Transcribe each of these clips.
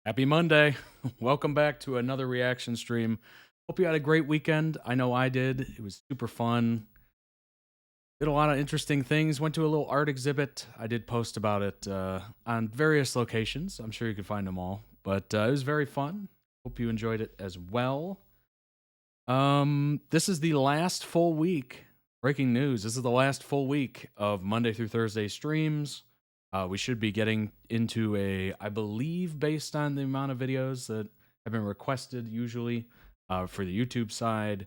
Happy Monday. Welcome back to another reaction stream. Hope you had a great weekend. I know I did. It was super fun. Did a lot of interesting things. Went to a little art exhibit. I did post about it on various locations. I'm sure you can find them all. But it was very fun. Hope you enjoyed it as well. This is the last full week. Breaking news. This is the last full week of Monday through Thursday streams. We should be getting into I believe based on the amount of videos that have been requested usually for the YouTube side,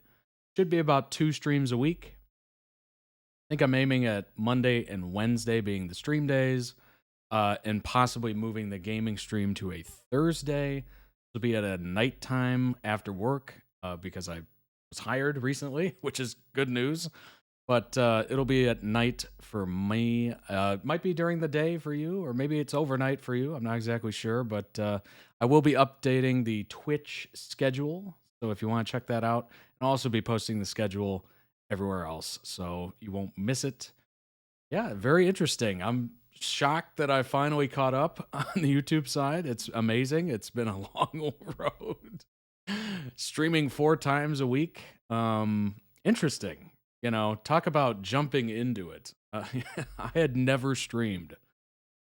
should be about 2 streams a week. I think I'm aiming at Monday and Wednesday being the stream days, and possibly moving the gaming stream to a Thursday. It'll be at a nighttime after work because I was hired recently, which is good news. But it'll be at night for me. Might be during the day for you, or maybe it's overnight for you. I'm not exactly sure, but I will be updating the Twitch schedule. So if you want to check that out, and I'll also be posting the schedule everywhere else, so you won't miss it. Yeah, very interesting. I'm shocked that I finally caught up on the YouTube side. It's amazing. It's been a long road. Streaming 4 times a week. Interesting. You know, talk about jumping into it. I had never streamed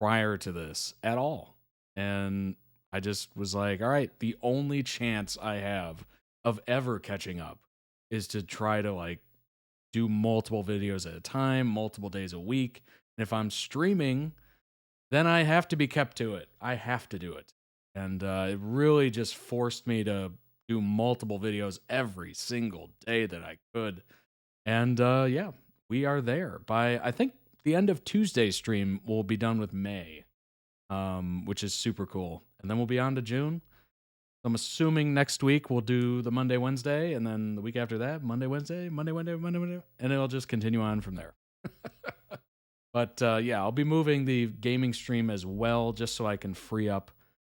prior to this at all. And I just was like, all right, the only chance I have of ever catching up is to try to like do multiple videos at a time, multiple days a week. And if I'm streaming, then I have to be kept to it. I have to do it. And it really just forced me to do multiple videos every single day that I could. And yeah, we are there. By I think the end of Tuesday's stream, we'll be done with May, which is super cool. And then we'll be on to June. I'm assuming next week we'll do the Monday, Wednesday, and then the week after that, Monday, Wednesday, Monday, Wednesday, Monday, Wednesday, and it'll just continue on from there. But yeah, I'll be moving the gaming stream as well, just so I can free up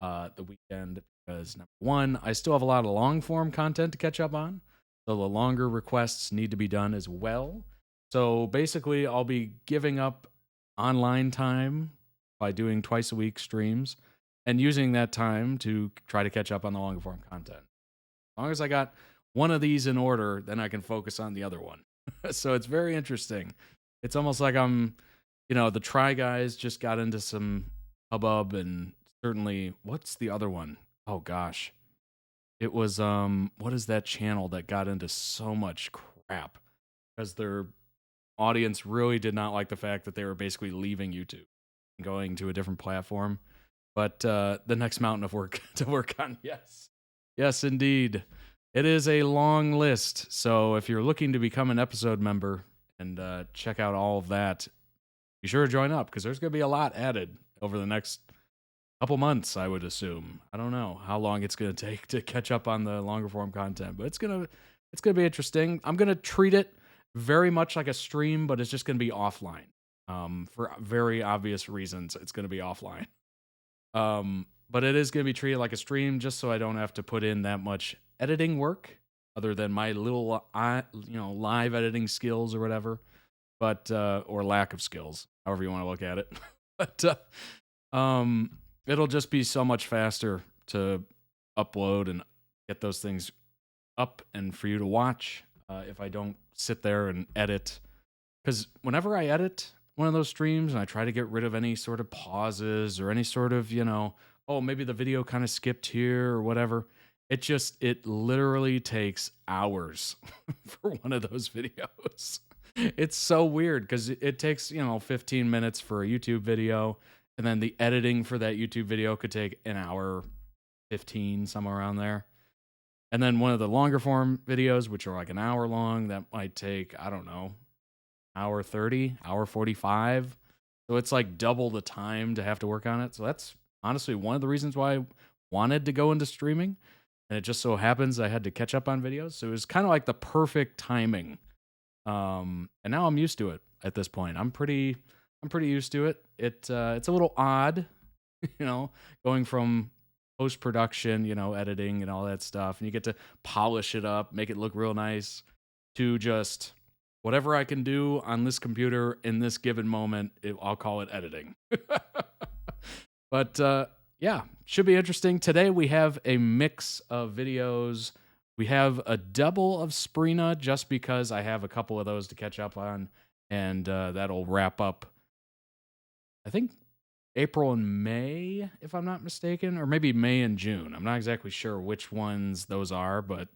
the weekend. Because number one, I still have a lot of long form content to catch up on. So the longer requests need to be done as well. So basically, I'll be giving up online time by doing twice a week streams and using that time to try to catch up on the longer form content. As long as I got one of these in order, then I can focus on the other one. So it's very interesting. It's almost like I'm, the Try Guys just got into some hubbub, and certainly, what's the other one? Oh gosh. It was, what is that channel that got into so much crap? Because their audience really did not like the fact that they were basically leaving YouTube and going to a different platform. But the next mountain of work to work on, yes. Yes, indeed. It is a long list. So if you're looking to become an episode member and check out all of that, be sure to join up, because there's going to be a lot added over the next couple months, I would assume. I don't know how long it's going to take to catch up on the longer form content, but it's gonna be interesting. I'm gonna treat it very much like a stream, but it's just gonna be offline. For very obvious reasons, it's gonna be offline. But it is gonna be treated like a stream, just so I don't have to put in that much editing work, other than my little live editing skills or whatever, but or lack of skills, however you want to look at it. But it'll just be so much faster to upload and get those things up and for you to watch if I don't sit there and edit. Because whenever I edit one of those streams and I try to get rid of any sort of pauses or any sort of, oh, maybe the video kind of skipped here or whatever, it literally takes hours for one of those videos. It's so weird because it takes, 15 minutes for a YouTube video. And then the editing for that YouTube video could take an hour 15, somewhere around there. And then one of the longer form videos, which are like an hour long, that might take, I don't know, hour 30, hour 45. So it's like double the time to have to work on it. So that's honestly one of the reasons why I wanted to go into streaming. And it just so happens I had to catch up on videos. So it was kind of like the perfect timing. And now I'm used to it at this point. I'm pretty used to it. It's a little odd, going from post-production, editing and all that stuff, and you get to polish it up, make it look real nice, to just whatever I can do on this computer in this given moment, I'll call it editing. But yeah, should be interesting. Today we have a mix of videos. We have a double of SPRINA just because I have a couple of those to catch up on, and that'll wrap up, I think, April and May, if I'm not mistaken, or maybe May and June. I'm not exactly sure which ones those are, but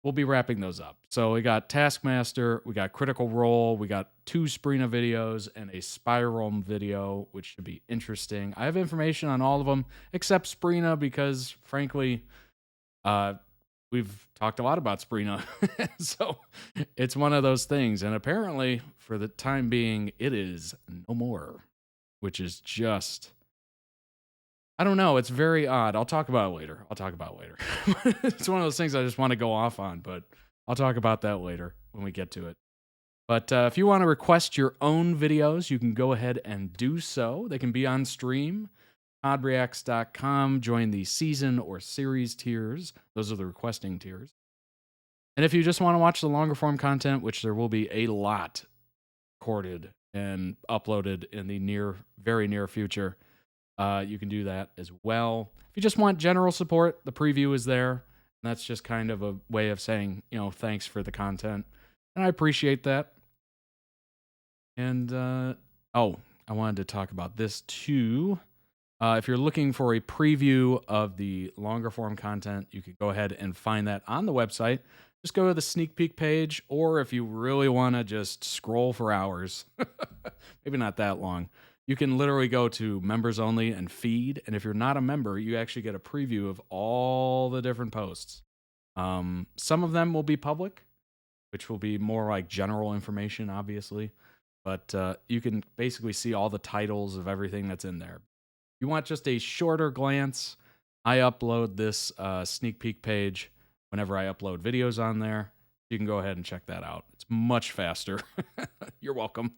we'll be wrapping those up. So we got Taskmaster, we got Critical Role, we got 2 SPRINA videos, and a Spirealm video, which should be interesting. I have information on all of them, except SPRINA, because, frankly, we've talked a lot about SPRINA. So it's one of those things. And apparently, for the time being, it is no more, which is just... I don't know. It's very odd. I'll talk about it later. It's one of those things I just want to go off on, but I'll talk about that later when we get to it. But if you want to request your own videos, you can go ahead and do so. They can be on stream. Podreacts.com. Join the season or series tiers. Those are the requesting tiers. And if you just want to watch the longer form content, which there will be a lot recorded and uploaded in the very near future, you can do that as well. If you just want general support, the preview is there. And that's just kind of a way of saying, thanks for the content. And I appreciate that. And, I wanted to talk about this too. If you're looking for a preview of the longer form content, you can go ahead and find that on the website. Just go to the sneak peek page, or if you really want to just scroll for hours, maybe not that long, you can literally go to members only and feed. And if you're not a member, you actually get a preview of all the different posts. Some of them will be public, which will be more like general information, obviously. But you can basically see all the titles of everything that's in there. If you want just a shorter glance, I upload this sneak peek page whenever I upload videos on there. You can go ahead and check that out. It's much faster. You're welcome.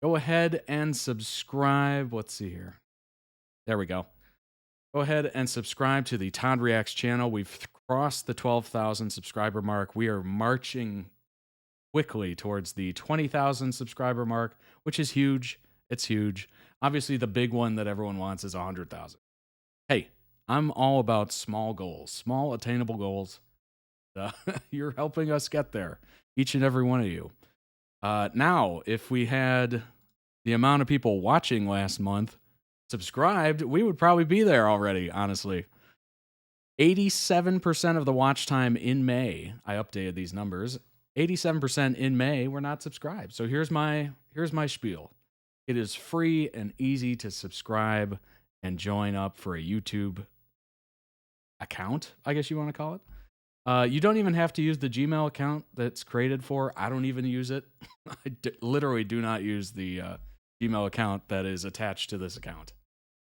Go ahead and subscribe. Let's see here. There we go. Go ahead and subscribe to the Todd Reacts channel. We've crossed the 12,000 subscriber mark. We are marching quickly towards the 20,000 subscriber mark, which is huge. It's huge. Obviously, the big one that everyone wants is 100,000. Hey, I'm all about small goals, small attainable goals. You're helping us get there, each and every one of you. Now, if we had the amount of people watching last month subscribed, we would probably be there already, honestly. 87% of the watch time in May, I updated these numbers, 87% in May were not subscribed. So here's my spiel. It is free and easy to subscribe and join up for a YouTube account, I guess you want to call it. You don't even have to use the Gmail account that's created for. I don't even use it. I literally do not use the Gmail account that is attached to this account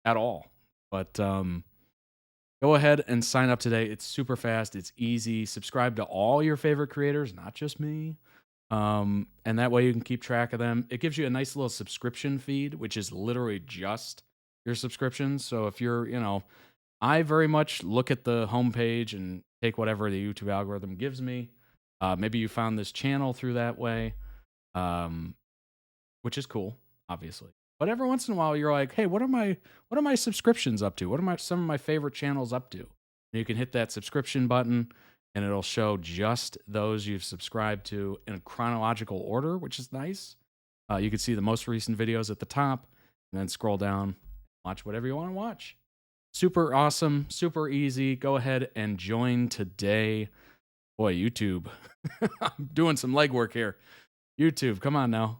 at all. But go ahead and sign up today. It's super fast. It's easy. Subscribe to all your favorite creators, not just me. And that way you can keep track of them. It gives you a nice little subscription feed, which is literally just your subscriptions. So if you're, I very much look at the homepage and take whatever the YouTube algorithm gives me. Maybe you found this channel through that way, which is cool, obviously. But every once in a while, you're like, hey, what are my subscriptions up to? What are some of my favorite channels up to? And you can hit that subscription button, and it'll show just those you've subscribed to in a chronological order, which is nice. You can see the most recent videos at the top, and then scroll down, watch whatever you want to watch. Super awesome, super easy. Go ahead and join today. Boy, YouTube. I'm doing some legwork here. YouTube, come on now.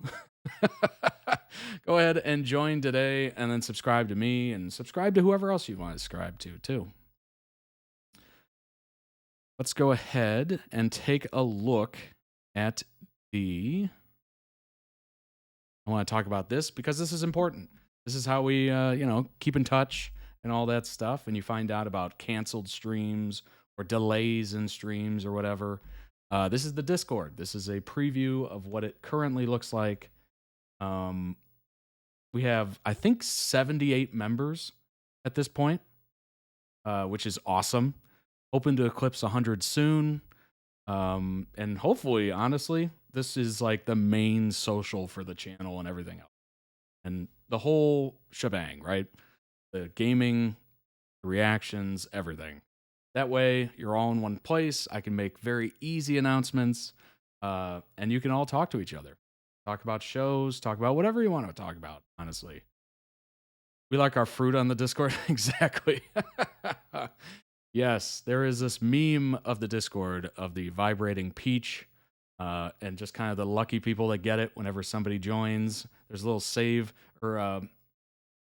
Go ahead and join today, and then subscribe to me, and subscribe to whoever else you want to subscribe to, too. Let's go ahead and take a look at I want to talk about this because this is important. This is how we, keep in touch and all that stuff, and you find out about canceled streams or delays in streams or whatever. This is the Discord. This is a preview of what it currently looks like. We have, I think, 78 members at this point, which is awesome. Hoping to eclipse 100 soon. And hopefully, honestly, this is like the main social for the channel and everything else. And the whole shebang, right? The gaming, the reactions, everything. That way, you're all in one place. I can make very easy announcements, and you can all talk to each other. Talk about shows, talk about whatever you want to talk about, honestly. We like our fruit on the Discord. Exactly. Yes, there is this meme of the Discord of the vibrating peach, and just kind of the lucky people that get it whenever somebody joins. There's a little save or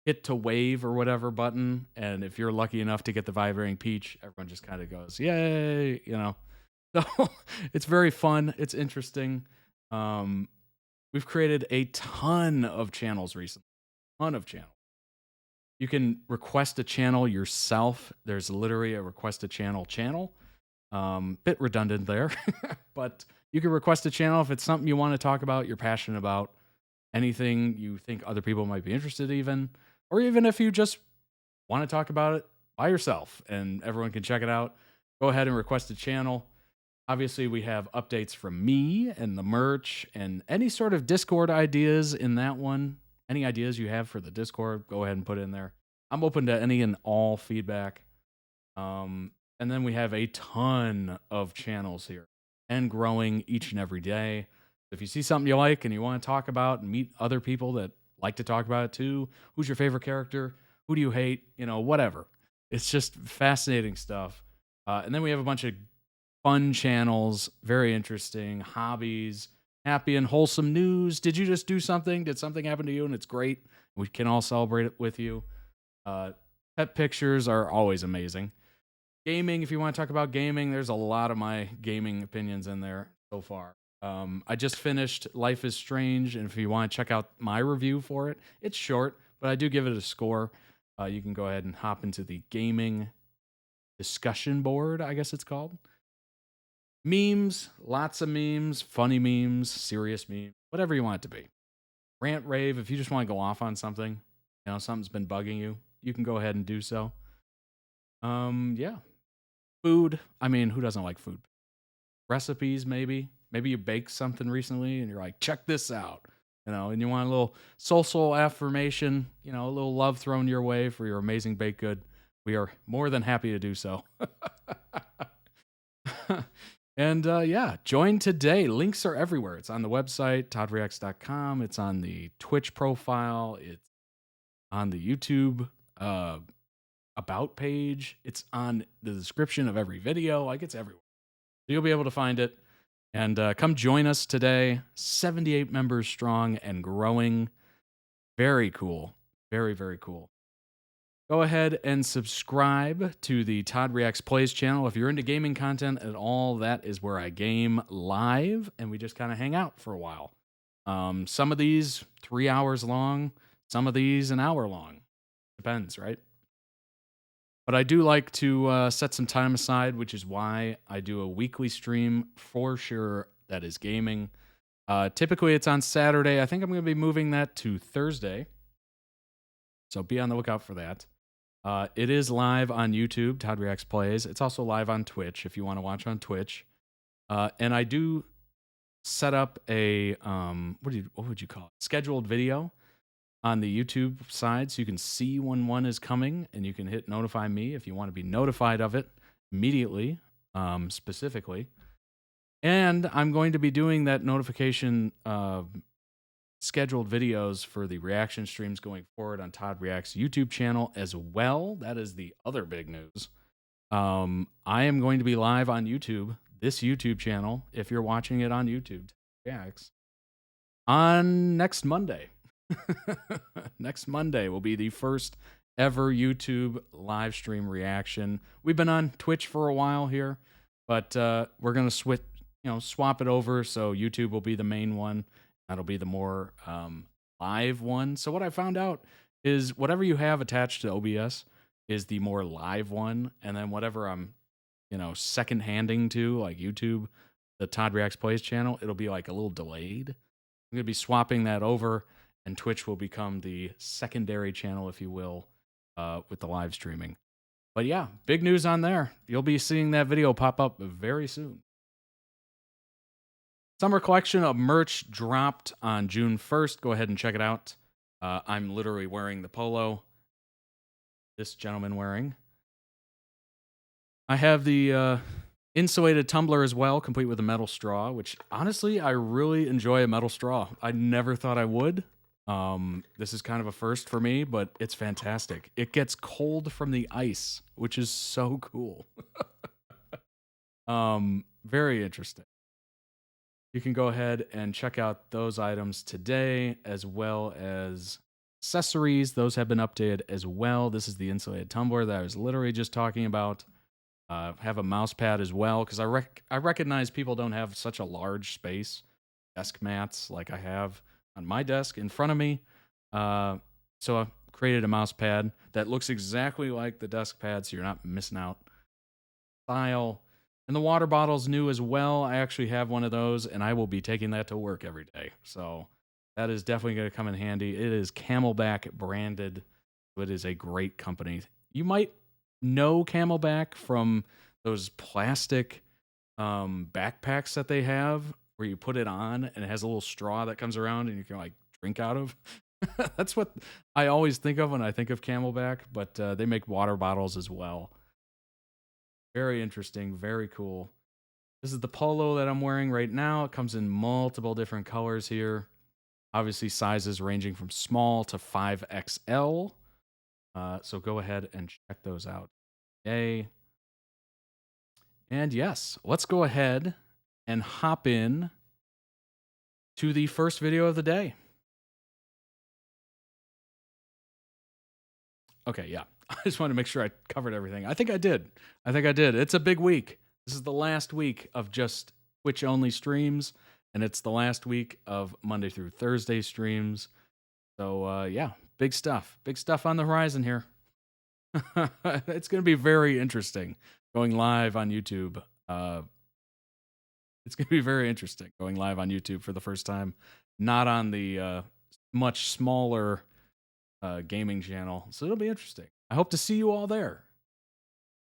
hit to wave or whatever button, and if you're lucky enough to get the vibrating peach, everyone just kind of goes, yay, you know. So it's very fun. It's interesting. We've created a ton of channels recently. Ton of channels. You can request a channel yourself. There's literally a request a channel. Bit redundant there, but you can request a channel if it's something you want to talk about, you're passionate about, anything you think other people might be interested even, or even if you just want to talk about it by yourself and everyone can check it out, go ahead and request a channel. Obviously, we have updates from me and the merch and any sort of Discord ideas in that one. Any ideas you have for the Discord, go ahead and put it in there. I'm open to any and all feedback. And then we have a ton of channels here and growing each and every day. If you see something you like and you want to talk about and meet other people that like to talk about it too, who's your favorite character? Who do you hate? You know, whatever. It's just fascinating stuff. And then we have a bunch of fun channels, very interesting hobbies, happy and wholesome news. Did you just do something? Did something happen to you and it's great? We can all celebrate it with you. Pet pictures are always amazing. Gaming, if you want to talk about gaming, there's a lot of my gaming opinions in there so far. I just finished Life is Strange, and if you want to check out my review for it, it's short, but I do give it a score. You can go ahead and hop into the gaming discussion board, I guess it's called. Memes, lots of memes, funny memes, serious memes, whatever you want it to be. Rant, rave, if you just want to go off on something, you know, something's been bugging you, you can go ahead and do so. Yeah. Food, I mean, who doesn't like food? Recipes, maybe. Maybe you baked something recently and you're like, check this out. You know, and you want a little social affirmation, you know, a little love thrown your way for your amazing baked good. We are more than happy to do so. And yeah, join today. Links are everywhere. It's on the website, toddreacts.com. It's on the Twitch profile. It's on the YouTube about page. It's on the description of every video. Like, it's everywhere. So you'll be able to find it. And come join us today. 78 members strong and growing. Very cool. Very, very cool. Go ahead and subscribe to the Todd Reacts Plays channel. If you're into gaming content at all, that is where I game live, and we just kind of hang out for a while. Some of these 3 hours long, some of these an hour long. Depends, right? But I do like to set some time aside, which is why I do a weekly stream for sure that is gaming. Typically, it's on Saturday. I think I'm going to be moving that to Thursday. So be on the lookout for that. It is live on YouTube, Todd Reacts Plays. It's also live on Twitch if you want to watch on Twitch. And I do set up a, what would you call it? Scheduled video on the YouTube side, so you can see when one is coming, and you can hit notify me if you want to be notified of it immediately, specifically. And I'm going to be doing that notification scheduled videos for the reaction streams going forward on Todd Reacts YouTube channel as well. That is the other big news. I am going to be live on YouTube, this YouTube channel, if you're watching it on YouTube, Reacts, on next Monday. Next Monday will be the first ever YouTube live stream reaction. We've been on Twitch for a while here, but we're gonna swap it over, so YouTube will be the main one. That'll be the more live one. So what I found out is whatever you have attached to OBS is the more live one, and then whatever I'm, second handing to, like YouTube, the Todd Reacts Plays channel, it'll be like a little delayed. I'm gonna be swapping that over, and Twitch will become the secondary channel, if you will, with the live streaming. But yeah, big news on there. You'll be seeing that video pop up very soon. Summer collection of merch dropped on June 1st. Go ahead and check it out. I'm literally wearing the polo. This gentleman wearing. I have the insulated tumbler as well, complete with a metal straw, which honestly, I really enjoy a metal straw. I never thought I would. This is kind of a first for me, but it's fantastic. It gets cold from the ice, which is so cool. Very interesting. You can go ahead and check out those items today, as well as accessories. Those have been updated as well. This is the insulated tumbler that I was literally just talking about. Have a mouse pad as well, because I recognize people don't have such a large space, desk mats like I have on my desk in front of me. So I created a mouse pad that looks exactly like the desk pad, so you're not missing out. Style. And the water bottle's new as well. I actually have one of those, and I will be taking that to work every day. So that is definitely going to come in handy. It is Camelback branded. So it is a great company. You might know Camelback from those plastic backpacks that they have where you put it on and it has a little straw that comes around and you can like drink out of. That's what I always think of when I think of Camelback, but they make water bottles as well. Very interesting, very cool. This is the polo that I'm wearing right now. It comes in multiple different colors here. Obviously sizes ranging from small to 5XL. So go ahead and check those out. Yay. And yes, let's go ahead and hop in to the first video of the day. Okay, yeah. I just wanted to make sure I covered everything. I think I did. It's a big week. This is the last week of just Twitch-only streams, and it's the last week of Monday through Thursday streams. So, yeah, big stuff. Big stuff on the horizon here. It's going to be very interesting going live on YouTube. It's going to be very interesting going live on YouTube for the first time. Not on the much smaller gaming channel. So it'll be interesting. I hope to see you all there.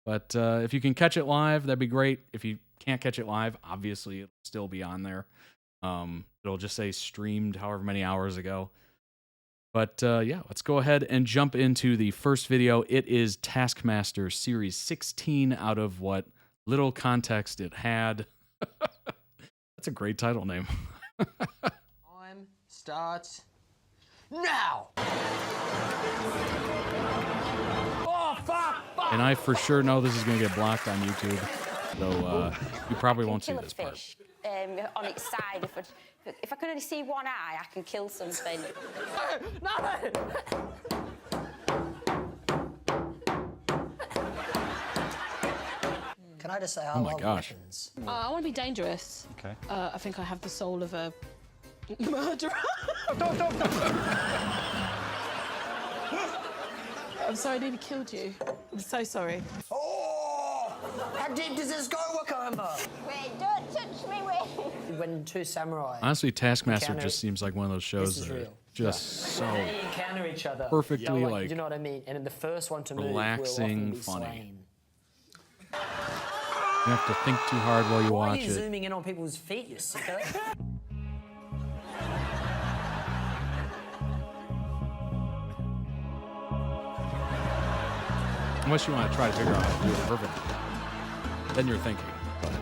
But if you can catch it live, that'd be great. If you can't catch it live, obviously it'll still be on there. It'll just say streamed however many hours ago. But yeah, let's go ahead and jump into the first video. It is Taskmaster Series 16 out of what little context it had. That's a great title name. Time starts now! Oh, fuck! And I for sure know this is going to get blocked on YouTube, so you probably won't see this part. Fish, on its side. If I can only see one eye, I can kill something. No! Can I just say I love weapons? I want to be dangerous. Okay. I think I have the soul of a murderer. I'm sorry I nearly killed you. I'm so sorry. Oh! How deep does this go, Wakamba? Wait, don't touch me, wait. When two samurai Honestly, Taskmaster just seems like one of those shows that are real. just so they encounter each other. perfectly like you know what I mean? And then the first one to move relaxing, will often be funny. slain. you have to think too hard while you Why are watch you it. zooming in on people's feet, you sicko? Unless you want to try to figure out how to do it perfectly. Then you're thinking. But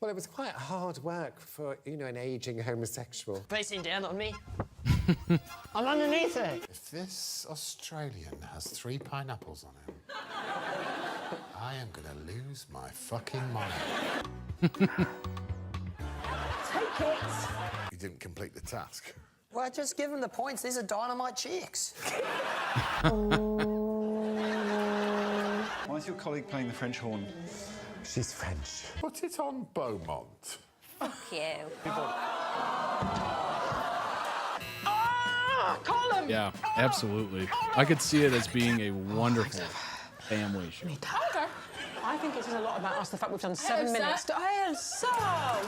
Well, it was quite hard work for, you know, an aging homosexual. Facing down on me. I'm underneath it. If this Australian has 3 pineapples on him, I am gonna lose my fucking mind. Take it. You didn't complete the task. Well, just give them the points. These are dynamite chicks. Why is your colleague playing the French horn? She's French. Put it on Beaumont. Fuck you. Colin! yeah, absolutely. I could see it as being a wonderful family show. Okay. I think it says a lot about us, the fact we've done 7 minutes. Hey, so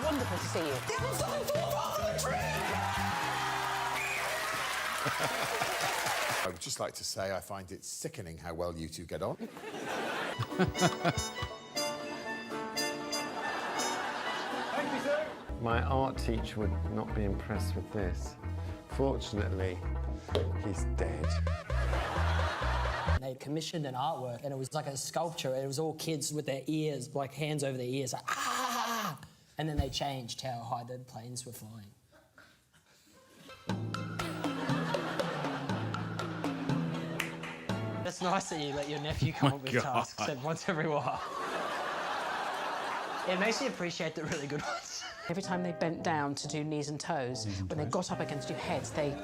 wonderful to see you. I would just like to say I find it sickening how well you two get on. My art teacher would not be impressed with this. Fortunately, He's dead. They commissioned an artwork, and it was like a sculpture. It was all kids with their ears, like hands over their ears, like, ah! And then they changed how high the planes were flying. It's nice that you let your nephew come up with tasks once every while. It makes you appreciate the really good ones. Every time they bent down to do knees and toes, when they got up against your heads, they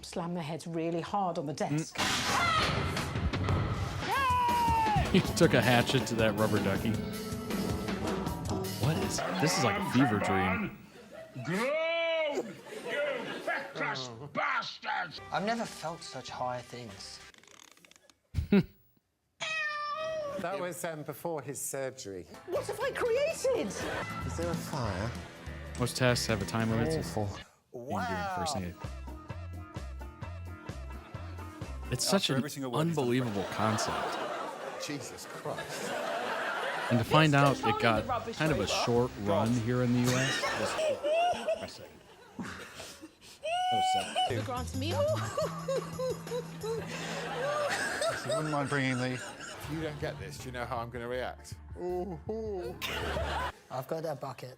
slammed their heads really hard on the desk. He took a hatchet to that rubber ducky. What is this? Is like a fever dream. Go, you feckless bastards! I've never felt such high things. That was before his surgery. What have I created? Is there a fire? Most tasks have a time limit. Awful. Wow. It's such an unbelievable concept. Jesus Christ. And to find out it got kind of a short run here in the US. You wouldn't mind bringing the... If you don't get this, do you know how I'm going to react? I've got a bucket.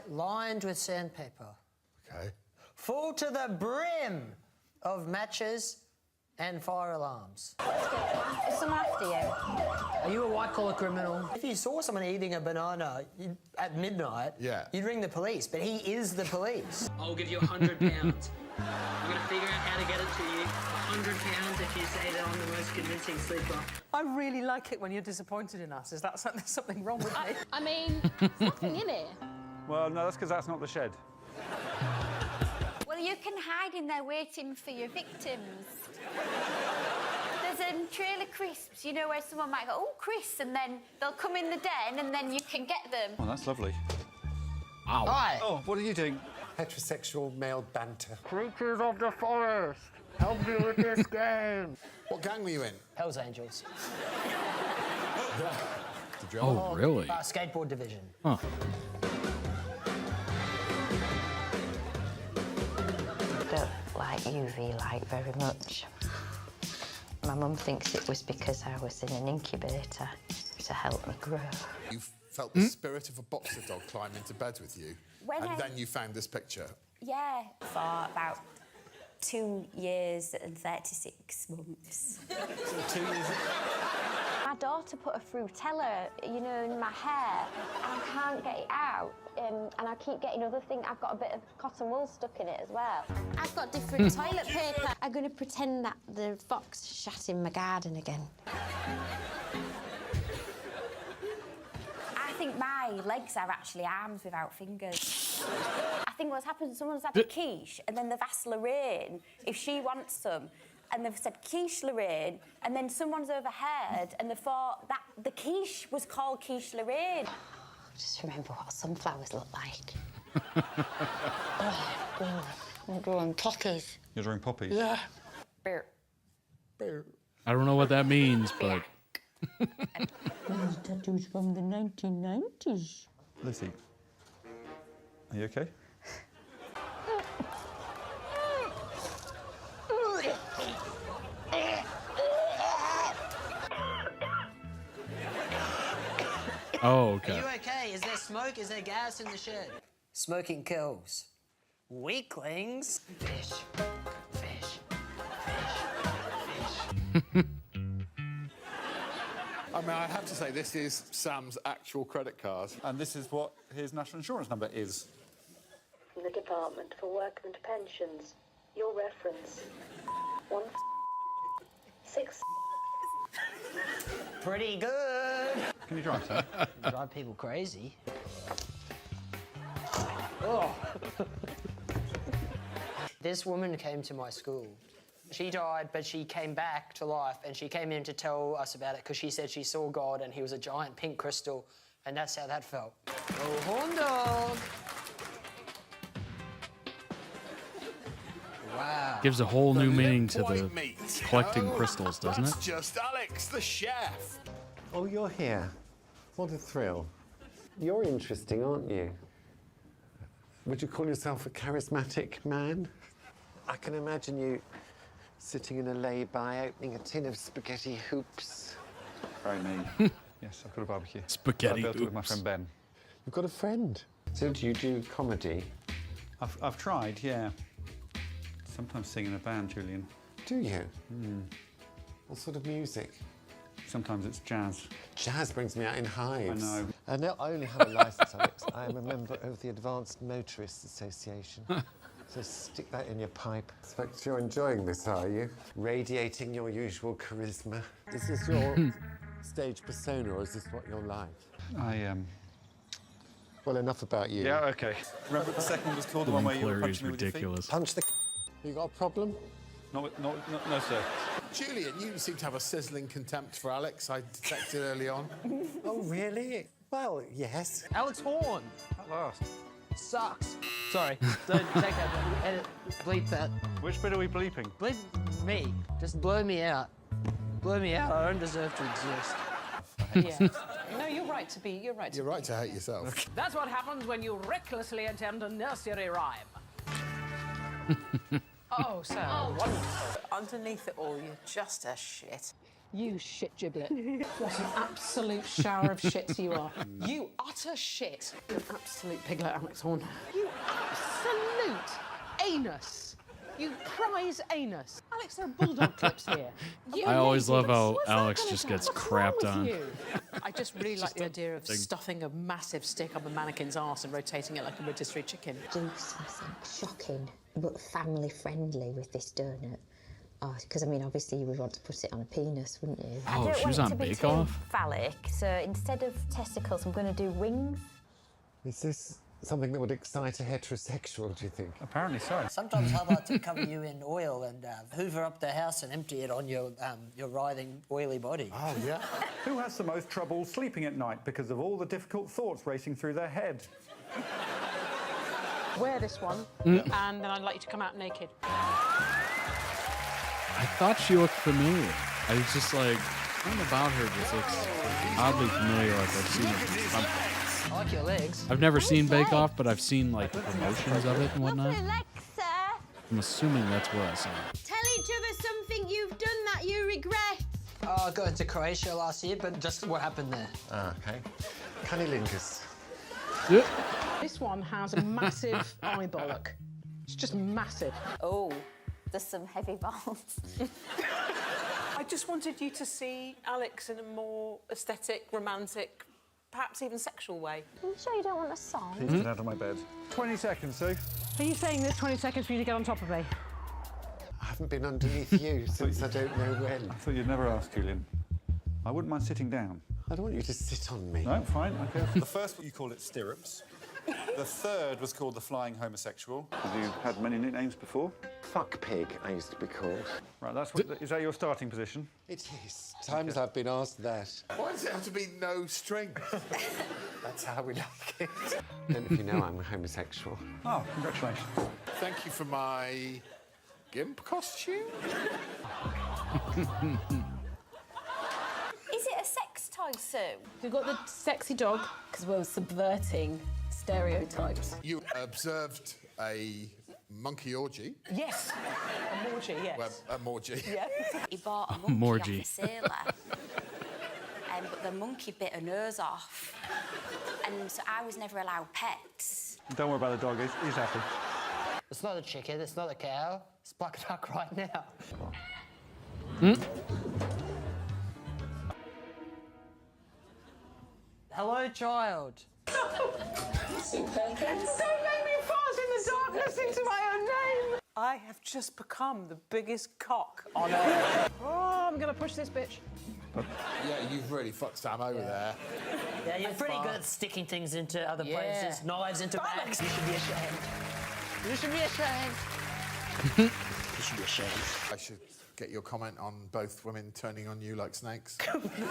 Lined with sandpaper. Okay. Full to the brim of matches and fire alarms. Is someone after you? Are you a white-collar criminal? If you saw someone eating a banana at midnight, you'd ring the police, but he is the police. I'll give you £100. I'm going to figure out how to get it to you. £100 if you say that I'm the most convincing sleeper. I really like it when you're disappointed in us. Is that something wrong with me? I mean, there's nothing in it. Well, no, that's because that's not the shed. Well, you can hide in there waiting for your victims. There's trailer crisps, you know, where someone might go, oh, crisps, and then they'll come in the den and then you can get them. Oh, that's lovely. Ow. Hi. Oh, what are you doing? Heterosexual male banter. Creatures of the forest, help me with this game. What gang were you in? Hell's Angels. Oh, really? Skateboard division. Huh. I don't like UV light very much. My mum thinks it was because I was in an incubator to help me grow. You felt the spirit of a boxer dog climb into bed with you, then you found this picture. Yeah, for about 2 years and 36 months. So 2 years... My daughter put a frutella, you know, in my hair, and I can't get it out. And I keep getting other things. I've got a bit of cotton wool stuck in it as well. I've got different toilet paper. I'm going to pretend that the fox shat in my garden again. I think my legs are actually arms without fingers. I think what's happened, someone's had a quiche, and then they've asked Lorraine if she wants some. And they've said quiche Lorraine, and then someone's overheard and they thought that the quiche was called quiche Lorraine. Just remember what sunflowers look like. Oh, God. I'm drawing poppies. You're drawing poppies? Yeah. Bear. Bear. I don't know what that means, but... These tattoos from the 1990s. Lizzie, are you okay? Oh, okay. Are you okay? Is there smoke? Is there gas in the shed? Smoking kills. Weaklings. Fish. Fish. Fish. Fish. I mean, I have to say, this is Sam's actual credit card. And this is what his national insurance number is. From the Department for Work and Pensions. Your reference. 16. Pretty good. Can you drive, sir? Drive people crazy. Oh. This woman came to my school. She died, but she came back to life, and she came in to tell us about it because she said she saw God and he was a giant pink crystal, and that's how that felt. Oh, horn dog. Wow. Gives a whole new meaning to the collecting crystals, doesn't it? That's just Alex, the chef. Oh, you're here. What a thrill. You're interesting, aren't you? Would you call yourself a charismatic man? I can imagine you sitting in a lay-by, opening a tin of spaghetti hoops. Very me. Yes, I've got a barbecue. Spaghetti I built it with my hoops. friend Ben. You've got a friend. So do you do comedy? I've tried, yeah. Sometimes sing in a band, Julian. Do you? What sort of music? Sometimes it's jazz. Jazz brings me out in hives. I know. And now I only have a licence, Alex. I am a member of the Advanced Motorists Association. So stick that in your pipe. I expect you're enjoying this, are you? Radiating your usual charisma. Is this your stage persona, or is this what you're like? Well, enough about you. Yeah, okay. Remember what the second was called, the one where you were punching me with your feet? Punch the... You got a problem? No, sir. Julian, you seem to have a sizzling contempt for Alex, I detected early on. Oh, really? Well, yes. Alex Horn. At last. Sucks. Sorry. Don't take that. Edit. Bleep that. Which bit are we bleeping? Bleep me. Just blow me out. Blow me out. I don't deserve to exist. Yeah. No, you're right to be. You're right. You're right to hate yourself. That's what happens when you recklessly attempt a nursery rhyme. Oh, so wonderful. Underneath it all, you're just a shit. You shit giblet. What an absolute shower of shits you are. You utter shit. You're an absolute piglet, Alex Horn. You absolute anus. You prize anus. Alex, there are bulldog clips here. I always love how What's that Alex gonna just tell? gets What's wrong crapped with on. you? I just really like the idea of thing. stuffing a massive stick up a mannequin's arse and rotating it like a rotisserie chicken. Do something shocking but family friendly with this donut. Oh, because I mean, obviously you would want to put it on a penis, wouldn't you? I don't want it to be too phallic, so instead of testicles, I'm going to do wings. Is this something that would excite a heterosexual, do you think? Apparently so. Sometimes I like to cover you in oil and hoover up the house and empty it on your writhing, oily body. Oh, yeah? Who has the most trouble sleeping at night because of all the difficult thoughts racing through their head? Wear this one, and then I'd like you to come out naked. I thought she looked familiar. I was just like, something about her just looks oddly familiar, like I've seen it in something. I like your legs. I've never seen Bake Off, but I've seen like promotions of it and whatnot. Alexa, I'm assuming that's where I saw it. tell each other something you've done that you regret. I got to Croatia last year, but just what happened there. Ah, OK. Cunnilingus. Yeah. This one has a massive eye bollock. It's just massive. Oh, there's some heavy balls. I just wanted you to see Alex in a more aesthetic, romantic, perhaps even sexual way. Are you sure you don't want a song? Please get out of my bed. 20 seconds, Sue. Are you saying there's 20 seconds for you to get on top of me? I haven't been underneath you since I don't know when. I thought you'd never ask, Julian. I wouldn't mind sitting down. I don't want you to sit on me. No, fine, okay. The first, you called it stirrups. The third was called the flying homosexual. Have you had many nicknames before? Fuck pig, I used to be called. Right, that's what, is that your starting position? It is. Times I've been asked that. Why does it have to be no strength? That's how we like it. Don't know if you know I'm homosexual. Oh, congratulations. Thank you for my gimp costume. Is it a sex toy, Sue? We've got the sexy dog, because we're subverting stereotypes. You observed a monkey orgy. Yes, a morgy, yes. Well, a morgy. Yeah. He bought a monkey Morgy. off a sailor, but the monkey bit her nose off. And so I was never allowed pets. Don't worry about the dog, he's happy. It's not a chicken, it's not a cow. It's Buck Duck right now. Hello, child. Don't make me fart in the dark listening to my own name! I have just become the biggest cock on earth. Oh, I'm gonna push this bitch. Yeah, you've really fucked Sam over there. Yeah, you're pretty good at sticking things into other places. Knives into bags. You should be ashamed. You should be ashamed. You should be ashamed. I should get your comment on both women turning on you like snakes.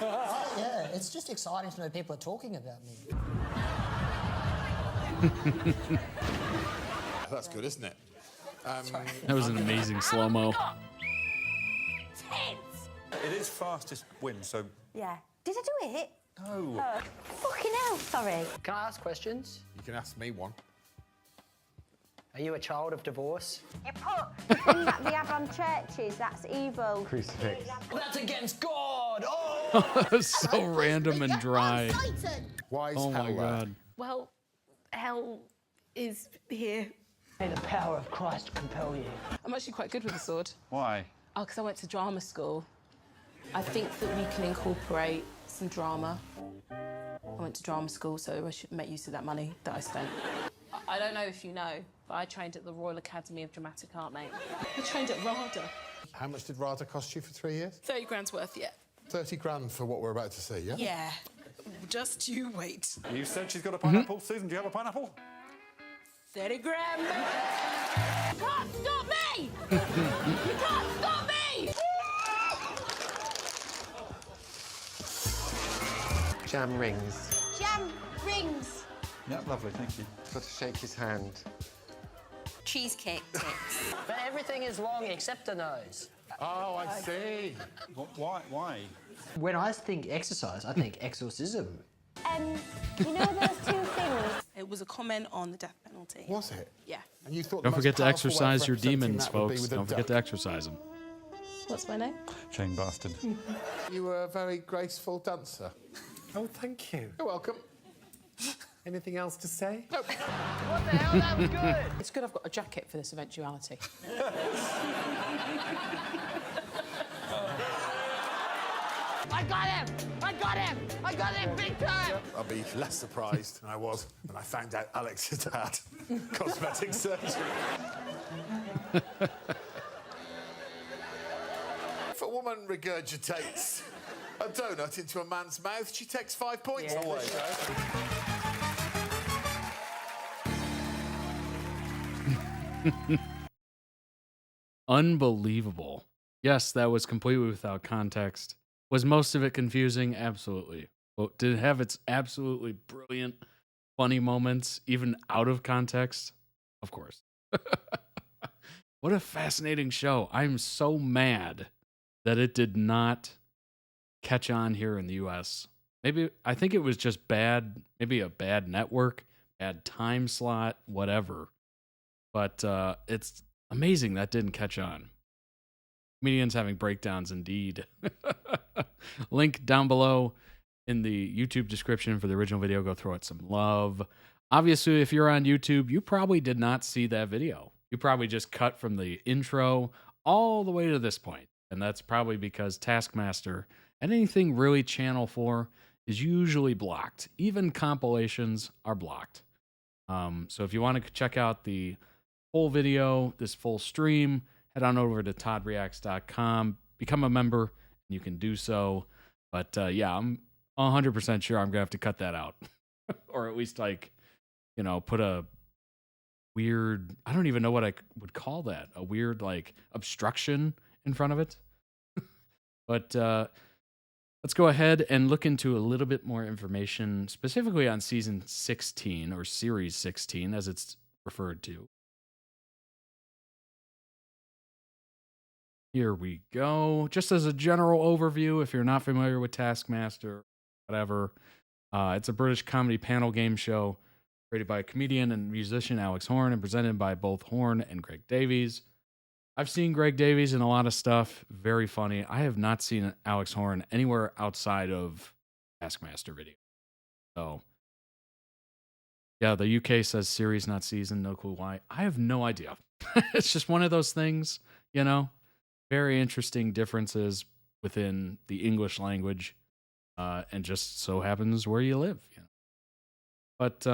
Yeah, it's just exciting to know people are talking about me. That's good, isn't it? That was an amazing slow-mo. It is fastest win, so... Yeah. Did I do it? No. Fucking hell, sorry. Can I ask questions? You can ask me one. Are you a child of divorce? You put the thing that they have on churches, that's evil. Crucifix. That's against God! Oh! So random and dry. Why is Oh hell my there? god. Well, hell is here. May the power of Christ compel you. I'm actually quite good with the sword. Why? Oh, because I went to drama school. I think that we can incorporate some drama. I went to drama school, so I should make use of that money that I spent. I don't know if you know, but I trained at the Royal Academy of Dramatic Art, mate. I trained at RADA. How much did RADA cost you for 3 years? 30 grand's worth, yeah. 30 grand for what we're about to see, yeah? Yeah. Just you wait. You said she's got a pineapple. Susan, do you have a pineapple? 30 grand. You can't stop me! You can't stop me! Jam rings. Jam rings. Yeah, lovely, thank you. Got to shake his hand. Cheesecake tips. But everything is wrong except the nose. Oh, I see. Why? When I think exercise, I think exorcism. You know those two things? It was a comment on the death penalty. Was it? Yeah. And you thought Don't the most forget to powerful way of exercise your representing demons, that would be folks. with a Don't forget to duck? exercise them. What's my name? Chain bastard. You were a very graceful dancer. Oh, thank you. You're welcome. Anything else to say? Nope. What the hell? That was good. It's good I've got a jacket for this eventuality. I got him! I got him! I got him big time! I'll be less surprised than I was when I found out Alex had had cosmetic surgery. If a woman regurgitates a donut into a man's mouth, she takes 5 points away. Unbelievable. Yes, that was completely without context. Was most of it confusing? Absolutely. But did it have its absolutely brilliant, funny moments, even out of context? Of course. What a fascinating show. I'm so mad that it did not catch on here in the US. Maybe, I think it was just bad, maybe a bad network, bad time slot, whatever. But it's amazing that didn't catch on. Comedians having breakdowns indeed. Link down below in the YouTube description for the original video. Go throw it some love. Obviously, if you're on YouTube, you probably did not see that video. You probably just cut from the intro all the way to this point. And that's probably because Taskmaster and anything really Channel 4 is usually blocked. Even compilations are blocked. So if you want to check out the full video, this full stream, head on over to toddreacts.com, become a member, and you can do so. But yeah, I'm 100% sure I'm going to have to cut that out. Or at least, like, you know, put a weird, I don't even know what I would call that, a weird, like, obstruction in front of it. But let's go ahead and look into a little bit more information, specifically on Season 16, or Series 16, as it's referred to. Here we go. Just as a general overview, if you're not familiar with Taskmaster, whatever, it's a British comedy panel game show created by comedian and musician Alex Horne and presented by both Horne and Greg Davies. I've seen Greg Davies in a lot of stuff. Very funny. I have not seen Alex Horne anywhere outside of Taskmaster video. So, yeah, the UK says series, not season. No clue why. I have no idea. It's just one of those things, you know? Very interesting differences within the English language, and just so happens where you live. You know? But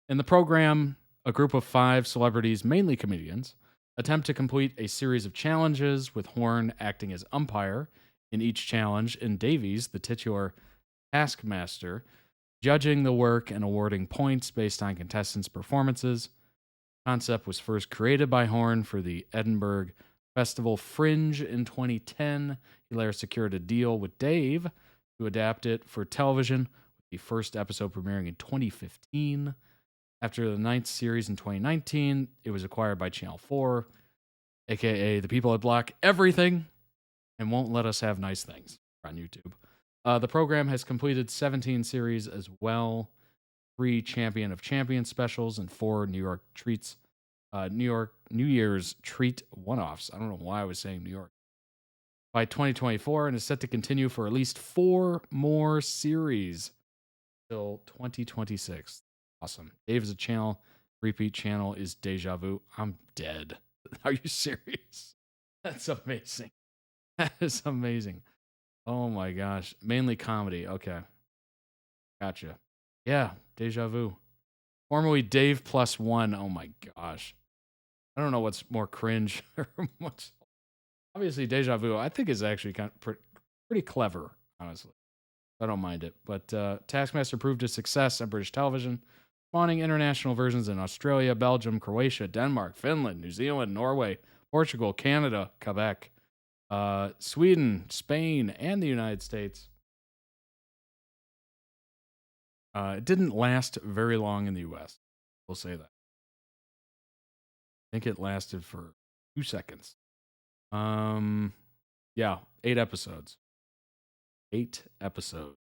in the program, a group of 5 celebrities, mainly comedians, attempt to complete a series of challenges, with Horne acting as umpire in each challenge, and Davies, the titular Taskmaster, judging the work and awarding points based on contestants' performances. The concept was first created by Horne for the Edinburgh Festival Fringe in 2010. He later secured a deal with Dave to adapt it for television, with the first episode premiering in 2015. After the 9th series in 2019, it was acquired by Channel 4, aka the people that block everything and won't let us have nice things on YouTube. The program has completed 17 series as well, 3 Champion of Champions specials, and 4 New York Treats New Year's treat one-offs. I don't know why I was saying New York. By 2024, and is set to continue for at least 4 more series till 2026. Awesome. Dave is a channel. Repeat channel is Deja Vu. I'm dead. Are you serious? That's amazing. That is amazing. Oh my gosh. Mainly comedy. Okay. Gotcha. Yeah, Deja Vu. Formerly Dave Plus One. Oh my gosh. I don't know what's more cringe or what's. Obviously, Deja Vu, I think, is actually kind of pretty clever, honestly. I don't mind it. But Taskmaster proved a success on British television, spawning international versions in Australia, Belgium, Croatia, Denmark, Finland, New Zealand, Norway, Portugal, Canada, Quebec, Sweden, Spain, and the United States. It didn't last very long in the U.S. We'll say that. I think it lasted for 2 seconds. Yeah, 8 episodes. 8 episodes.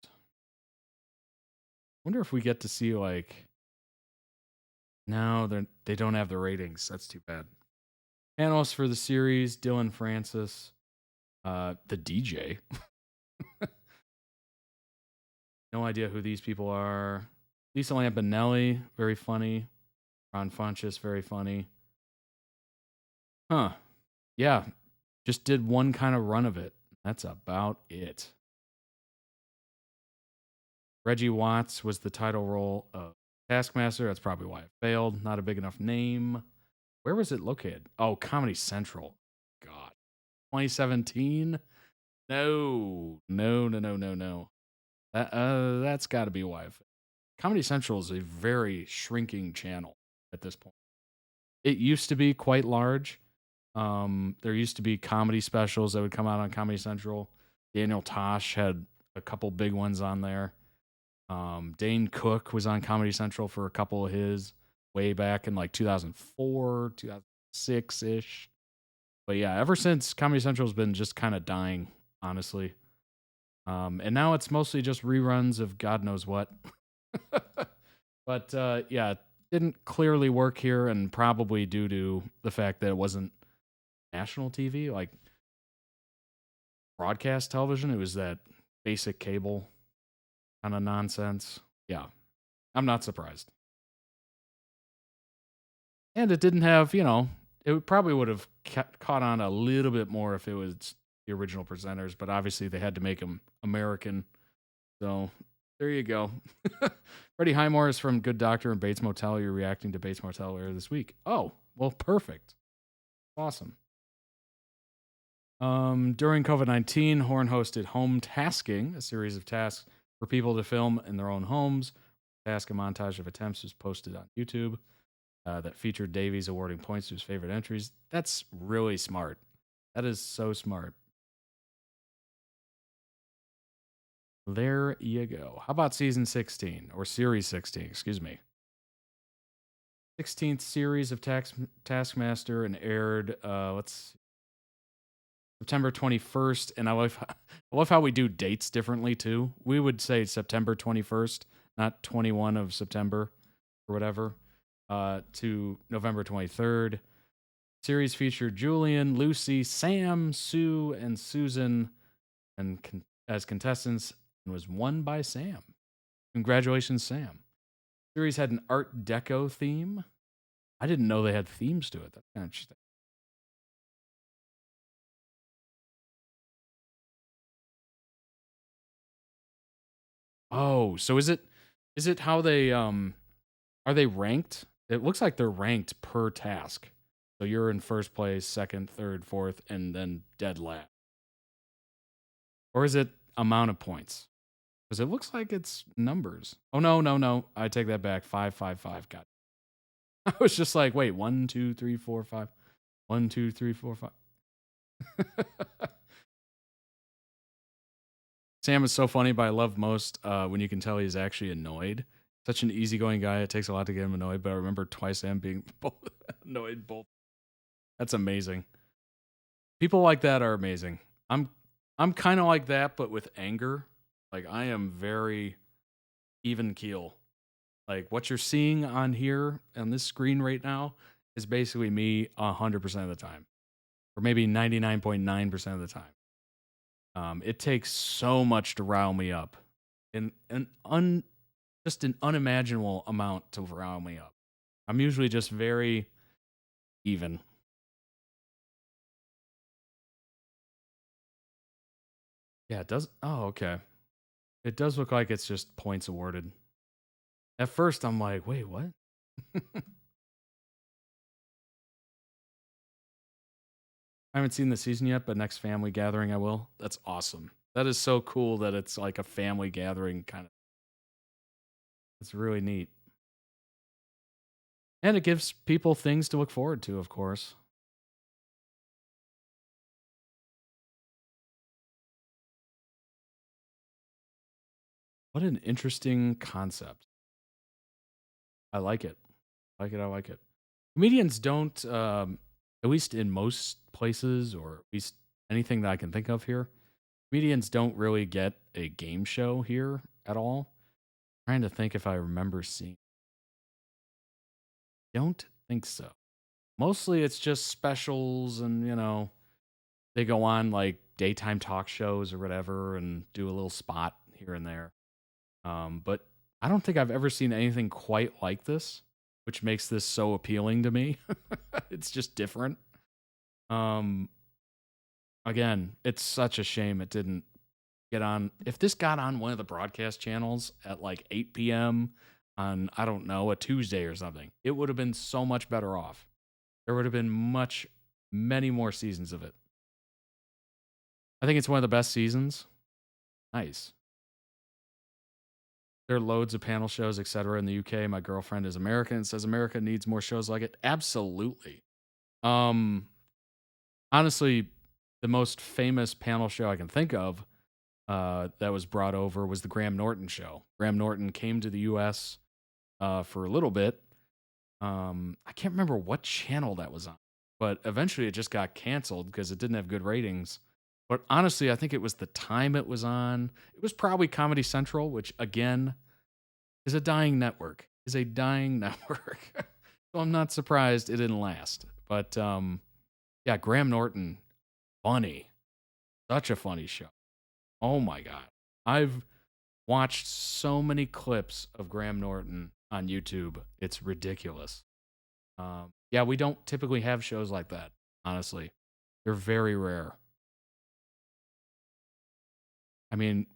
Wonder if we get to see, like... No, they don't have the ratings. That's too bad. Panelists for the series, Dylan Francis, the DJ. No idea who these people are. Lisa Lampanelli, very funny. Ron Funches, very funny. Huh. Yeah, just did one kind of run of it. That's about it. Reggie Watts was the title role of Taskmaster. That's probably why it failed. Not a big enough name. Where was it located? Oh, Comedy Central. God. 2017? No. That's got to be why it failed. Comedy Central is a very shrinking channel at this point. It used to be quite large. There used to be comedy specials that would come out on Comedy Central. Daniel Tosh had a couple big ones on there. Dane Cook was on Comedy Central for a couple of his way back in like 2004, 2006-ish. But yeah, ever since Comedy Central's been just kind of dying, honestly. And now it's mostly just reruns of God knows what. But yeah, it didn't clearly work here, and probably due to the fact that it wasn't national TV, like broadcast television. It was that basic cable kind of nonsense. Yeah, I'm not surprised. And it didn't have, it probably would have caught on a little bit more if it was the original presenters, but obviously they had to make them American. So there you go. Freddie Highmore is from Good Doctor and Bates Motel. You're reacting to Bates Motel earlier this week. Oh, well, perfect. Awesome. During COVID-19, Horn hosted Home Tasking, a series of tasks for people to film in their own homes. Task and montage of attempts was posted on YouTube that featured Davies awarding points to his favorite entries. That's really smart. That is so smart. There you go. How about season 16, or series 16, excuse me. 16th series of Taskmaster, and aired, September 21st, and I love how we do dates differently too. We would say September 21st, not 21 of September or whatever, to November 23rd. Series featured Julian, Lucy, Sam, Sue, and Susan as contestants, and was won by Sam. Congratulations, Sam. Series had an Art Deco theme. I didn't know they had themes to it. That's kind of interesting. Oh, so is it how they are they ranked? It looks like they're ranked per task. So you're in first place, second, third, fourth, and then dead last. Or is it amount of points? Because it looks like it's numbers. Oh no. I take that back. 5, 5, 5. Got it. I was just like, wait, 1, 2, 3, 4, 5. 1, 2, 3, 4, 5. Sam is so funny, but I love most when you can tell he's actually annoyed. Such an easygoing guy. It takes a lot to get him annoyed, but I remember twice Sam being annoyed both. That's amazing. People like that are amazing. I'm kind of like that, but with anger. Like, I am very even keel. Like, what you're seeing on here on this screen right now is basically me 100% of the time, or maybe 99.9% of the time. It takes so much to rile me up, and just an unimaginable amount to rile me up. I'm usually just very even. Yeah, it does. Oh, okay. It does look like it's just points awarded. At first, I'm like, wait, what? I haven't seen the season yet, but next family gathering I will. That's awesome. That is so cool that it's like a family gathering kind of. It's really neat. And it gives people things to look forward to, of course. What an interesting concept. I like it. I like it. Comedians don't, at least in most places, or at least anything that I can think of here, comedians don't really get a game show here at all. I'm trying to think if I remember seeing. Don't think so. Mostly it's just specials and, they go on like daytime talk shows or whatever and do a little spot here and there. But I don't think I've ever seen anything quite like this, which makes this so appealing to me. It's just different. Again, it's such a shame it didn't get on. If this got on one of the broadcast channels at like 8 p.m. on, I don't know, a Tuesday or something, it would have been so much better off. There would have been many more seasons of it. I think it's one of the best seasons. Nice. There are loads of panel shows, etc. in the UK. My girlfriend is American and says America needs more shows like it. Absolutely. Honestly, the most famous panel show I can think of that was brought over was the Graham Norton show. Graham Norton came to the US for a little bit. I can't remember what channel that was on, but eventually it just got canceled because it didn't have good ratings. But honestly, I think it was the time it was on. It was probably Comedy Central, which again is a dying network. So I'm not surprised it didn't last. But yeah, Graham Norton, funny. Such a funny show. Oh my God. I've watched so many clips of Graham Norton on YouTube. It's ridiculous. Yeah, we don't typically have shows like that, honestly. They're very rare. I mean,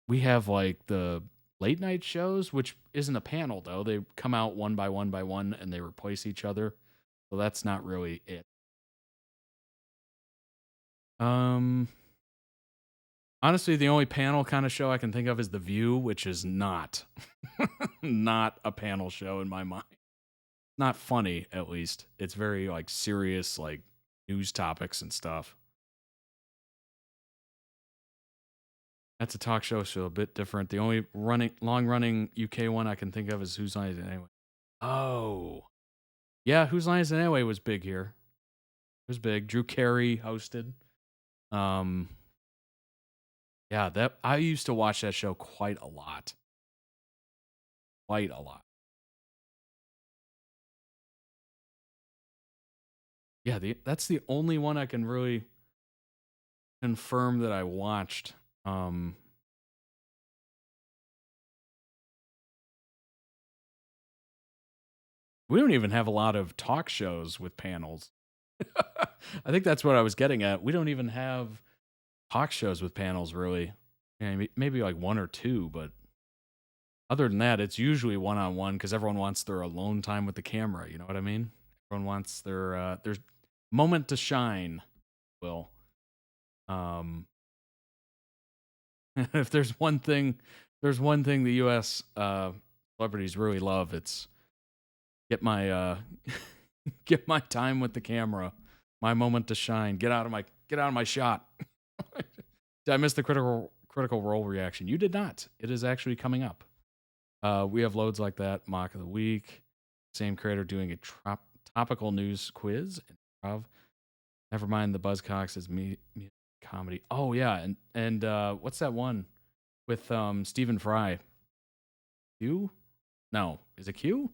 we have like the late night shows, which isn't a panel though. They come out one by one and they replace each other. So that's not really it. Honestly, the only panel kind of show I can think of is The View, which is not not a panel show in my mind. Not funny, at least. It's very like serious, like news topics and stuff. That's a talk show, so a bit different. The only long-running UK one I can think of is Whose Line Is It Anyway? Oh. Yeah, Whose Line Is It Anyway was big here. It was big. Drew Carey hosted. Yeah, that I used to watch that show quite a lot. Quite a lot. Yeah, that's the only one I can really confirm that I watched. We don't even have a lot of talk shows with panels. I think that's what I was getting at. We don't even have talk shows with panels, really. Yeah, maybe like one or two, but other than that, it's usually one-on-one because everyone wants their alone time with the camera. You know what I mean? Everyone wants their moment to shine. Well, if there's one thing the U.S. Celebrities really love, it's get my time with the camera, my moment to shine. Get out of my shot. Did I miss the critical role reaction? You did not. It is actually coming up. We have loads like that. Mock of the week. Same creator doing a topical news quiz. Never mind the Buzzcocks is me comedy. Oh yeah, and what's that one with Stephen Fry? Q? No, is it Q?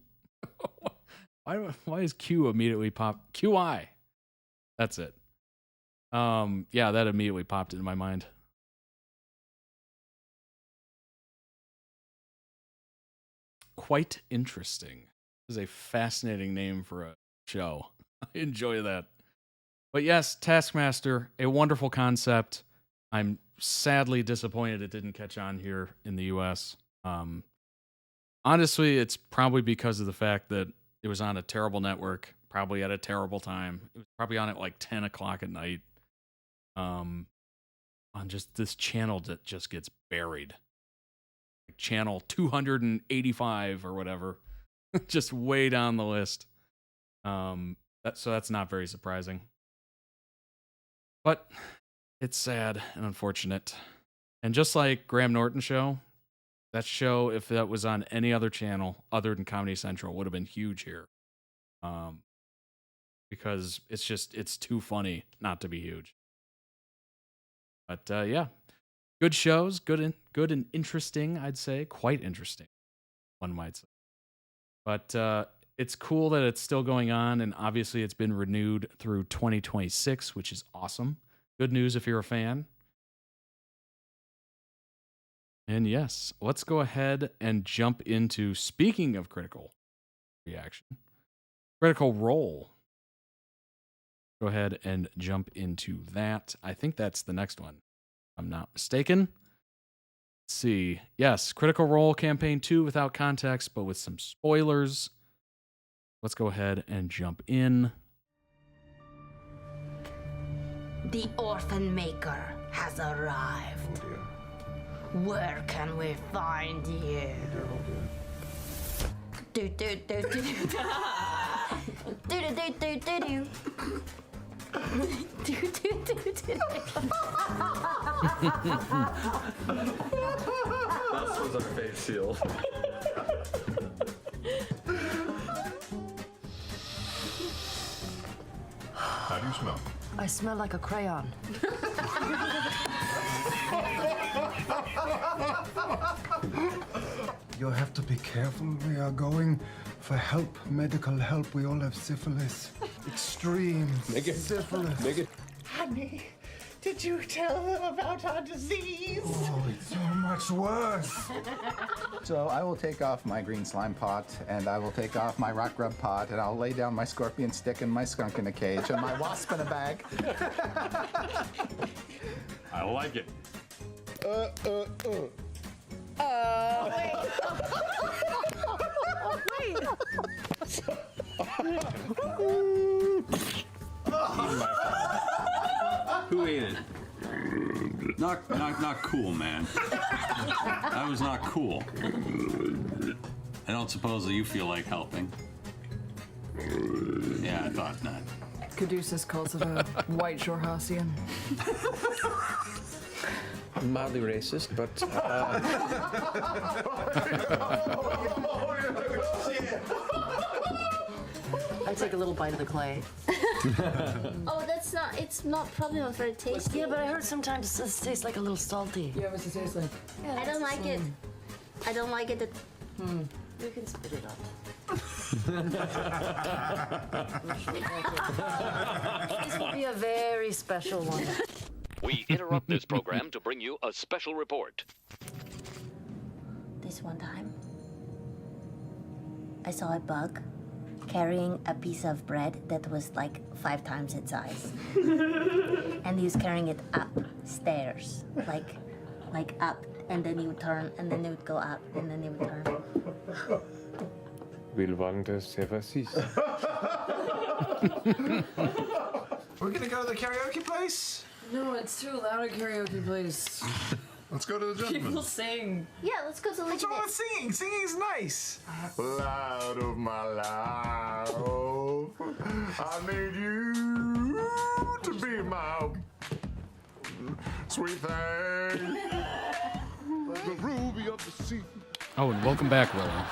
Why is Q immediately pop? QI. That's it. Yeah, that immediately popped into my mind. Quite interesting. This is a fascinating name for a show. I enjoy that. But yes, Taskmaster, a wonderful concept. I'm sadly disappointed it didn't catch on here in the US. Honestly, it's probably because of the fact that it was on a terrible network, probably at a terrible time. It was probably on at like 10 o'clock at night. On just this channel that just gets buried. Like channel 285 or whatever. Just way down the list. So that's not very surprising. But it's sad and unfortunate. And just like Graham Norton show, that show, if that was on any other channel other than Comedy Central, would have been huge here. Because it's too funny not to be huge. But yeah, good shows, good and interesting, I'd say. Quite interesting, one might say. But it's cool that it's still going on, and obviously it's been renewed through 2026, which is awesome. Good news if you're a fan. And yes, let's go ahead and jump into, speaking of critical reaction, Critical Role. Go ahead and jump into that. I think that's the next one, if I'm not mistaken. Let's see. Yes, Critical Role Campaign 2 without context, but with some spoilers. Let's go ahead and jump in. The Orphan Maker has arrived. Oh dear. Where can we find you? Do do do do do do do do do do do. This was our face seal. How do you smell? I smell like a crayon. You'll have to be careful. We are going for help, medical help. We all have syphilis. Extreme syphilis. Honey, did you tell them about our disease? Oh, it's so much worse. So I will take off my green slime pot, and I will take off my rock grub pot, and I'll lay down my scorpion stick and my skunk in a cage, and my wasp in a bag. I like it. Wait. Who ate it? Not cool, man. That was not cool. I don't suppose that you feel like helping. Yeah, I thought not. Caduceus calls it a white Jorhassian. Mildly racist, but I take a little bite of the clay. Oh, it's probably not very tasty. Yeah, but I heard sometimes it tastes like a little salty. Yeah, what's it taste like? I don't like it. I don't like it. You can spit it up. This will be a very special one. We interrupt this program to bring you a special report. This one time, I saw a bug carrying a piece of bread that was like 5 times its size. And he was carrying it upstairs, like up, and then he would turn, and then it would go up, and then he would turn. We're gonna go to the karaoke place? No, it's too loud at karaoke place. Let's go to the gentleman. People sing. Yeah, let's go to the What's wrong with singing? Singing's nice. Loud of my life, I need you to be my sweet thing. The ruby of the sea. Oh, and welcome back, Willow.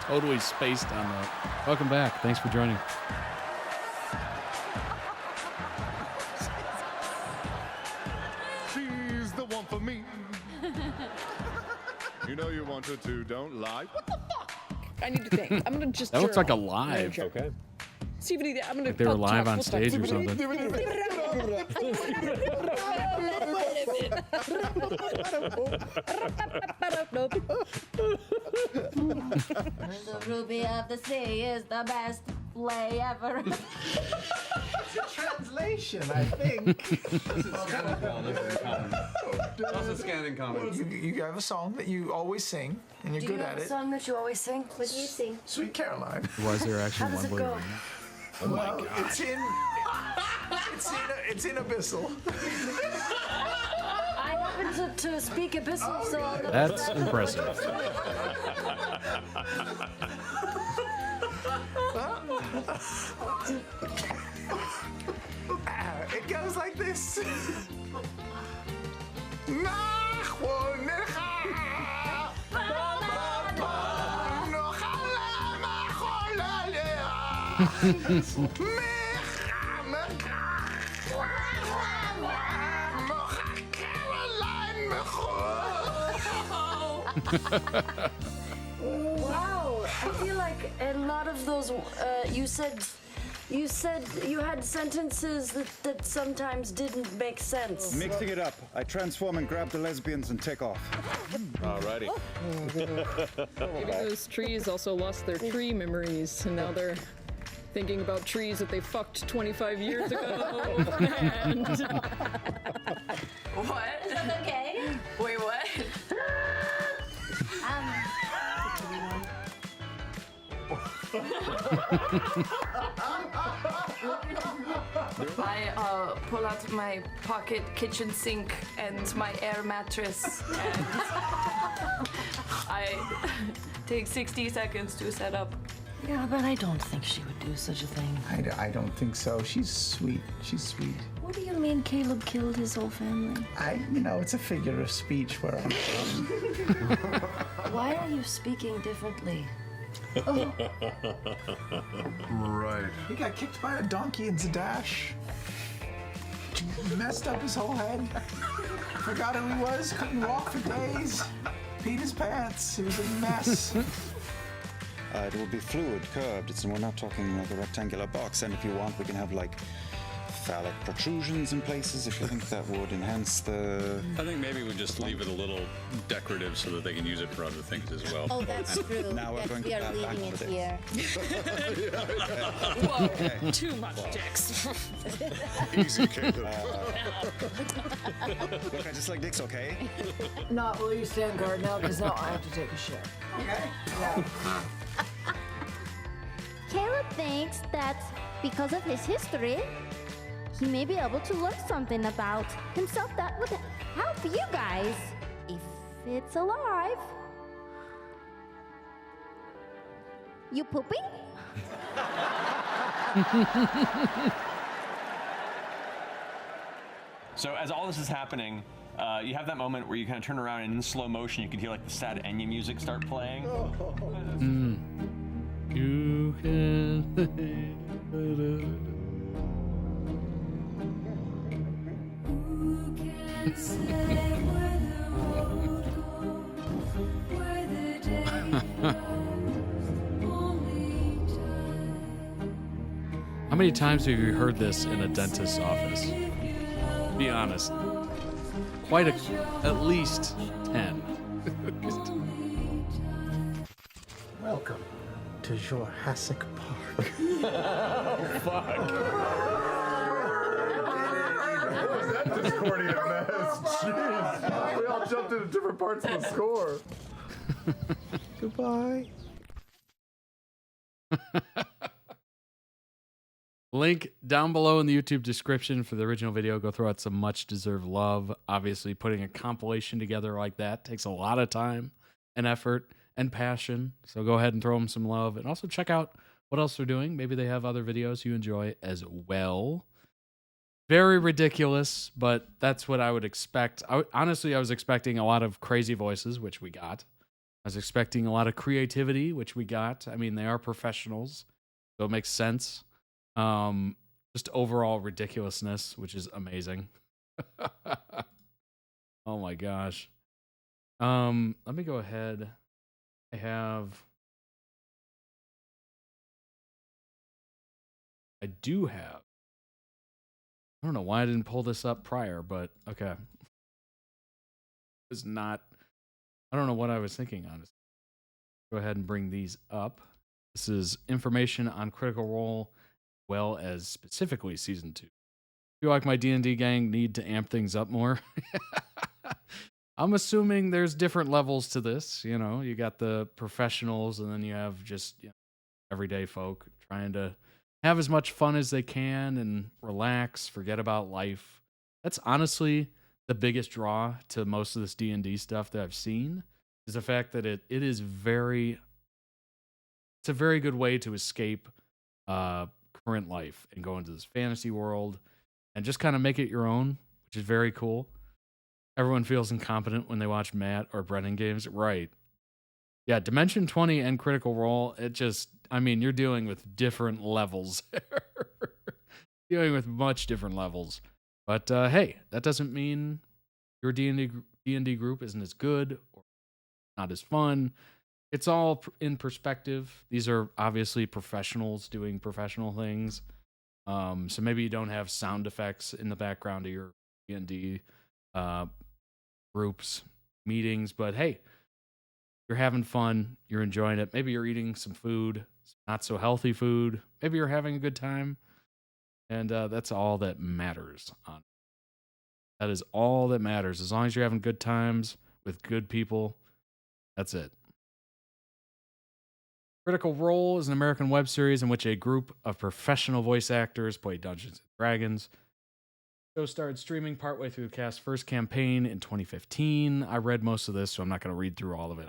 Totally spaced on that. Welcome back. Thanks for joining. She's the one for me. You know you want her to, don't lie. What the fuck? I need to think. I'm gonna just. That looks like a journal. live. Okay. See if I'm gonna. Like they were talk live on full stop. stage or something. The ruby of the sea is the best play ever. It's a translation, I think. Also scanning comments. You have a song that you always sing, and you're Do good you at have a it. song that you always sing? What do you sing? Sweet Caroline. Was there actually How does one it go? Oh my Well, god. it's in Abyssal. I happen to speak Abyssal, so... That's impressive. It goes like this. Wow, I feel like a lot of those, you said you had sentences that sometimes didn't make sense. Mixing it up, I transform and grab the lesbians and take off. Alrighty. Maybe those trees also lost their tree memories, and now they're thinking about trees that they fucked 25 years ago. And... What? Is that okay? Wait, what? I pull out my pocket kitchen sink and my air mattress, and I take 60 seconds to set up. Yeah, but I don't think she would do such a thing. I don't think so. She's sweet. She's sweet. What do you mean Caleb killed his whole family? It's a figure of speech where I'm from. Why are you speaking differently? Right. He got kicked by a donkey in Zadash. Messed up his whole head. Forgot who he was. Couldn't walk for days. Peed his pants. It was a mess. It will be fluid, curved. We're not talking like a rectangular box. And if you want, we can have like phallic protrusions in places if you think that would enhance the... I think maybe we just leave it a little decorative so that they can use it for other things as well. Oh, that's true. Now we're going we to are add back leaving for it this. here. Whoa, Okay. too much dicks. Easy, Caleb. Look, I just like dicks, okay? No, will you stand guard now? Because now I have to take a shit. Okay. Yeah. Caleb thinks that because of his history, he may be able to learn something about himself that would help you guys if it's alive. You pooping? So as all this is happening, you have that moment where you kind of turn around and in slow motion you can hear like the sad Enya music start playing. You can. How many times have you heard this in a dentist's office? Be honest. At least 10. Welcome to Jurassic Park. Oh, fuck. What was that Discordian mess? Jeez. We all jumped into different parts of the score. Goodbye. Link down below in the YouTube description for the original video. Go throw out some much deserved love. Obviously, putting a compilation together like that takes a lot of time and effort and passion. So go ahead and throw them some love. And also check out what else they're doing. Maybe they have other videos you enjoy as well. Very ridiculous, but that's what I would expect. Honestly, I was expecting a lot of crazy voices, which we got. I was expecting a lot of creativity, which we got. I mean, they are professionals, so it makes sense. Just overall ridiculousness, which is amazing. Oh my gosh. Let me go ahead. I have I do have. I don't know why I didn't pull this up prior, but okay. It's not. I don't know what I was thinking, honestly. Go ahead and bring these up. This is information on Critical Role, well as specifically Season 2. Feel like my D&D gang need to amp things up more. I'm assuming there's different levels to this. You know, you got the professionals, and then you have just everyday folk trying to have as much fun as they can and relax, forget about life. That's honestly the biggest draw to most of this D&D stuff that I've seen, is the fact that it's a very good way to escape current life and go into this fantasy world and just kind of make it your own, which is very cool. Everyone feels incompetent when they watch Matt or Brennan games. Right. Yeah, Dimension 20 and Critical Role, you're dealing with different levels. Dealing with much different levels. But hey, that doesn't mean your D&D group isn't as good or not as fun. It's all in perspective. These are obviously professionals doing professional things. So maybe you don't have sound effects in the background of your D&D groups, meetings, but hey, you're having fun, you're enjoying it. Maybe you're eating some food, not so healthy food. Maybe you're having a good time, and that's all that matters. That is all that matters. As long as you're having good times with good people, that's it. Critical Role is an American web series in which a group of professional voice actors play Dungeons & Dragons. The show started streaming partway through the cast's first campaign in 2015. I read most of this, so I'm not going to read through all of it,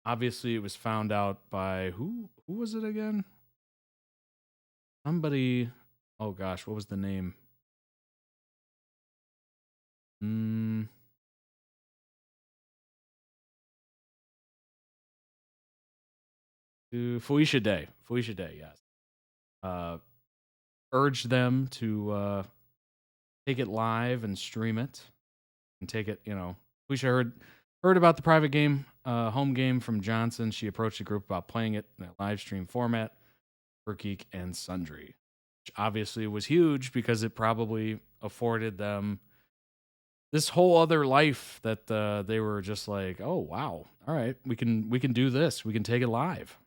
obviously it was found out by who was it again? Somebody. Oh gosh, what was the name? Felicia Day, yes. Urged them to take it live and stream it, and take it. Felicia heard about the private game, home game from Johnson. She approached the group about playing it in a live stream format for Geek and Sundry, which obviously was huge because it probably afforded them this whole other life that they were just like, oh wow, all right, we can do this. We can take it live.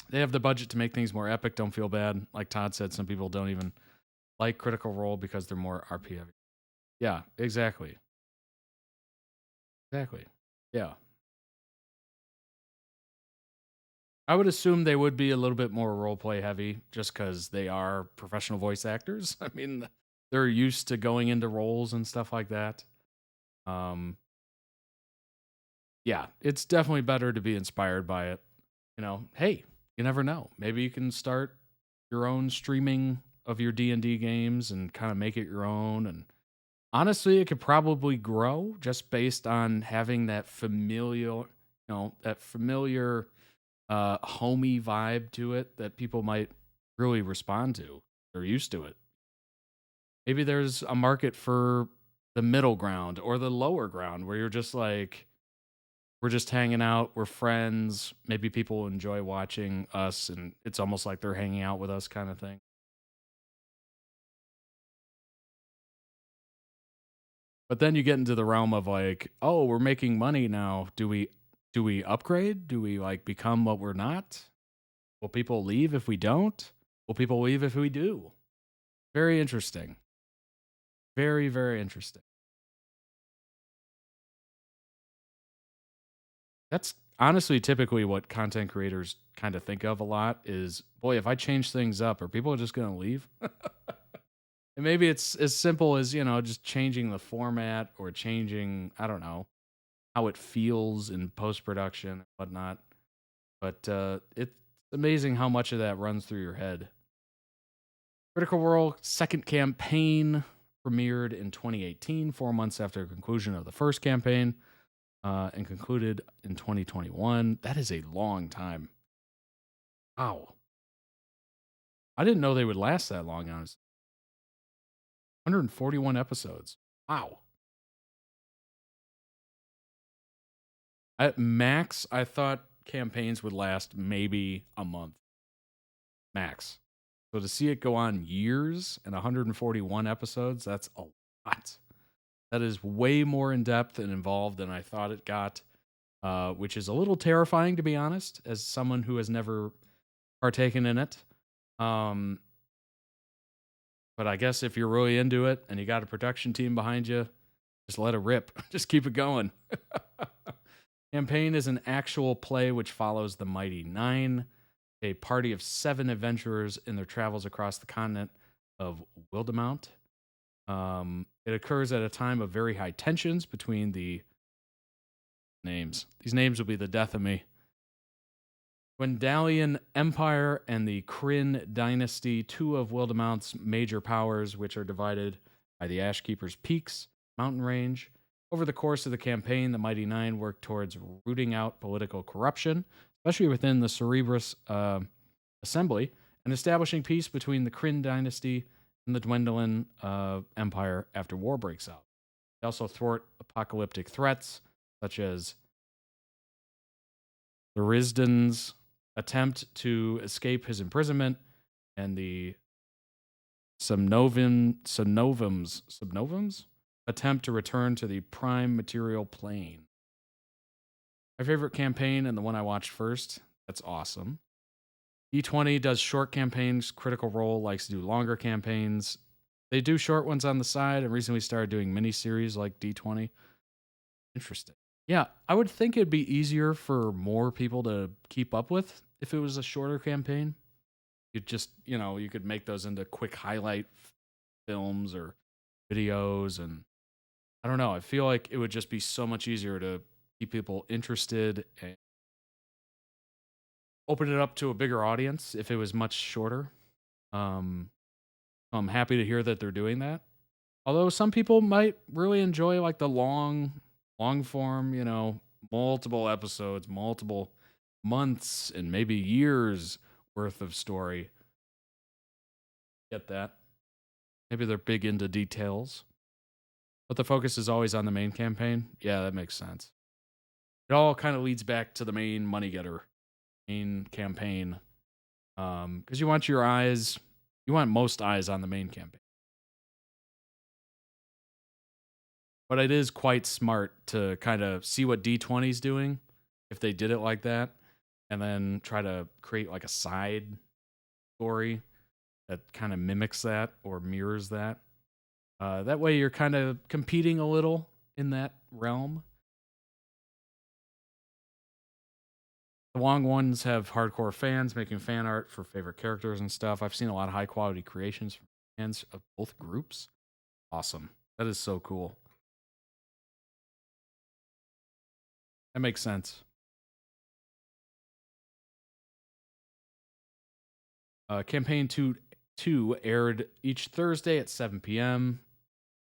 They have the budget to make things more epic. Don't feel bad. Like Todd said, some people don't even like Critical Role because they're more RP heavy. Yeah, exactly. Yeah. I would assume they would be a little bit more roleplay heavy just because they are professional voice actors. I mean, they're used to going into roles and stuff like that. Yeah, it's definitely better to be inspired by it. Hey, you never know. Maybe you can start your own streaming of your D&D games and kind of make it your own. And honestly, it could probably grow just based on having that familiar, homey vibe to it that people might really respond to. They're used to it. Maybe there's a market for the middle ground or the lower ground where you're just like, we're just hanging out, we're friends. Maybe people enjoy watching us, and it's almost like they're hanging out with us kind of thing. But then you get into the realm of like, oh, we're making money now. Do we upgrade? Do we become what we're not? Will people leave if we don't? Will people leave if we do? Very interesting. Very, very interesting. That's honestly typically what content creators kind of think of a lot is, boy, if I change things up, are people just going to leave? And maybe it's as simple as, just changing the format or changing, I don't know, how it feels in post-production and whatnot. But it's amazing how much of that runs through your head. Critical Role second campaign premiered in 2018, 4 months after the conclusion of the first campaign. And concluded in 2021. That is a long time. Wow. I didn't know they would last that long, honestly. 141 episodes. Wow. At max, I thought campaigns would last maybe a month max. So to see it go on years and 141 episodes, that's a lot. That is way more in depth and involved than I thought it got, which is a little terrifying, to be honest, as someone who has never partaken in it. But I guess if you're really into it and you got a production team behind you, just let it rip. Just keep it going. Campaign is an actual play which follows the Mighty Nine, a party of 7 adventurers in their travels across the continent of Wildemount. It occurs at a time of very high tensions between the names. These names will be the death of me. Gwendalian Empire and the Kryn Dynasty, 2 of Wildemount's major powers, which are divided by the Ashkeeper's Peaks mountain range. Over the course of the campaign, the Mighty Nine work towards rooting out political corruption, especially within the Cerebrus Assembly, and establishing peace between the Kryn Dynasty and the Gwendalian Empire after war breaks out. They also thwart apocalyptic threats, such as Lurisdan's attempt to escape his imprisonment and the Subnovum's attempt to return to the prime material plane. My favorite campaign and the one I watched first, that's awesome. D20 does short campaigns. Critical Role likes to do longer campaigns. They do short ones on the side and recently started doing mini-series like D20. Interesting. Yeah, I would think it'd be easier for more people to keep up with if it was a shorter campaign. You'd just, you could make those into quick highlight films or videos, and I don't know. I feel like it would just be so much easier to keep people interested and open it up to a bigger audience if it was much shorter. I'm happy to hear that they're doing that. Although some people might really enjoy like the long form, multiple episodes, multiple months, and maybe years worth of story. Get that. Maybe they're big into details. But the focus is always on the main campaign. Yeah, that makes sense. It all kind of leads back to the main money getter, main campaign. Because you want most eyes on the main campaign. But it is quite smart to kind of see what D20's doing, if they did it like that, and then try to create like a side story that kind of mimics that or mirrors that. That way you're kind of competing a little in that realm. The long ones have hardcore fans making fan art for favorite characters and stuff. I've seen a lot of high quality creations from fans of both groups. Awesome. That is so cool. That makes sense. Campaign 2 aired each Thursday at 7 p.m.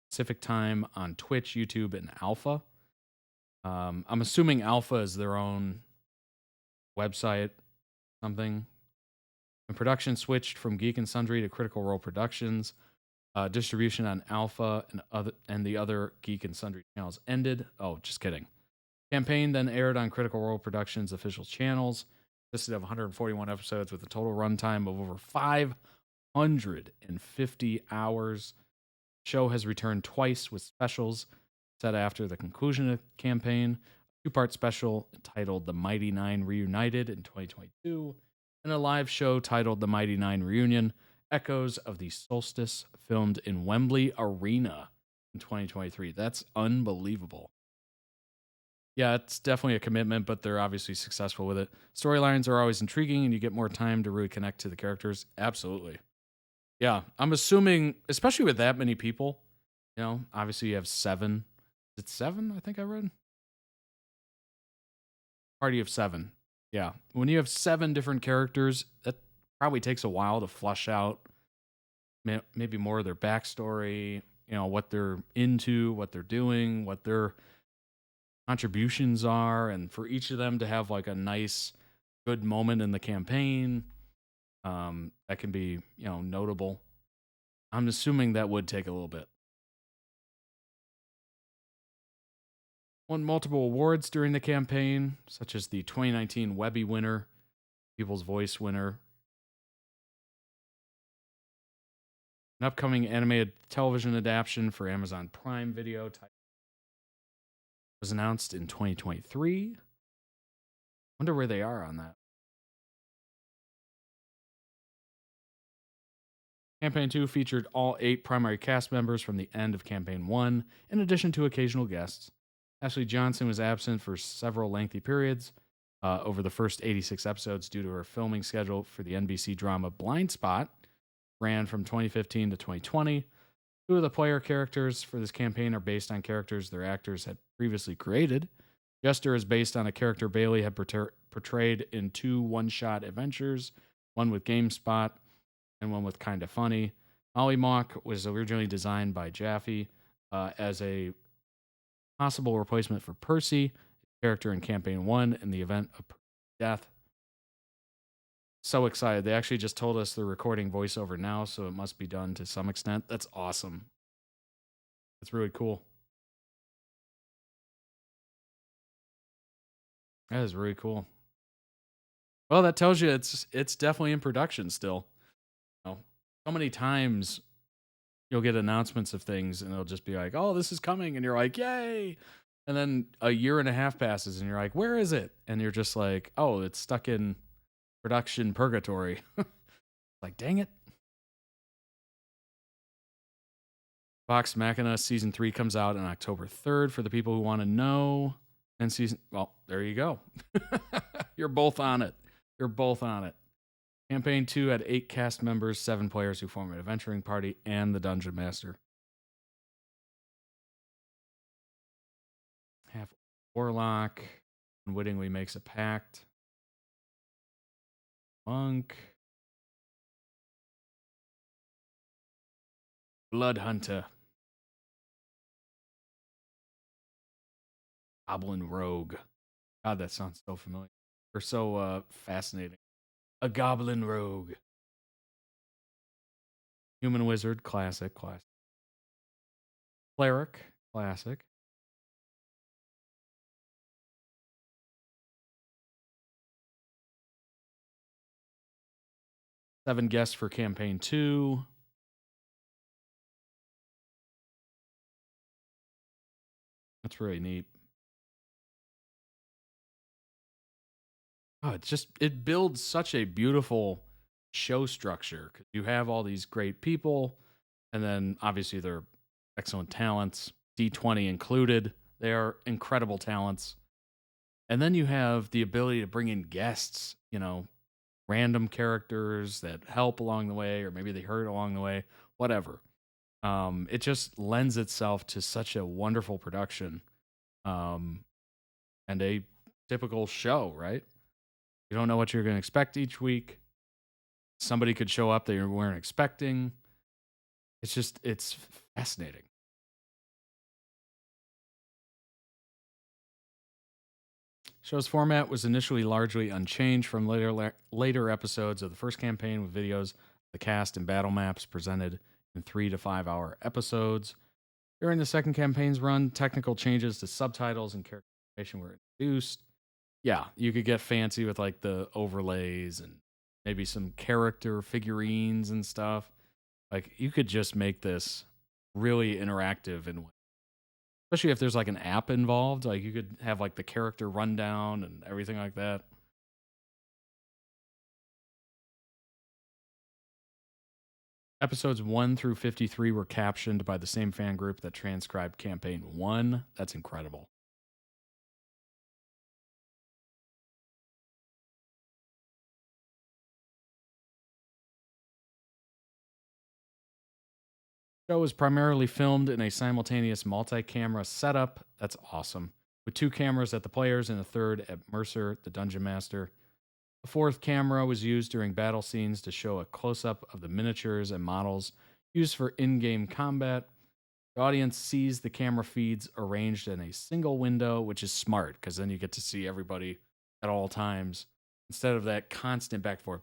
Pacific time on Twitch, YouTube, and Alpha. I'm assuming Alpha is their own website, something. And production switched from Geek and Sundry to Critical Role Productions. Distribution on Alpha and the other Geek and Sundry channels ended. Oh, just kidding. Campaign then aired on Critical Role Productions' official channels. Consisted of 141 episodes with a total runtime of over 550 hours. The show has returned twice with specials set after the conclusion of the campaign. A 2-part special titled The Mighty Nine Reunited in 2022, and a live show titled The Mighty Nine Reunion, Echoes of the Solstice, filmed in Wembley Arena in 2023. That's unbelievable. Yeah, it's definitely a commitment, but they're obviously successful with it. Storylines are always intriguing, and you get more time to really connect to the characters. Absolutely. Yeah, I'm assuming, especially with that many people, obviously you have 7. Is it 7? I think I read. Party of 7. Yeah. When you have 7 different characters, that probably takes a while to flush out maybe more of their backstory, what they're into, what they're doing, what their contributions are, and for each of them to have like a nice, good moment in the campaign that can be, notable. I'm assuming that would take a little bit. Won multiple awards during the campaign, such as the 2019 Webby winner, People's Voice winner. An upcoming animated television adaptation for Amazon Prime Video was announced in 2023. Wonder where they are on that. Campaign 2 featured all 8 primary cast members from the end of Campaign 1, in addition to occasional guests. Ashley Johnson was absent for several lengthy periods over the first 86 episodes due to her filming schedule for the NBC drama Blind Spot, ran from 2015 to 2020. 2 of the player characters for this campaign are based on characters their actors had previously created. Jester is based on a character Bailey had portrayed in 2 one-shot adventures, one with GameSpot and one with Kinda Funny. Molly Mock was originally designed by Jaffe as a possible replacement for Percy, character in Campaign 1 in the event of death. So excited. They actually just told us they're recording voiceover now, so it must be done to some extent. That's awesome. That's really cool. That is really cool. Well, that tells you it's definitely in production still. You know, so many times you'll get announcements of things and it'll just be like, oh, this is coming. And you're like, yay. And then a year and a half passes and you're like, where is it? And you're just like, oh, it's stuck in production purgatory. Like, dang it. Vox Machina Season 3 comes out on October 3rd for the people who want to know. And well, there you go. You're both on it. You're both on it. Campaign 2 had 8 cast members, 7 players who form an adventuring party, and the Dungeon Master. Half Warlock unwittingly makes a pact. Monk. Blood Hunter. Goblin Rogue. God, that sounds so familiar. Or so fascinating. A Goblin Rogue. Human Wizard, classic. Cleric, classic. Seven guests for Campaign 2. That's really neat. Oh, it builds such a beautiful show structure because you have all these great people, and then obviously they're excellent talents, D20 included. They are incredible talents. And then you have the ability to bring in guests, you know, random characters that help along the way, or maybe they hurt along the way, whatever. It just lends itself to such a wonderful production and a typical show, right? You don't know what you're going to expect each week. Somebody could show up that you weren't expecting. It's fascinating. Show's format was initially largely unchanged from later episodes of the first campaign, with videos of the cast and battle maps presented in 3 to 5 hour episodes. During the second campaign's run, technical changes to subtitles and character information were introduced. Yeah, you could get fancy with like the overlays and maybe some character figurines and stuff. Like, you could just make this really interactive, and especially if there's like an app involved, like you could have like the character rundown and everything like that. Episodes 1 through 53 were captioned by the same fan group that transcribed Campaign 1. That's incredible. The show was primarily filmed in a simultaneous multi-camera setup. That's awesome. With 2 cameras at the players and a third at Mercer, the Dungeon Master. A 4th camera was used during battle scenes to show a close-up of the miniatures and models used for in-game combat. The audience sees the camera feeds arranged in a single window, which is smart, because then you get to see everybody at all times, instead of that constant back forth.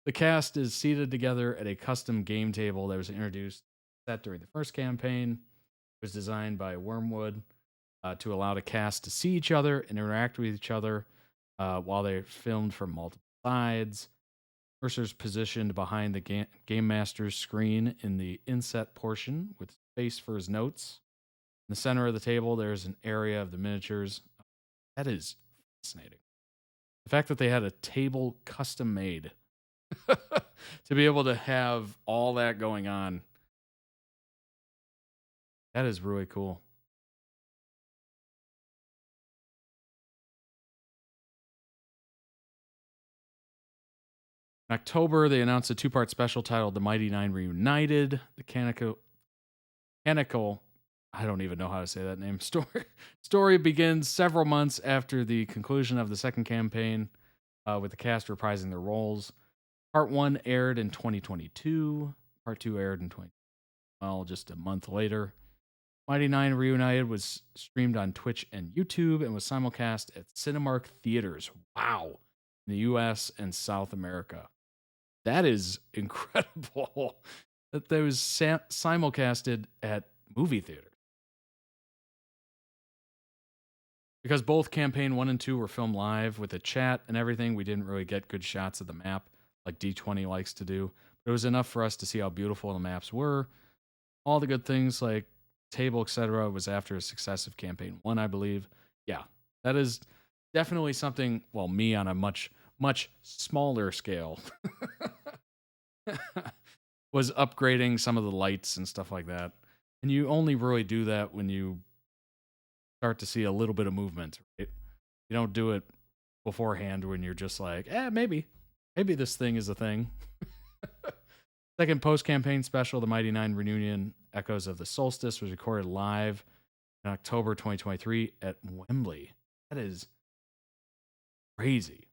The cast is seated together at a custom game table that was introduced set during the first campaign, was designed by Wormwood to allow the cast to see each other and interact with each other while they filmed from multiple sides. Mercer's positioned behind the Game Master's screen in the inset portion with space for his notes. In the center of the table, there's an area of the miniatures. That is fascinating. The fact that they had a table custom made to be able to have all that going on. That is really cool. In October, they announced a two-part special titled The Mighty Nine Reunited. The canonical, I don't even know how to say that name, story begins several months after the conclusion of the second campaign, with the cast reprising their roles. Part 1 aired in 2022. Part 2 aired in just a month later. Mighty Nine Reunited was streamed on Twitch and YouTube and was simulcast at Cinemark theaters. Wow. In the US and South America. That is incredible that they was simulcasted at movie theaters. Because both campaign 1 and 2 were filmed live with a chat and everything, we didn't really get good shots of the map like D20 likes to do. But it was enough for us to see how beautiful the maps were. All the good things like table, etc., was after a success of campaign 1, I believe. Yeah, that is definitely something, well, me on a much smaller scale was upgrading some of the lights and stuff like that. And you only really do that when you start to see a little bit of movement, right? You don't do it beforehand when you're just like, maybe this thing is a thing. Second post-campaign special, The Mighty Nine Reunion Echoes of the Solstice, was recorded live in October 2023 at Wembley. That is crazy.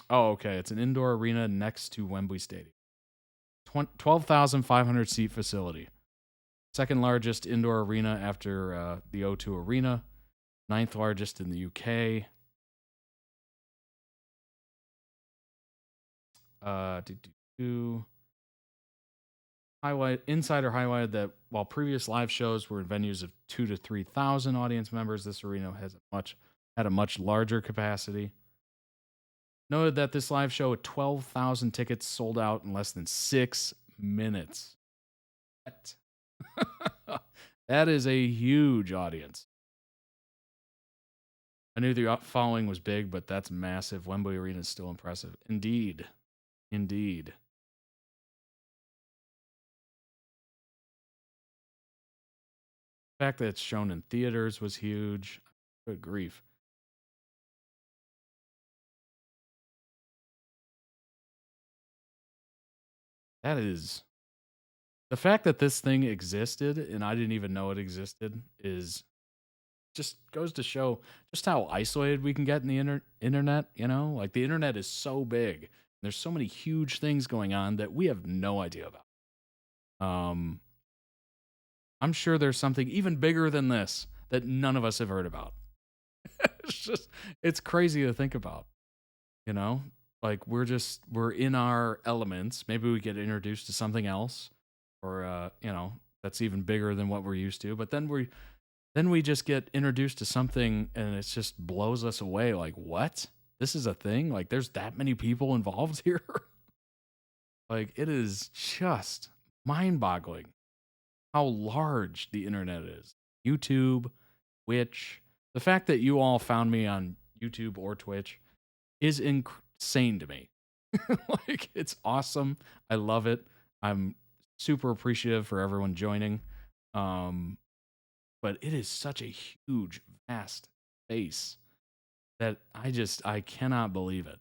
Oh, okay. It's an indoor arena next to Wembley Stadium. 12,500 seat facility. Second largest indoor arena after the O2 Arena. 9th largest in the UK. Insider highlighted that while previous live shows were in venues of 2,000 to 3,000 audience members, this arena had a much larger capacity. Noted that this live show with 12,000 tickets sold out in less than 6 minutes. That is a huge audience. I knew the following was big, but that's massive. Wembley Arena is still impressive. Indeed. The fact that it's shown in theaters was huge. Good grief. That is... The fact that this thing existed and I didn't even know it existed is just goes to show just how isolated we can get in the internet, you know? Like, the internet is so big. There's so many huge things going on that we have no idea about. I'm sure there's something even bigger than this that none of us have heard about. It's crazy to think about, you know? Like, we're in our elements. Maybe we get introduced to something else, or, you know, that's even bigger than what we're used to. But then we just get introduced to something and it just blows us away. Like, what? This is a thing? Like, there's that many people involved here? Like, it is just mind-boggling how large the internet is. YouTube, Twitch. The fact that you all found me on YouTube or Twitch is insane to me. Like, it's awesome. I love it. I'm super appreciative for everyone joining. But it is such a huge, vast space that I cannot believe it.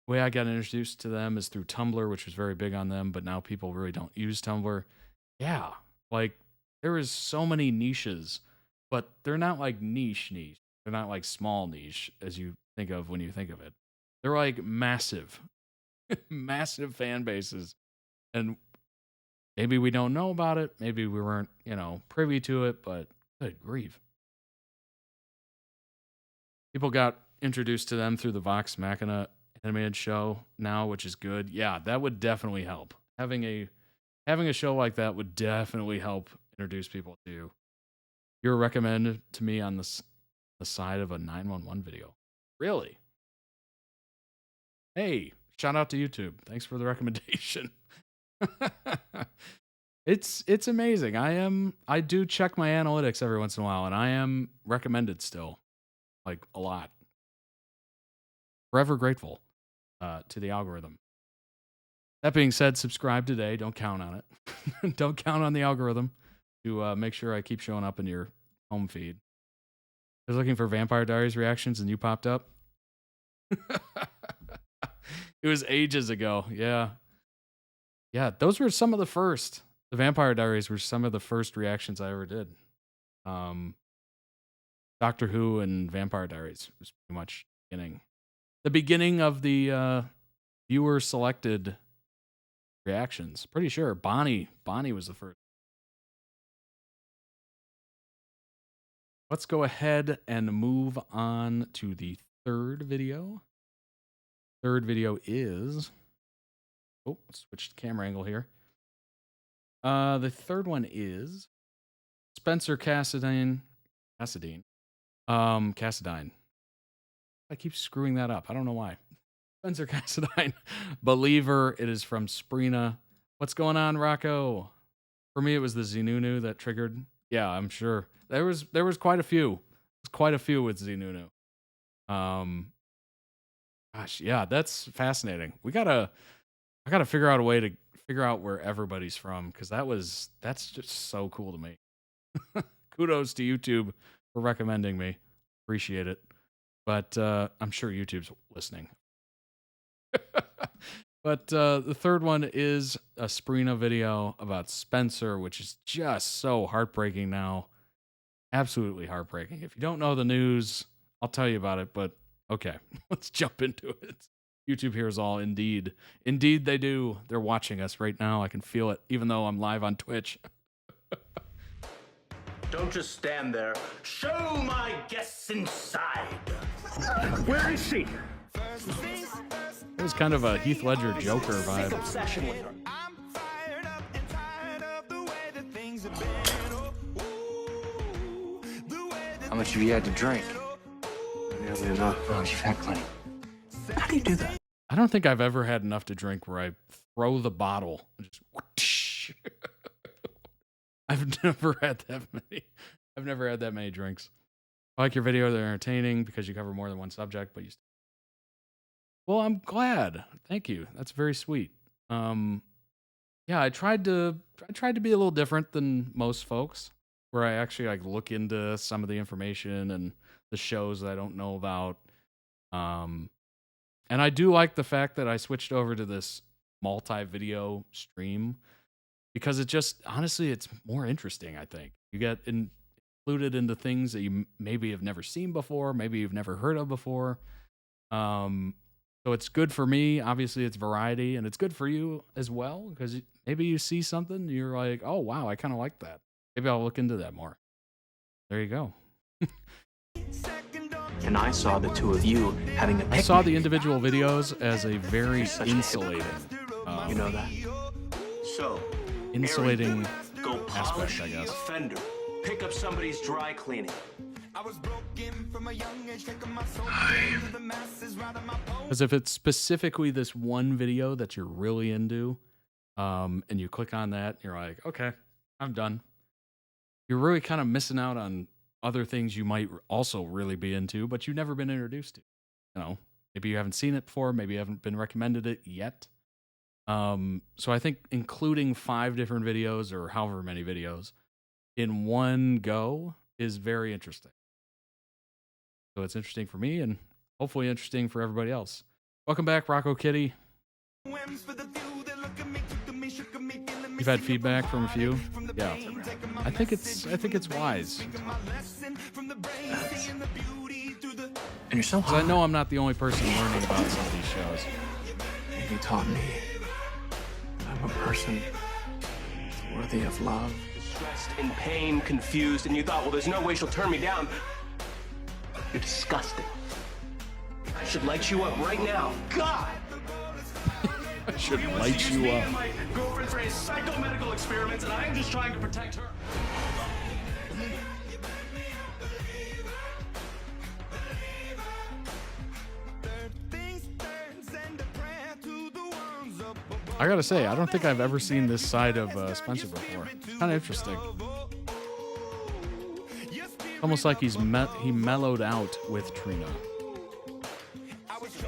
The way I got introduced to them is through Tumblr, which was very big on them, but now people really don't use Tumblr. Yeah, like, there is so many niches, but they're not like niche. They're not like small niche as you think of when you think of it. They're like massive, massive fan bases. And maybe we don't know about it. Maybe we weren't, you know, privy to it, but good grief. People got introduced to them through the Vox Machina animated show now, which is good. Yeah, that would definitely help. Having a having a show like that would definitely help introduce people to. You're recommended to me on the side of a 911 video. Really? Hey, shout out to YouTube. Thanks for the recommendation. It's amazing. I do check my analytics every once in a while, and I am recommended still, like a lot. Forever grateful to the algorithm. That being said, subscribe today. Don't count on it. Don't count on the algorithm to make sure I keep showing up in your home feed. I was looking for Vampire Diaries reactions, and you popped up. It was ages ago. Yeah. Yeah, those were some of the first. The Vampire Diaries were some of the first reactions I ever did. Doctor Who and Vampire Diaries was pretty much the beginning of the viewer selected reactions. Pretty sure Bonnie was the first. Let's go ahead and move on to the third video. Third video is, let's switch the camera angle here. The third one is Spencer Cassadine. Cassadine. I keep screwing that up. I don't know why. Spencer Cassadine. Believer. It is from SPRINA. What's going on, Rocco? For me, it was the Zenunu that triggered. Yeah, I'm sure. There was quite a few. There's quite a few with Zenunu. Gosh, yeah, that's fascinating. I gotta figure out a way to figure out where everybody's from, because that's just so cool to me. Kudos to YouTube for recommending me. Appreciate it. But I'm sure YouTube's listening. But the third one is a SPRINA video about Spencer, which is just so heartbreaking now. Absolutely heartbreaking. If you don't know the news, I'll tell you about it, but okay, let's jump into it. YouTube hears all. Indeed. Indeed they do. They're watching us right now. I can feel it, even though I'm live on Twitch. Don't just stand there. Show my guests inside. Where is she? It was kind of a Heath Ledger Joker vibe. Obsession with her. How much have you had to drink? Nearly enough. Oh, you've had plenty. How do you do that? I don't think I've ever had enough to drink where I throw the bottle and just whoosh. I've never had that many drinks. I like your video. They're entertaining because you cover more than one subject, but well, I'm glad. Thank you. That's very sweet. Yeah, I tried to be a little different than most folks, where I actually like look into some of the information and the shows that I don't know about. And I do like the fact that I switched over to this multi-video stream, because it just, honestly, it's more interesting, I think. You get included into things that you maybe have never seen before, maybe you've never heard of before. So it's good for me. Obviously, it's variety, and it's good for you as well, because maybe you see something and you're like, oh, wow, I kind of like that. Maybe I'll look into that more. There you go. And I saw the two of you having a picnic. I saw the individual videos as a very insulating. You know that? So, insulating go aspect, I guess. A fender. Pick up somebody's dry cleaning. Because if it's specifically this one video that you're really into, and you click on that, you're like, okay, I'm done. You're really kind of missing out on other things you might also really be into, but you've never been introduced to. You know, maybe you haven't seen it before, maybe you haven't been recommended it yet. So I think including 5 different videos, or however many videos, in one go is very interesting. So it's interesting for me, and hopefully interesting for everybody else. Welcome back, Rocco Kitty. You've had feedback from a few. Yeah, I think it's wise. And you're so hot. 'Cause I know I'm not the only person learning about some of these shows. You taught me I'm a person worthy of love. Stressed, in pain, confused, and you thought, well, there's no way she'll turn me down. You're disgusting. I should light you up right now. God! I should light you up. My girlfriend's psychomedical consequence, and I am just trying to protect her. I gotta say, I don't think I've ever seen this side of Spencer before. Kind of interesting. Almost like he mellowed out with Trina.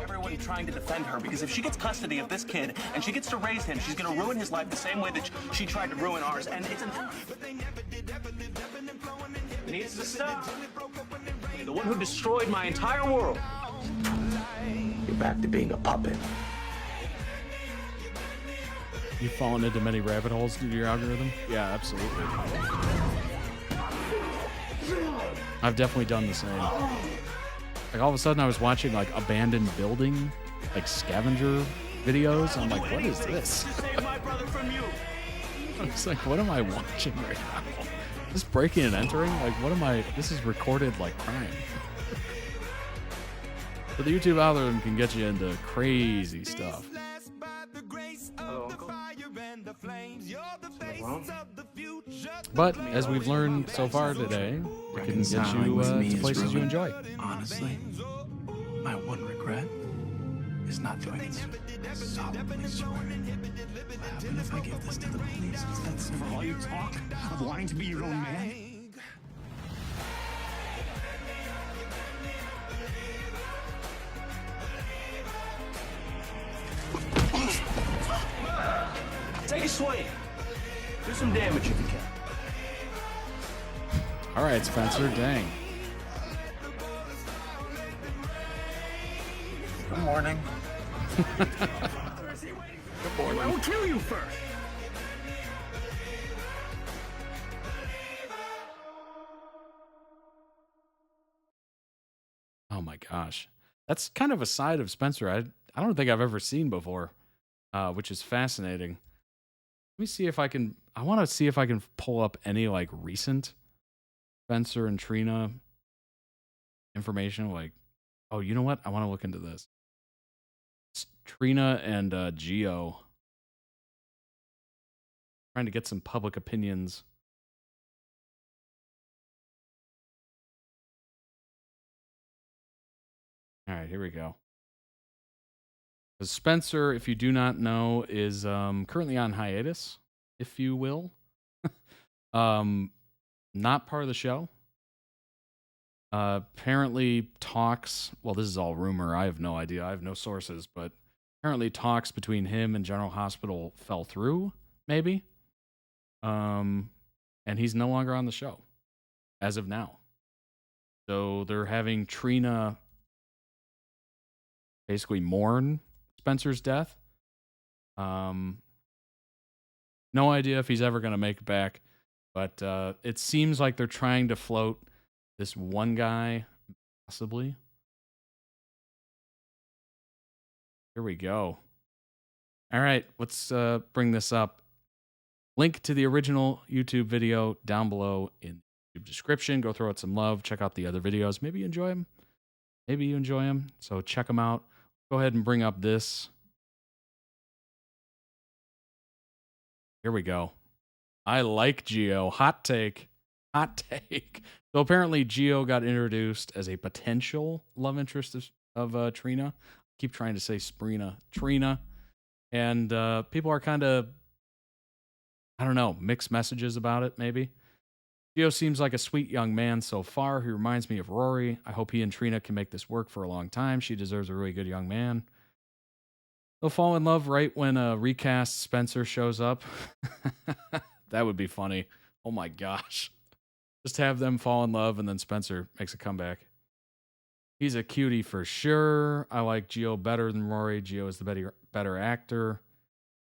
Everyone trying to defend her, because if she gets custody of this kid and she gets to raise him, she's going to ruin his life the same way that she tried to ruin ours, and it's it needs to stop. The one who destroyed my entire world. You're back to being a puppet. You've fallen into many rabbit holes due to your algorithm? Yeah, absolutely. I've definitely done the same. Like all of a sudden I was watching like abandoned building, like scavenger videos. I'm like, what is this? I was like, what am I watching right now? This breaking and entering? Like, what am I? This is recorded like crime. But the YouTube algorithm can get you into crazy stuff. Hello, Uncle. But as we've learned so far today, it can get you to places you enjoy. Honestly, my one regret is not doing this. I solemnly swear. What happened if I give this to the police? Is that for all you talk of wanting to be your own man? Take a swing. Do some damage if you can. All right, Spencer, dang. Good morning. Good morning. I will kill you first. Oh my gosh. That's kind of a side of Spencer I don't think I've ever seen before, which is fascinating. Let me see if I can, I want to see if I can pull up any like recent Spencer and Trina information. Like, oh, you know what? I want to look into this. It's Trina and Geo. Trying to get some public opinions. All right, here we go. Spencer, if you do not know, is currently on hiatus, if you will. Not part of the show. Apparently talks, well, this is all rumor. I have no idea. I have no sources, but apparently talks between him and General Hospital fell through, maybe. And he's no longer on the show as of now. So they're having Trina basically mourn Spencer's death. No idea if he's ever going to make it back, but it seems like they're trying to float this one guy, possibly. Here we go. All right, let's bring this up. Link to the original YouTube video down below in the YouTube description. Go throw it some love. Check out the other videos. Maybe you enjoy them. Maybe you enjoy them. So check them out. Go ahead and bring up this. Here we go. I like Geo. Hot take. Hot take. So apparently Geo got introduced as a potential love interest of Trina. I keep trying to say SPRINA. Trina. And people are kind of, I don't know, mixed messages about it, maybe. Geo seems like a sweet young man so far. He reminds me of Rory. I hope he and Trina can make this work for a long time. She deserves a really good young man. They'll fall in love right when a recast Spencer shows up. That would be funny. Oh my gosh. Just have them fall in love and then Spencer makes a comeback. He's a cutie for sure. I like Geo better than Rory. Geo is the better actor.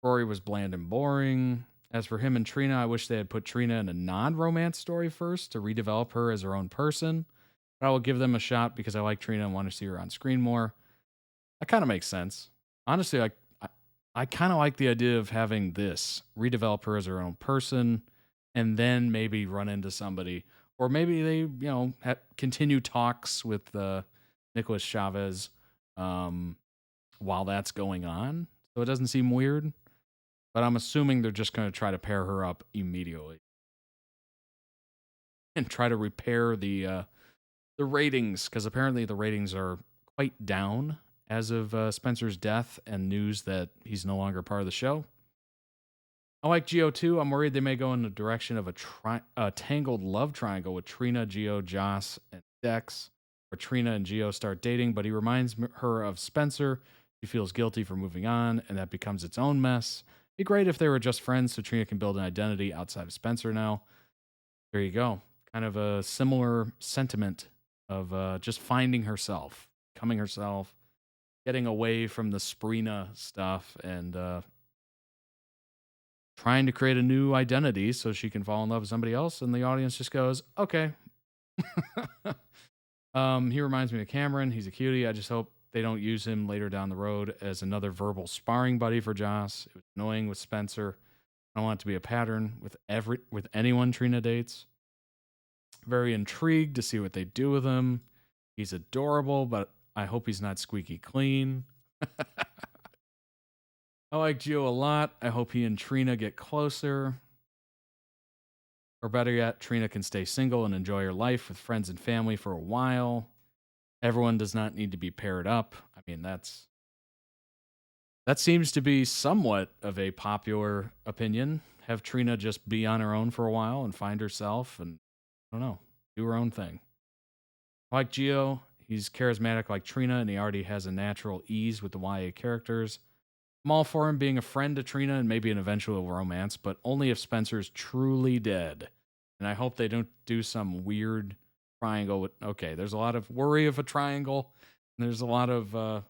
Rory was bland and boring. As for him and Trina, I wish they had put Trina in a non-romance story first to redevelop her as her own person. But I will give them a shot because I like Trina and want to see her on screen more. That kind of makes sense. Honestly, I kind of like the idea of having this. Redevelop her as her own person and then maybe run into somebody. Or maybe they, continue talks with Nicholas Chavez while that's going on. So it doesn't seem weird. But I'm assuming they're just going to try to pair her up immediately. And try to repair the ratings, because apparently the ratings are quite down as of Spencer's death and news that he's no longer part of the show. I like Geo too. I'm worried they may go in the direction of a tangled love triangle with Trina, Geo, Joss, and Dex, where Trina and Geo start dating, but he reminds her of Spencer. She feels guilty for moving on, and that becomes its own mess. It'd be great if they were just friends so Trina can build an identity outside of Spencer now. There you go. Kind of a similar sentiment of just finding herself, becoming herself, getting away from the SPRINA stuff, and trying to create a new identity so she can fall in love with somebody else. And the audience just goes, okay. He reminds me of Cameron. He's a cutie. I just hope they don't use him later down the road as another verbal sparring buddy for Joss. It was annoying with Spencer. I don't want it to be a pattern with anyone Trina dates. Very intrigued to see what they do with him. He's adorable, but I hope he's not squeaky clean. I like Gio a lot. I hope he and Trina get closer. Or better yet, Trina can stay single and enjoy her life with friends and family for a while. Everyone does not need to be paired up. I mean, that seems to be somewhat of a popular opinion. Have Trina just be on her own for a while and find herself and, I don't know, do her own thing. I like Gio. He's charismatic like Trina, and he already has a natural ease with the YA characters. I'm all for him being a friend to Trina and maybe an eventual romance, but only if Spencer's truly dead. And I hope they don't do some weird triangle with, okay, there's a lot of worry of a triangle, and there's a lot of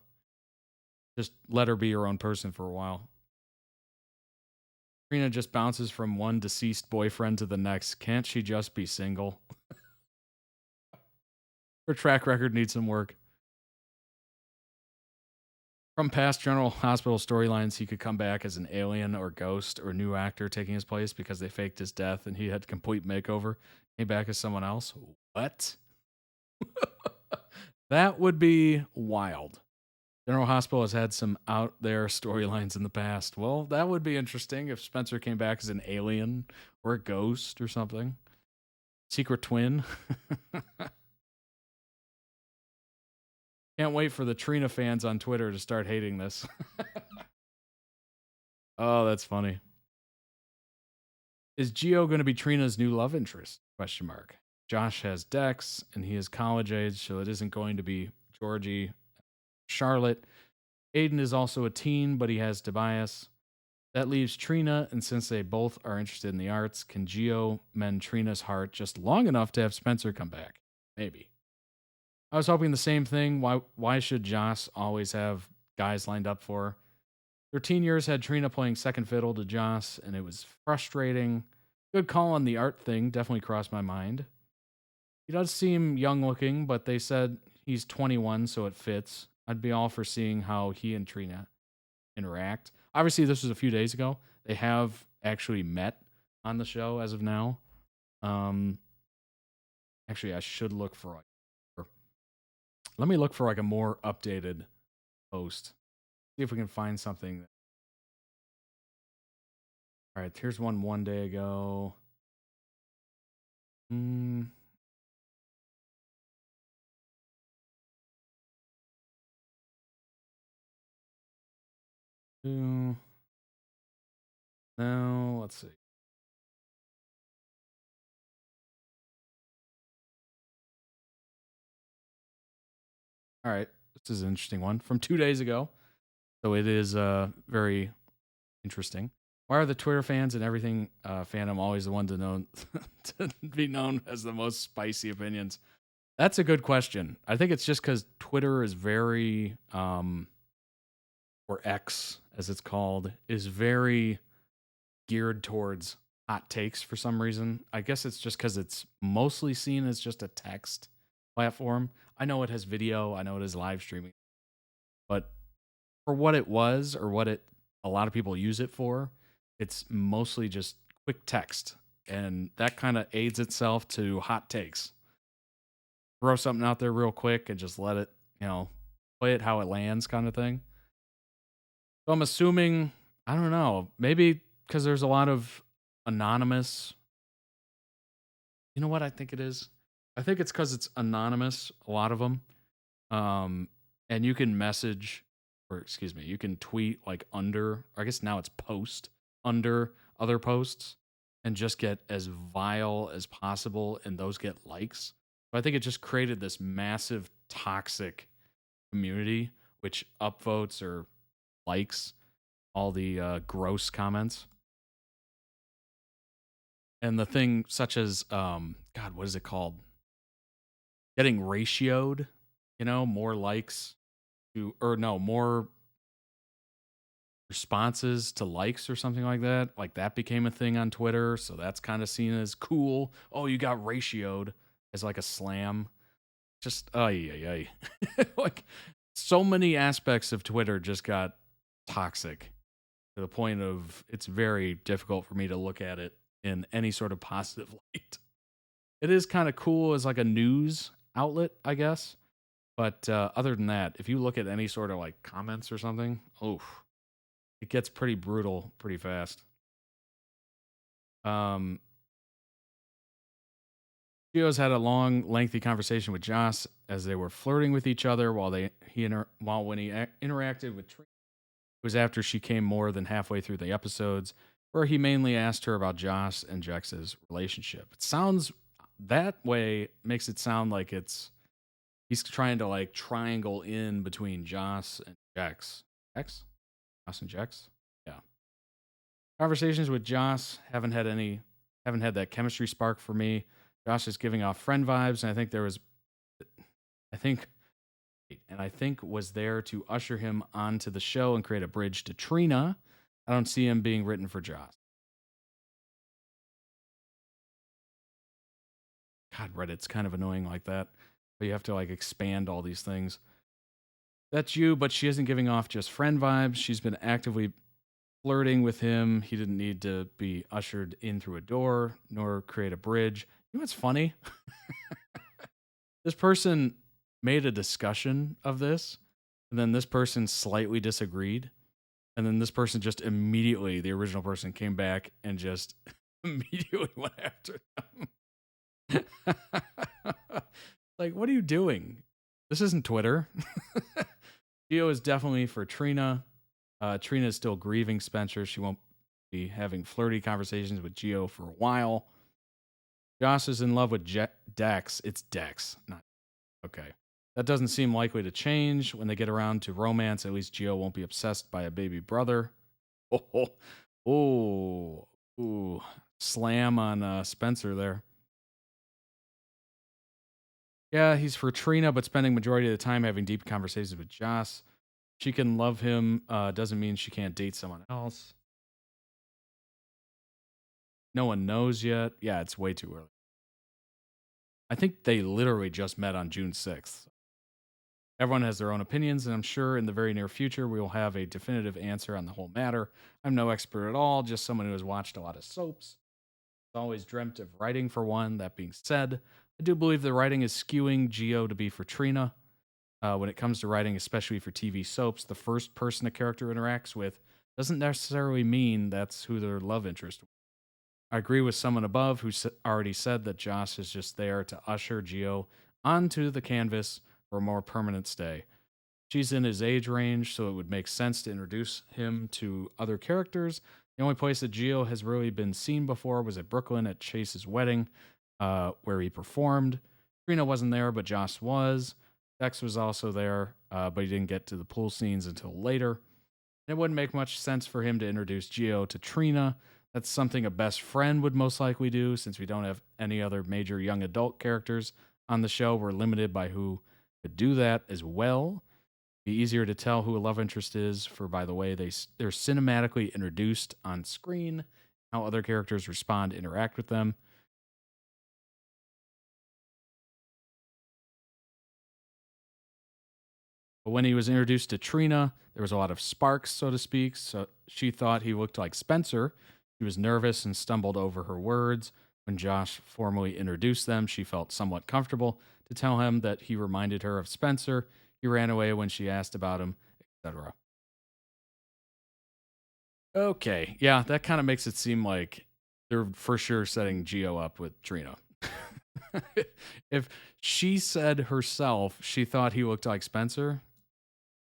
just let her be your own person for a while. Trina just bounces from one deceased boyfriend to the next. Can't she just be single? Her track record needs some work. From past General Hospital storylines, he could come back as an alien or ghost or a new actor taking his place because they faked his death and he had complete makeover. Came back as someone else. What? That would be wild. General Hospital has had some out there storylines in the past. Well, that would be interesting if Spencer came back as an alien or a ghost or something. Secret twin. Can't wait for the Trina fans on Twitter to start hating this. Oh, that's funny. Is Gio going to be Trina's new love interest? Question mark. Josh has Dex, and he is college age, so it isn't going to be Georgie. Charlotte. Aiden is also a teen, but he has Tobias. That leaves Trina, and since they both are interested in the arts, can Gio mend Trina's heart just long enough to have Spencer come back? Maybe. I was hoping the same thing. Why should Joss always have guys lined up for her? 13 years had Trina playing second fiddle to Joss, and it was frustrating. Good call on the art thing, definitely crossed my mind. He does seem young looking, but they said he's 21, so it fits. I'd be all for seeing how he and Trina interact. Obviously, this was a few days ago. They have actually met on the show as of now. Actually, I should look for let me look for like a more updated post. See if we can find something. All right, here's one day ago. Now, let's see. All right, this is an interesting one from 2 days ago. So it is very interesting. Why are the Twitter fans and everything fandom always the one to be known as the most spicy opinions? That's a good question. I think it's just because Twitter is very, or X as it's called, is very geared towards hot takes for some reason. I guess it's just because it's mostly seen as just a text platform. I know it has video. I know it has live streaming. But for what it was or what a lot of people use it for, it's mostly just quick text. And that kind of aids itself to hot takes. Throw something out there real quick and just let it, play it how it lands kind of thing. So I'm assuming, I don't know. Maybe because there's a lot of anonymous. You know what I think it is? I think it's because it's anonymous, a lot of them. And you can message, or excuse me, you can tweet like under, I guess now it's post, under other posts and just get as vile as possible, and those get likes. So I think it just created this massive toxic community, which upvotes or likes all the gross comments. And the thing such as, God, what is it called? Getting ratioed, you know, more likes to, or no, more responses to likes or something like that. Like that became a thing on Twitter. So that's kind of seen as cool. Oh, you got ratioed as like a slam. Just, ay. Like so many aspects of Twitter just got toxic to the point of it's very difficult for me to look at it in any sort of positive light. It is kind of cool as like a news outlet, I guess. But other than that, if you look at any sort of like comments or something, oof, it gets pretty brutal pretty fast. Gio's had a long, lengthy conversation with Joss as they were flirting with each other when he interacted with Trina. It was after she came more than halfway through the episodes, where he mainly asked her about Joss and Jex's relationship. It sounds that way, makes it sound like he's trying to like triangle in between Joss and Jex. Joss and Jex? Yeah. Conversations with Joss haven't had that chemistry spark for me. Joss is giving off friend vibes, and I think was there to usher him onto the show and create a bridge to Trina. I don't see him being written for Joss. God, Reddit's kind of annoying like that. But you have to like expand all these things. That's you, but she isn't giving off just friend vibes. She's been actively flirting with him. He didn't need to be ushered in through a door, nor create a bridge. You know what's funny? This person made a discussion of this, and then this person slightly disagreed, and then this person just immediately, the original person, came back and just immediately went after them. Like, what are you doing? This isn't Twitter. Gio is definitely for Trina. Trina is still grieving Spencer. She won't be having flirty conversations with Gio for a while. Joss is in love with Dex. It's Dex, not okay. That doesn't seem likely to change. When they get around to romance, at least Gio won't be obsessed by a baby brother. Oh, slam on Spencer there. Yeah, he's for Trina, but spending majority of the time having deep conversations with Joss. She can love him, doesn't mean she can't date someone else. No one knows yet. Yeah, it's way too early. I think they literally just met on June 6th. Everyone has their own opinions, and I'm sure in the very near future we will have a definitive answer on the whole matter. I'm no expert at all, just someone who has watched a lot of soaps. I've always dreamt of writing for one. That being said, I do believe the writing is skewing Gio to be for Trina. When it comes to writing, especially for TV soaps, the first person a character interacts with doesn't necessarily mean that's who their love interest is. I agree with someone above who already said that Joss is just there to usher Gio onto the canvas for a more permanent stay. She's in his age range, so it would make sense to introduce him to other characters. The only place that Gio has really been seen before was at Brooklyn at Chase's wedding, where he performed. Trina wasn't there, but Joss was. Dex was also there, but he didn't get to the pool scenes until later. It wouldn't make much sense for him to introduce Gio to Trina. That's something a best friend would most likely do, since we don't have any other major young adult characters on the show. We're limited by who could do that as well. Be easier to tell who a love interest is for by the way they're cinematically introduced on screen, how other characters respond, interact with them. But when he was introduced to Trina, there was a lot of sparks, so to speak. So she thought he looked like Spencer. She was nervous and stumbled over her words. When Josh formally introduced them, she felt somewhat comfortable to tell him that he reminded her of Spencer. He ran away when she asked about him, etc. Okay, yeah, that kind of makes it seem like they're for sure setting Geo up with Trina. If she said herself she thought he looked like Spencer,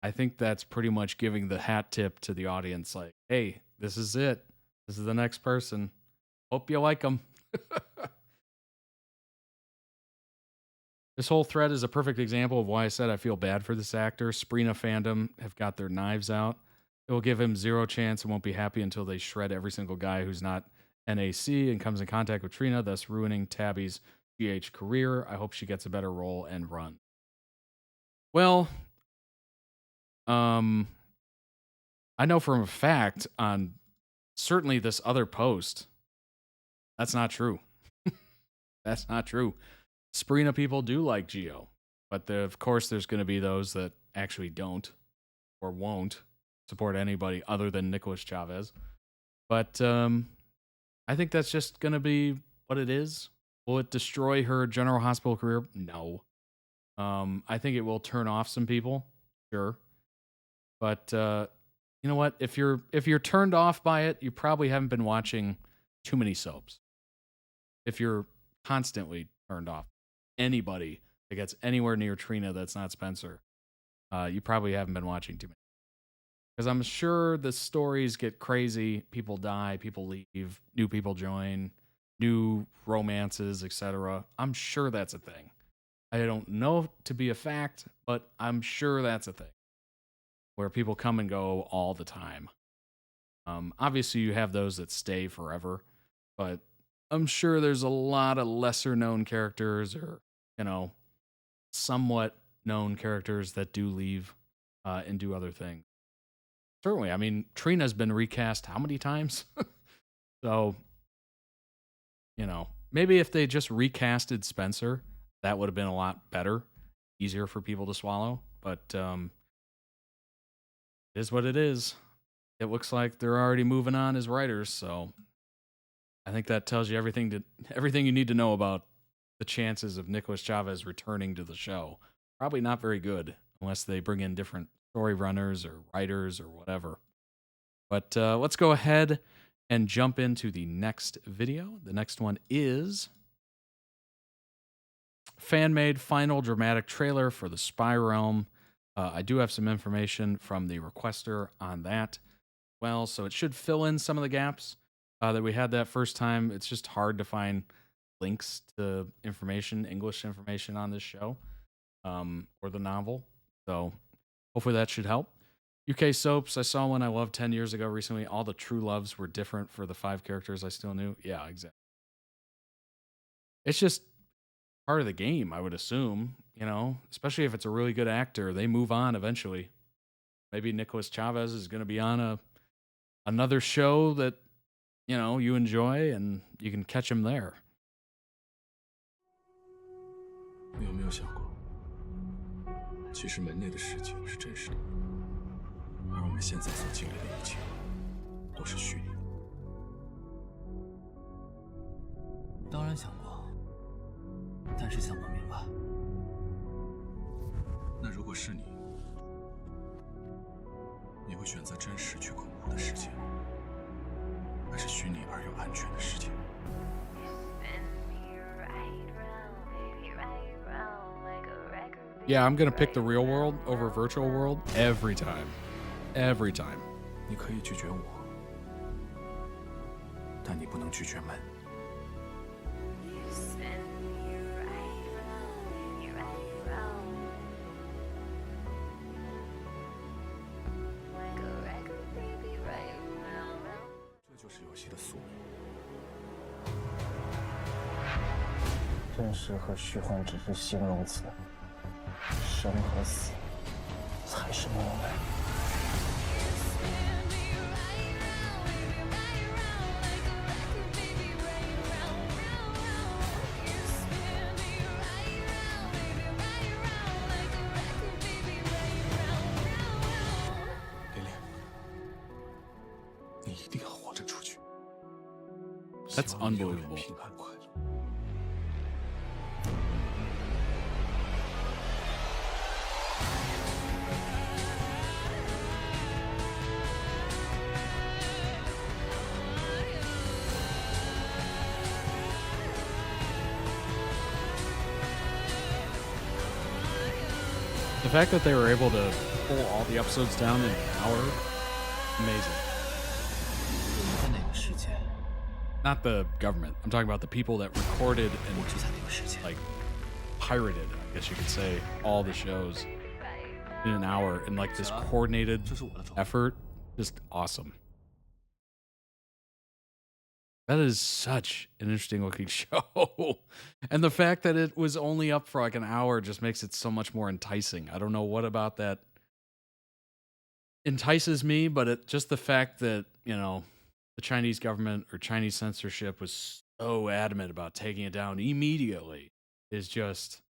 I think that's pretty much giving the hat tip to the audience, like, hey, this is it. This is the next person. Hope you like him. This whole thread is a perfect example of why I said I feel bad for this actor. SPRINA fandom have got their knives out. It will give him zero chance and won't be happy until they shred every single guy who's not NAC and comes in contact with Trina, thus ruining Tabby's GH career. I hope she gets a better role and run. Well, I know from a fact on certainly this other post, that's not true. That's not true. SPRINA people do like Geo, but of course there's going to be those that actually don't or won't support anybody other than Nicholas Chavez. But I think that's just going to be what it is. Will it destroy her General Hospital career? No. I think it will turn off some people, sure. But you know what? If you're turned off by it, you probably haven't been watching too many soaps. If you're constantly turned off, anybody that gets anywhere near Trina that's not Spencer, you probably haven't been watching too many. Because I'm sure the stories get crazy. People die, people leave, new people join, new romances, etc. I'm sure that's a thing. I don't know to be a fact, but I'm sure that's a thing. Where people come and go all the time. Obviously, you have those that stay forever, but I'm sure there's a lot of lesser known characters or, somewhat known characters that do leave and do other things. Certainly, I mean, Trina's been recast how many times? So, maybe if they just recasted Spencer, that would have been a lot better, easier for people to swallow. But it is what it is. It looks like they're already moving on as writers, so I think that tells you everything you need to know about the chances of Nicholas Chavez returning to the show. Probably not very good unless they bring in different story runners or writers or whatever. But let's go ahead and jump into the next video. The next one is fan-made final dramatic trailer for the Spirealm. I do have some information from the requester on that. Well, so it should fill in some of the gaps that we had that first time. It's just hard to find links to information, English information on this show or the novel. So hopefully that should help. UK soaps, I saw one I loved 10 years ago recently. All the true loves were different for the 5 characters I still knew. Yeah, exactly. It's just part of the game, I would assume, especially if it's a really good actor. They move on eventually. Maybe Nicholas Chavez is going to be on another show that, you enjoy and you can catch him there. 你有没有想过，其实门内的世界是真实的，而我们现在所经历的一切都是虚拟的。当然想过，但是想不明白。那如果是你，你会选择真实却恐怖的世界，还是虚拟而又安全的世界？ Yeah, I'm going to pick the real world over virtual world every time. Every time. 你可以拒绝我，但你不能拒绝门。这就是游戏的宿命。真实和虚幻只是形容词。 生和死才是命运。琳琳，你一定要活着出去。 That's unbelievable. The fact that they were able to pull all the episodes down in an hour, amazing. Not the government. I'm talking about the people that recorded and like pirated, I guess you could say, all the shows in an hour in like this coordinated effort. Just awesome. That is such an interesting looking show. And the fact that it was only up for like an hour just makes it so much more enticing. I don't know what about that entices me, but just the fact that, you know, the Chinese government or Chinese censorship was so adamant about taking it down immediately is just,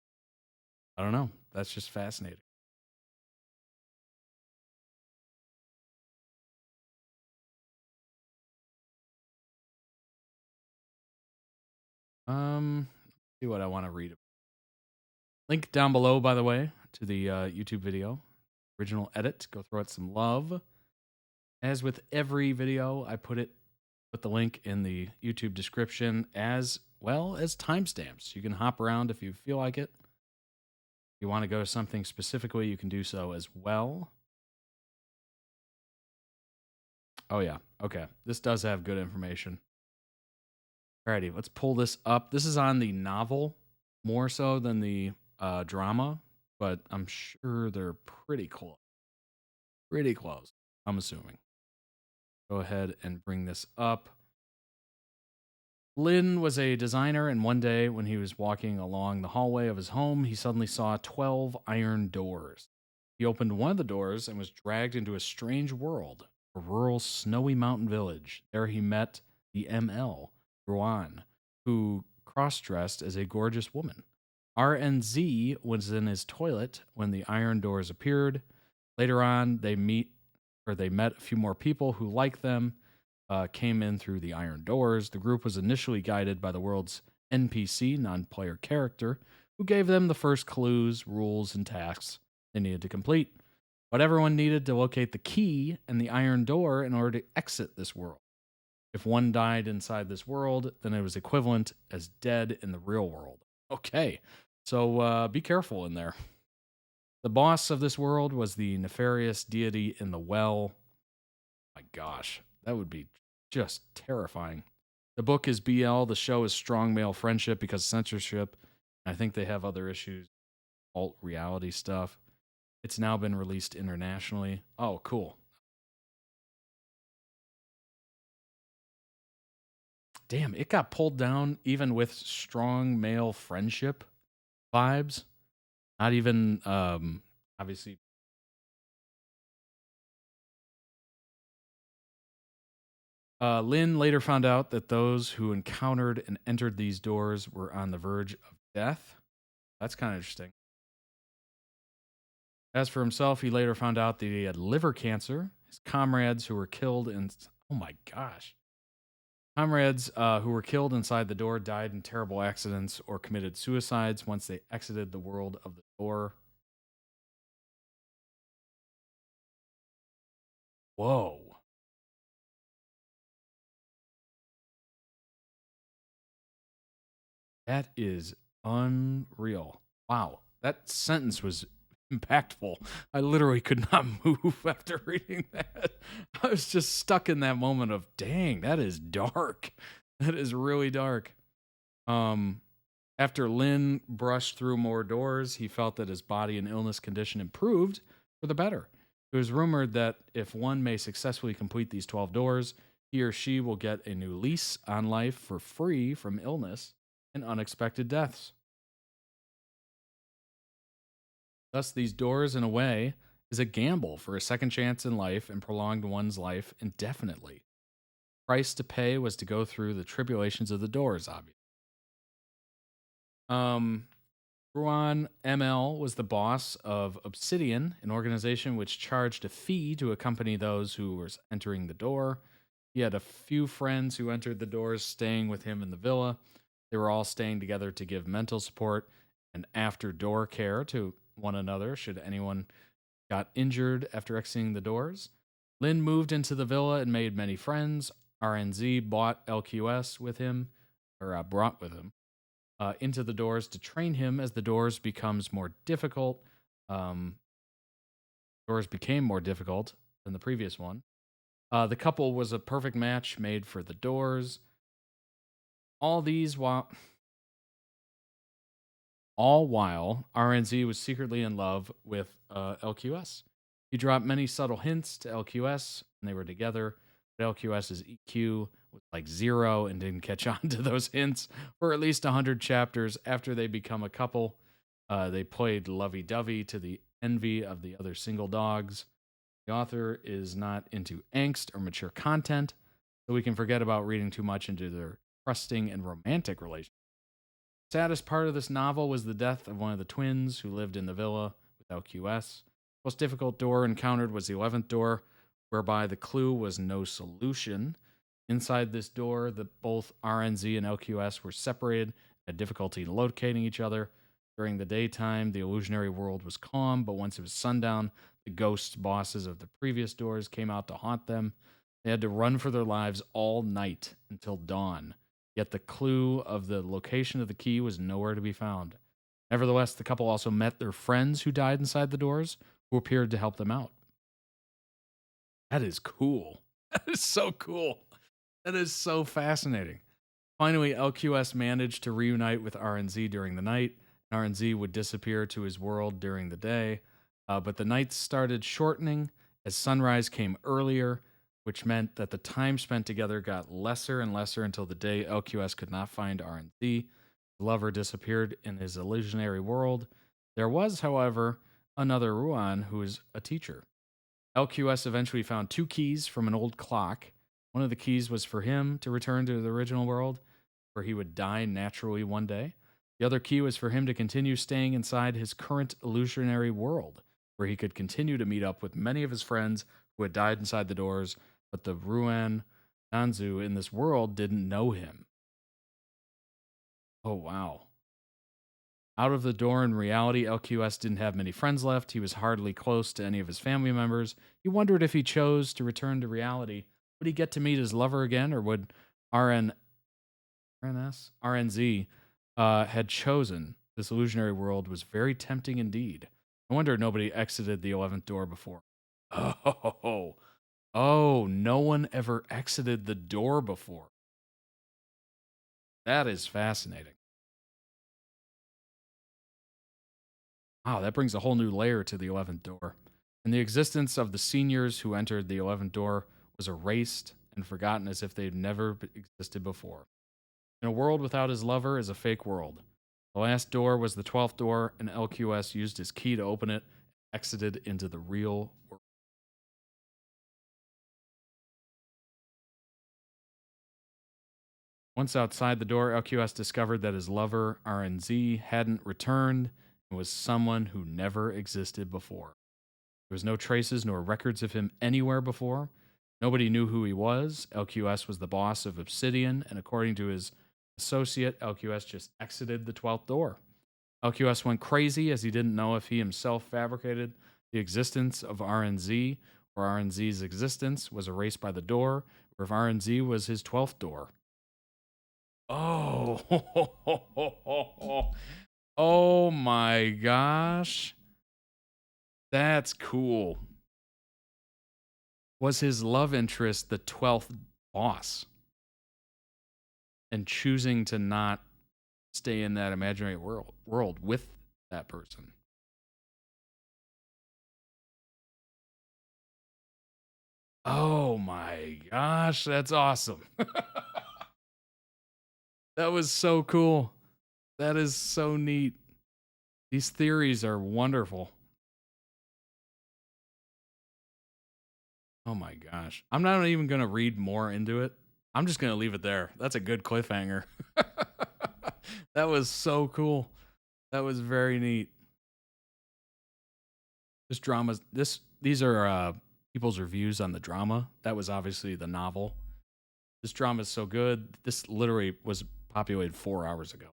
I don't know. That's just fascinating. Let's see what I want to read. Link down below, by the way, to the YouTube video. Original edit. Go throw it some love. As with every video, I put the link in the YouTube description as well as timestamps. You can hop around if you feel like it. If you want to go to something specifically, you can do so as well. Oh, yeah. Okay. This does have good information. Alrighty, let's pull this up. This is on the novel more so than the drama, but I'm sure they're pretty close. Pretty close, I'm assuming. Go ahead and bring this up. Lin was a designer, and one day when he was walking along the hallway of his home, he suddenly saw 12 iron doors. He opened one of the doors and was dragged into a strange world, a rural snowy mountain village. There he met the ML, Ruan, who cross-dressed as a gorgeous woman. RNZ was in his toilet when the iron doors appeared. Later on, they met a few more people who, like them, came in through the iron doors. The group was initially guided by the world's NPC, non-player character, who gave them the first clues, rules, and tasks they needed to complete. But everyone needed to locate the key and the iron door in order to exit this world. If one died inside this world, then it was equivalent as dead in the real world. Okay, so be careful in there. The boss of this world was the nefarious deity in the well. My gosh, that would be just terrifying. The book is BL. The show is strong male friendship because of censorship. I think they have other issues, alt reality stuff. It's now been released internationally. Oh, cool. Damn, it got pulled down even with strong male friendship vibes. Not even, obviously. Lin later found out that those who encountered and entered these doors were on the verge of death. That's kind of interesting. As for himself, he later found out that he had liver cancer. His comrades who were killed in... Oh my gosh. Comrades who were killed inside the door died in terrible accidents or committed suicides once they exited the world of the door. Whoa. That is unreal. Wow. That sentence was impactful. I literally could not move after reading that. I was just stuck in that moment of, dang, that is dark. That is really dark. After Lin brushed through more doors, he felt that his body and illness condition improved for the better. It was rumored that if one may successfully complete these 12 doors, he or she will get a new lease on life for free from illness and unexpected deaths. Thus, these doors, in a way, is a gamble for a second chance in life and prolonged one's life indefinitely. The price to pay was to go through the tribulations of the doors, obviously. Ruan ML was the boss of Obsidian, an organization which charged a fee to accompany those who were entering the door. He had a few friends who entered the doors staying with him in the villa. They were all staying together to give mental support and after-door care to one another should anyone got injured after exiting the doors. Lin moved into the villa and made many friends. RNZ bought LQS with him, or brought with him, into the doors to train him as the doors becomes more difficult. Doors became more difficult than the previous one. The couple was a perfect match made for the doors. All while RNZ was secretly in love with LQS. He dropped many subtle hints to LQS when they were together, but LQS's EQ was like 0 and didn't catch on to those hints for at least 100 chapters after they become a couple. They played lovey-dovey to the envy of the other single dogs. The author is not into angst or mature content, so we can forget about reading too much into their trusting and romantic relationship. The saddest part of this novel was the death of one of the twins who lived in the villa with LQS. The most difficult door encountered was the 11th door, whereby the clue was no solution. Inside this door, both RNZ and LQS were separated, had difficulty locating each other. During the daytime, the illusionary world was calm, but once it was sundown, the ghost bosses of the previous doors came out to haunt them. They had to run for their lives all night until dawn. Yet the clue of the location of the key was nowhere to be found. Nevertheless, the couple also met their friends who died inside the doors, who appeared to help them out. That is cool. That is so cool. That is so fascinating. Finally, LQS managed to reunite with RNZ during the night. RNZ would disappear to his world during the day, but the nights started shortening as sunrise came earlier, which meant that the time spent together got lesser and lesser until the day LQS could not find RNZ. The lover disappeared in his illusionary world. There was, however, another Ruan who was a teacher. LQS eventually found 2 keys from an old clock. One of the keys was for him to return to the original world, where he would die naturally one day. The other key was for him to continue staying inside his current illusionary world, where he could continue to meet up with many of his friends who had died inside the doors, but the Ruan Nanzu in this world didn't know him. Oh, wow. Out of the door in reality, LQS didn't have many friends left. He was hardly close to any of his family members. He wondered if he chose to return to reality, would he get to meet his lover again, or would RNZ had chosen this illusionary world was very tempting indeed. I wonder nobody exited the 11th door before. Oh, no one ever exited the door before. That is fascinating. Wow, that brings a whole new layer to the 11th door. And the existence of the seniors who entered the 11th door was erased and forgotten as if they'd never existed before. In a world without his lover is a fake world. The last door was the 12th door, and LQS used his key to open it and exited into the real world. Once outside the door, LQS discovered that his lover, RNZ, hadn't returned and was someone who never existed before. There was no traces nor records of him anywhere before. Nobody knew who he was. LQS was the boss of Obsidian, and according to his associate, LQS just exited the 12th door. LQS went crazy as he didn't know if he himself fabricated the existence of RNZ, or RNZ's existence was erased by the door, or if RNZ was his 12th door. Oh, oh my gosh. That's cool. Was his love interest the 12th boss? And choosing to not stay in that imaginary world with that person. Oh my gosh, that's awesome. That was so cool. That is so neat. These theories are wonderful. Oh my gosh. I'm not even going to read more into it. I'm just going to leave it there. That's a good cliffhanger. That was so cool. That was very neat. This drama, these are people's reviews on the drama. That was obviously the novel. This drama is so good. This literally was populated 4 hours ago.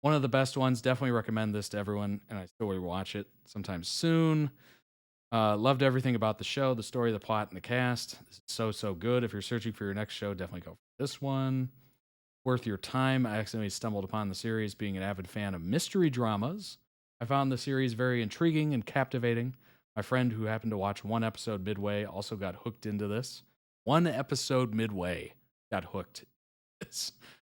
One of the best ones. Definitely recommend this to everyone, and I still will watch it sometime soon. Loved everything about the show, the story, the plot, and the cast. This is so good. If you're searching for your next show, definitely go for this one. Worth your time. I accidentally stumbled upon the series being an avid fan of mystery dramas. I found the series very intriguing and captivating. My friend who happened to watch one episode midway also got hooked into this. One episode midway got hooked.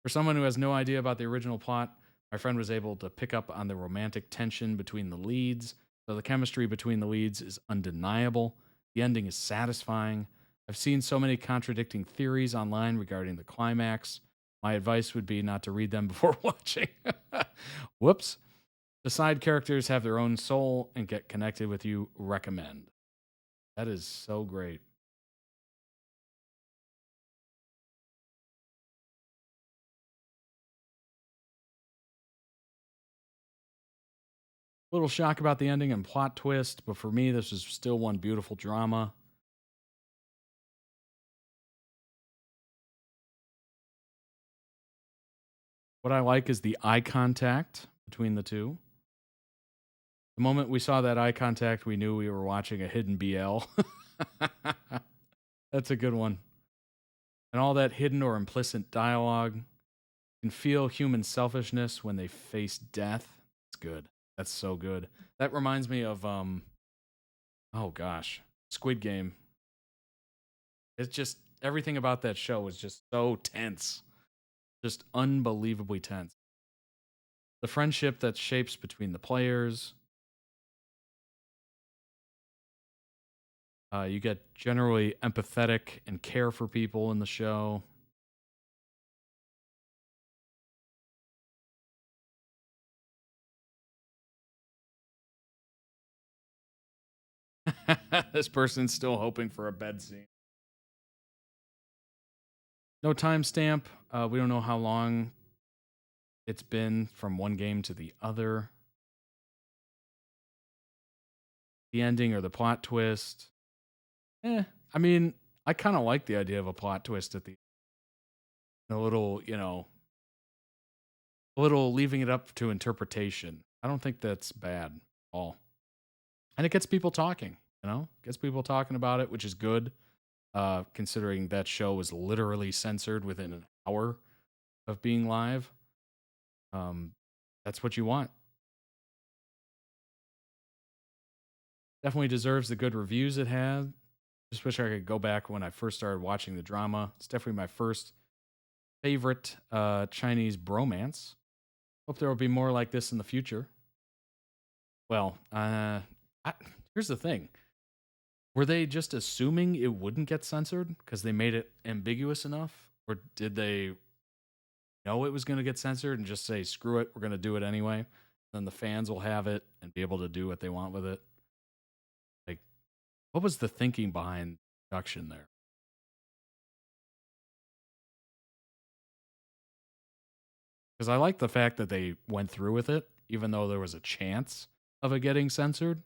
For someone who has no idea about the original plot, my friend was able to pick up on the romantic tension between the leads. So the chemistry between the leads is undeniable. The ending is satisfying. I've seen so many contradicting theories online regarding the climax. My advice would be not to read them before watching. Whoops. The side characters have their own soul and get connected with you. Recommend. That is so great. Little shock about the ending and plot twist, but for me, this is still one beautiful drama. What I like is the eye contact between the two. The moment we saw that eye contact, we knew we were watching a hidden BL. That's a good one. And all that hidden or implicit dialogue. You can feel human selfishness when they face death. It's good. That's so good. That reminds me of, oh gosh, Squid Game. It's just, everything about that show was just so tense. Just unbelievably tense. The friendship that shapes between the players. You get generally empathetic and care for people in the show. This person's still hoping for a bed scene. No timestamp. We don't know how long it's been from one game to the other. The ending or the plot twist. I mean, I kind of like the idea of a plot twist at the end. A little, a little leaving it up to interpretation. I don't think that's bad at all. And it gets people talking, gets people talking about it, which is good. Considering that show was literally censored within an hour of being live. That's what you want. Definitely deserves the good reviews it had. Just wish I could go back when I first started watching the drama. It's definitely my first favorite Chinese bromance. Hope there will be more like this in the future. Well, here's the thing. Were they just assuming it wouldn't get censored because they made it ambiguous enough? Or did they know it was going to get censored and just say, screw it, we're going to do it anyway? Then the fans will have it and be able to do what they want with it. Like, what was the thinking behind production there? Because I like the fact that they went through with it, even though there was a chance of it getting censored.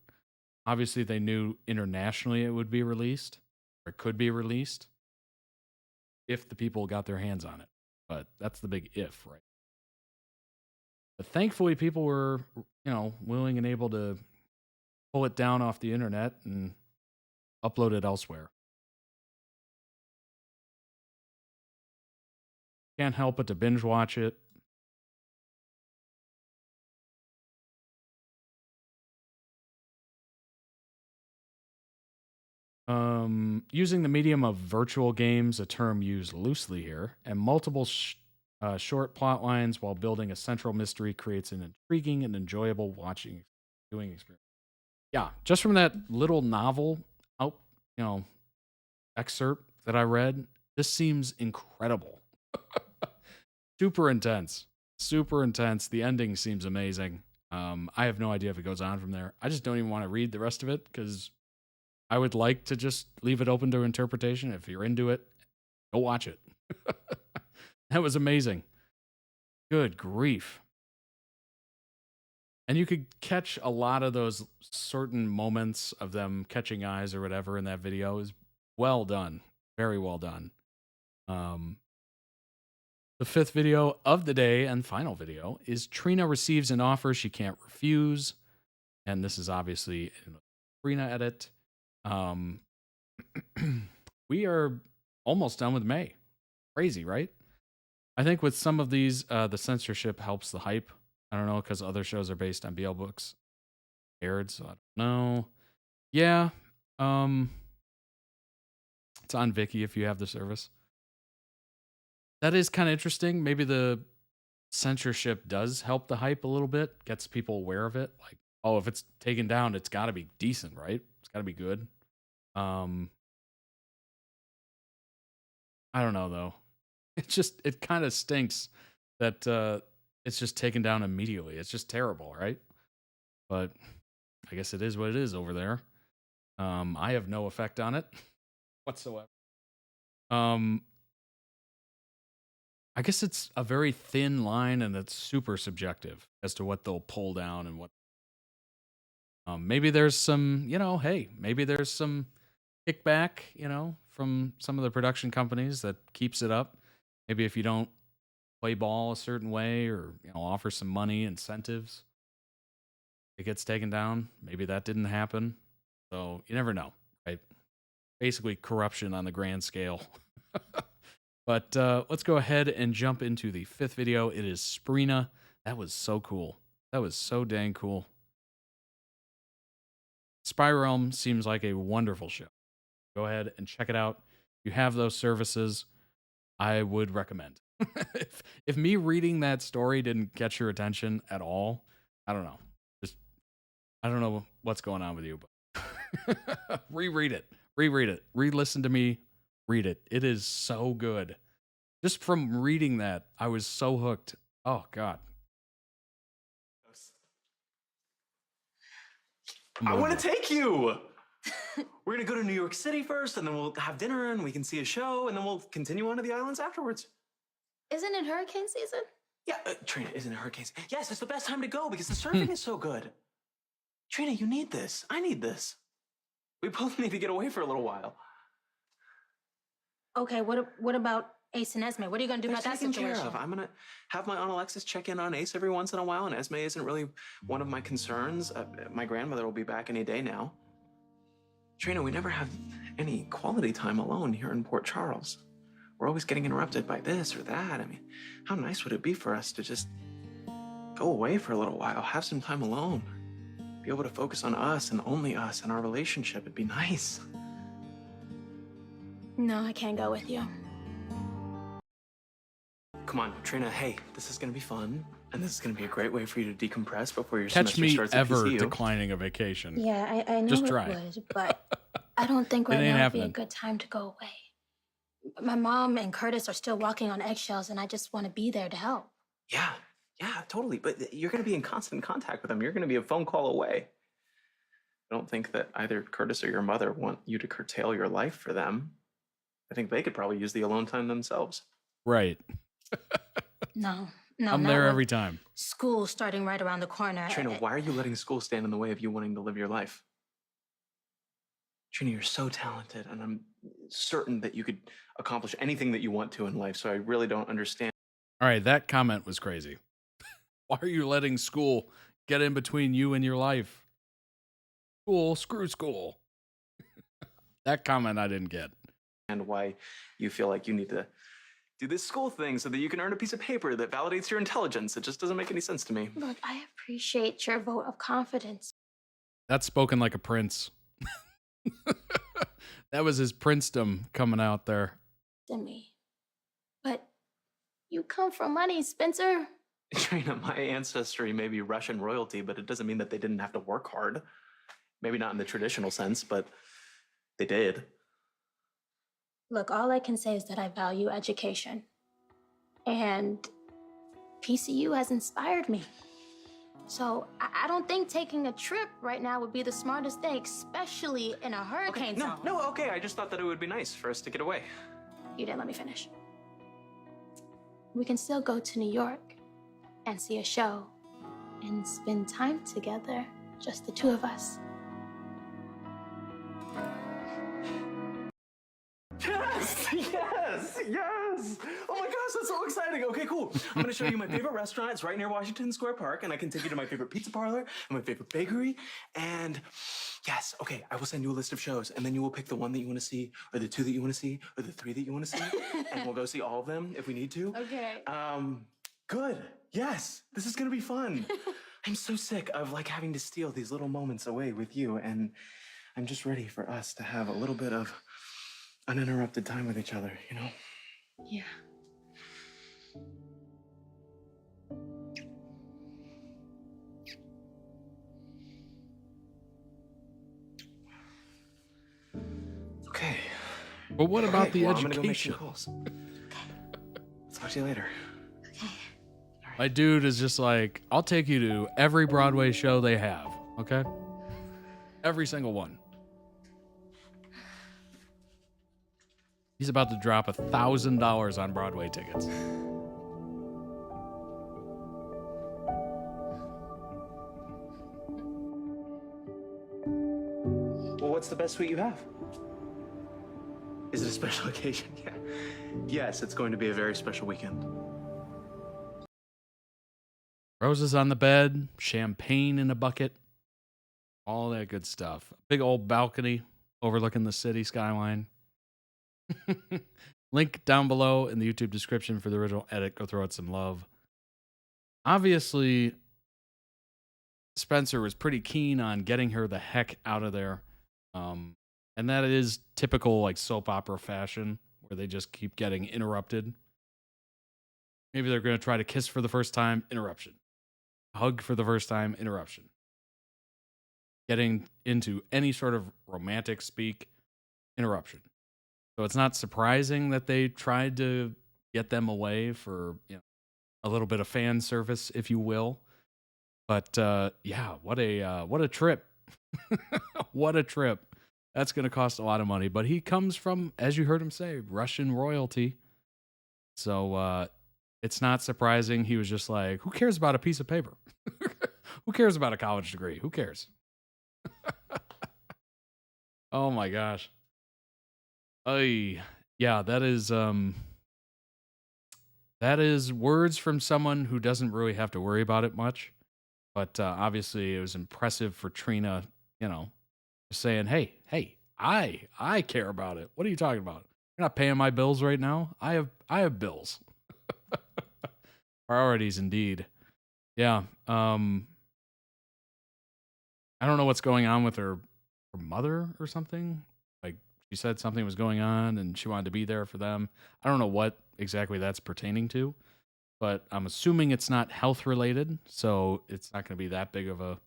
Obviously, they knew internationally it would be released, or it could be released, if the people got their hands on it. But that's the big if, right? But thankfully, people were, willing and able to pull it down off the internet and upload it elsewhere. Can't help but to binge watch it. Using the medium of virtual games, a term used loosely here, and multiple short plot lines while building a central mystery creates an intriguing and enjoyable viewing experience. Yeah, just from that little novel excerpt that I read, this seems incredible. Super intense. The ending seems amazing. I have no idea if it goes on from there. I just don't even want to read the rest of it because I would like to just leave it open to interpretation. If you're into it, go watch it. That was amazing. Good grief. And you could catch a lot of those certain moments of them catching eyes or whatever in that video. Is well done. Very well done. The fifth video of the day and final video is Trina receives an offer she can't refuse. And this is obviously in the SPRINA edit. We are almost done with May. Crazy, right? I think with some of these, the censorship helps the hype. I don't know, because other shows are based on BL books aired, so I don't know. Yeah. It's on Viki if you have the service. That is kind of interesting. Maybe the censorship does help the hype a little bit, gets people aware of it. Like, oh, if it's taken down, it's got to be decent, right? It's got to be good. I don't know though. It kind of stinks that it's just taken down immediately. It's just terrible, right? But I guess it is what it is over there. I have no effect on it whatsoever. I guess it's a very thin line and it's super subjective as to what they'll pull down and what. Maybe there's some, hey, maybe there's some kickback, from some of the production companies that keeps it up. Maybe if you don't play ball a certain way or, offer some money, incentives, it gets taken down. Maybe that didn't happen. So you never know, right? Basically corruption on the grand scale. But let's go ahead and jump into the 5th video. It is SPRINA. That was so cool. That was so dang cool. Spirealm seems like a wonderful show. Go ahead and check it out. If you have those services, I would recommend. if me reading that story didn't catch your attention at all, I don't know. I don't know what's going on with you, but reread it. Re-listen to me. Read it. It is so good. Just from reading that, I was so hooked. Oh, God. I want to take you. We're going to go to New York City first, and then we'll have dinner, and we can see a show, and then we'll continue on to the islands afterwards. Isn't it hurricane season? Yeah, Trina, isn't it hurricane season? Yes, it's the best time to go because the surfing is so good. Trina, you need this. I need this. We both need to get away for a little while. Okay, what about Ace and Esmee? What are you going to do about that situation? Care of. I'm going to have my Aunt Alexis check in on Ace every once in a while, and Esmee isn't really one of my concerns. My grandmother will be back any day now. Trina, we never have any quality time alone here in Port Charles. We're always getting interrupted by this or that. I mean, how nice would it be for us to just go away for a little while, have some time alone, be able to focus on us and only us and our relationship? It'd be nice. No, I can't go with you. Come on, Trina, hey, this is going to be fun, and this is going to be a great way for you to decompress before your Catch semester me starts at ever PCU. declining a vacation. Yeah, I know Just it try. would, but I don't think right It ain't now would be a happening. good time to go away. My mom and Curtis are still walking on eggshells, and I just want to be there to help. Yeah, totally. But you're going to be in constant contact with them. You're going to be a phone call away. I don't think that either Curtis or your mother want you to curtail your life for them. I think they could probably use the alone time themselves. Right. No, I'm not there with every time. School starting right around the corner. Trina, why are you letting school stand in the way of you wanting to live your life? Trina, you're so talented, and I'm certain that you could accomplish anything that you want to in life, so I really don't understand. All right, that comment was crazy. Why are you letting school get in between you and your life? School, screw school. That comment I didn't get. And why you feel like you need to do this school thing so that you can earn a piece of paper that validates your intelligence. It just doesn't make any sense to me. Look, I appreciate your vote of confidence. That's spoken like a prince. That was his princedom coming out there. To me. But you come from money, Spencer. Trina, my ancestry may be Russian royalty, but it doesn't mean that they didn't have to work hard. Maybe not in the traditional sense, but they did. Look, all I can say is that I value education. And PCU has inspired me. So I don't think taking a trip right now would be the smartest thing, especially in a hurricane zone. Okay, I just thought that it would be nice for us to get away. You didn't let me finish. We can still go to New York and see a show and spend time together, just the two of us. Yes! Oh my gosh, that's so exciting. Okay, cool. I'm gonna show you my favorite restaurant. It's right near Washington Square Park, and I can take you to my favorite pizza parlor and my favorite bakery. And yes, okay, I will send you a list of shows, and then you will pick the one that you want to see, or the two that you want to see, or the three that you want to see, and we'll go see all of them if we need to. Okay. Good. Yes, this is gonna be fun. I'm so sick of like having to steal these little moments away with you, and I'm just ready for us to have a little bit of uninterrupted time with each other, you know? Yeah. Okay. But what about the well, I'm gonna go make some education? calls. Talk to you later. My dude is just like, I'll take you to every Broadway show they have, okay? Every single one. He's about to drop $1,000 on Broadway tickets. Well, what's the best suite you have? Is it a special occasion? Yeah. Yes, it's going to be a very special weekend. Roses on the bed, champagne in a bucket, all that good stuff. Big old balcony overlooking the city skyline. Link down below in the YouTube description for the original edit. Go throw it some love. Obviously, Spencer was pretty keen on getting her the heck out of there. And that is typical like soap opera fashion where they just keep getting interrupted. Maybe they're going to try to kiss for the first time, interruption. Hug for the first time, interruption. Getting into any sort of romantic speak, interruption. So it's not surprising that they tried to get them away for, you know, a little bit of fan service, if you will. But yeah, what a trip. What a trip. That's going to cost a lot of money. But he comes from, as you heard him say, Russian royalty. So it's not surprising. He was just like, who cares about a piece of paper? Who cares about a college degree? Who cares? Oh my gosh. Yeah, that is words from someone who doesn't really have to worry about it much. But obviously it was impressive for Trina, you know, saying, hey, I care about it. What are you talking about? You're not paying my bills right now. I have bills. Priorities indeed. Yeah. I don't know what's going on with her mother or something. Like she said something was going on and she wanted to be there for them. I don't know what exactly that's pertaining to, but I'm assuming it's not health related, so it's not going to be that big of a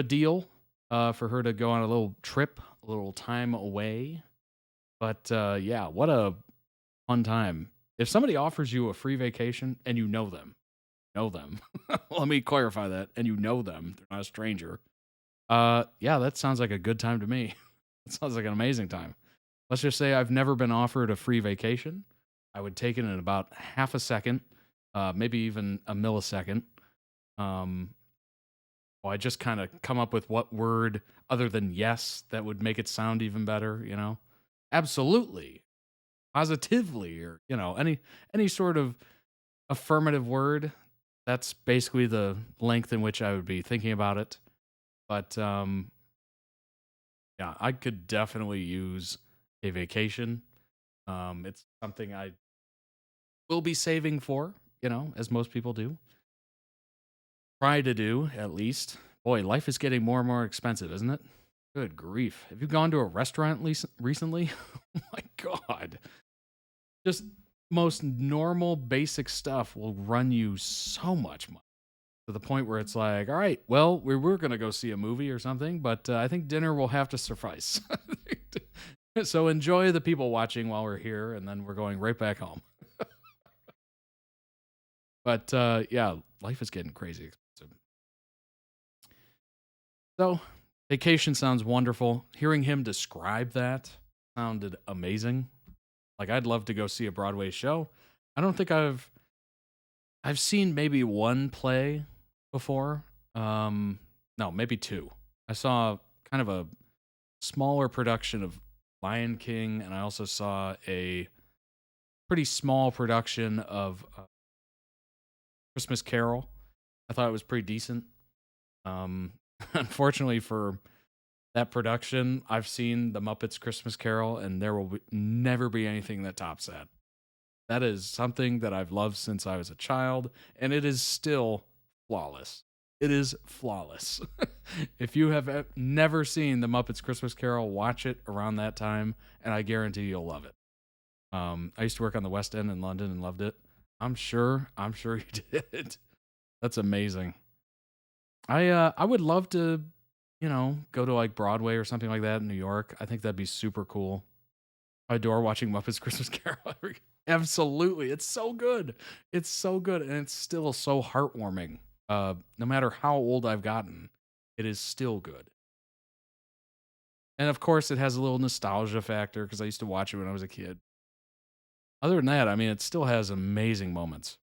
deal for her to go on a little trip, a little time away. But yeah, what a fun time. If somebody offers you a free vacation and you know them, let me clarify that, and you know them, they're not a stranger. Yeah, that sounds like a good time to me. It sounds like an amazing time. Let's just say I've never been offered a free vacation. I would take it in about half a second, maybe even a millisecond. Well, I just kind of come up with what word other than yes that would make it sound even better, you know? Absolutely. Positively, or, you know, any sort of affirmative word. That's basically the length in which I would be thinking about it. But yeah, I could definitely use a vacation. It's something I will be saving for, you know, as most people do. Try to do, at least. Boy, life is getting more and more expensive, isn't it? Good grief. Have you gone to a restaurant recently? Oh my God. Just most normal, basic stuff will run you so much money to the point where it's like, all right, well, we were going to go see a movie or something, but I think dinner will have to suffice. So enjoy the people watching while we're here, and then we're going right back home. But yeah, life is getting crazy expensive. So vacation sounds wonderful. Hearing him describe that sounded amazing. Like, I'd love to go see a Broadway show. I don't think I've seen maybe one play before. No, maybe two. I saw kind of a smaller production of Lion King, and I also saw a pretty small production of Christmas Carol. I thought it was pretty decent. Unfortunately for that production, I've seen The Muppets Christmas Carol, and there will never be anything that tops that. That is something that I've loved since I was a child, and it is still flawless. It is flawless. If you have never seen The Muppets Christmas Carol, watch it around that time, and I guarantee you'll love it. I used to work on the West End in London and loved it. I'm sure you did. That's amazing. I would love to, go to like Broadway or something like that in New York. I think that'd be super cool. I adore watching Muppets Christmas Carol. Absolutely. It's so good. It's so good. And it's still so heartwarming. No matter how old I've gotten, it is still good. And of course, it has a little nostalgia factor because I used to watch it when I was a kid. Other than that, I mean, it still has amazing moments.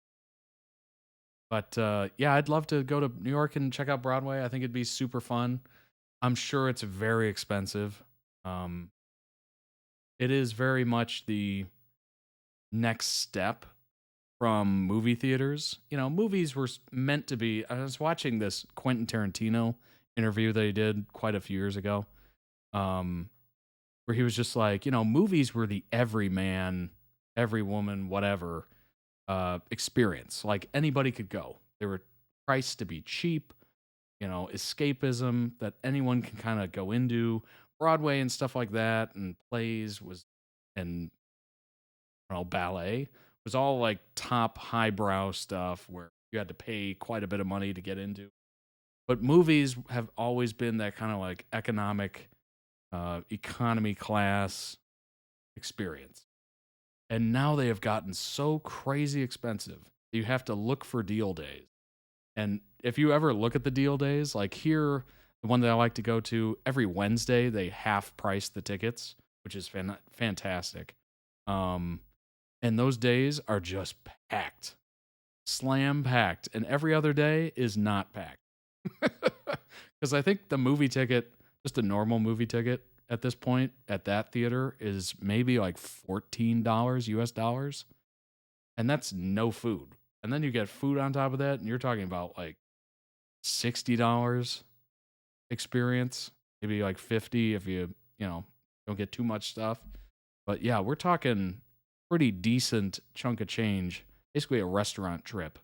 But yeah, I'd love to go to New York and check out Broadway. I think it'd be super fun. I'm sure it's very expensive. It is very much the next step from movie theaters. Movies were meant to be. I was watching this Quentin Tarantino interview that he did quite a few years ago, where he was just like, movies were the every man, every woman, whatever experience. Like anybody could go. They were priced to be cheap, escapism that anyone can kind of go into. Broadway and stuff like that, and plays and ballet was all like top highbrow stuff where you had to pay quite a bit of money to get into. But movies have always been that kind of like economic, economy class experience. And now they have gotten so crazy expensive that you have to look for deal days. And if you ever look at the deal days, like here, the one that I like to go to, every Wednesday, they half price the tickets, which is fantastic. And those days are just packed, slam packed. And every other day is not packed. Because I think the movie ticket, just a normal movie ticket at this point at that theater is maybe like $14 US dollars. And that's no food. And then you get food on top of that, and you're talking about like $60 experience, maybe like 50 if you don't get too much stuff. But yeah, we're talking pretty decent chunk of change, basically a restaurant trip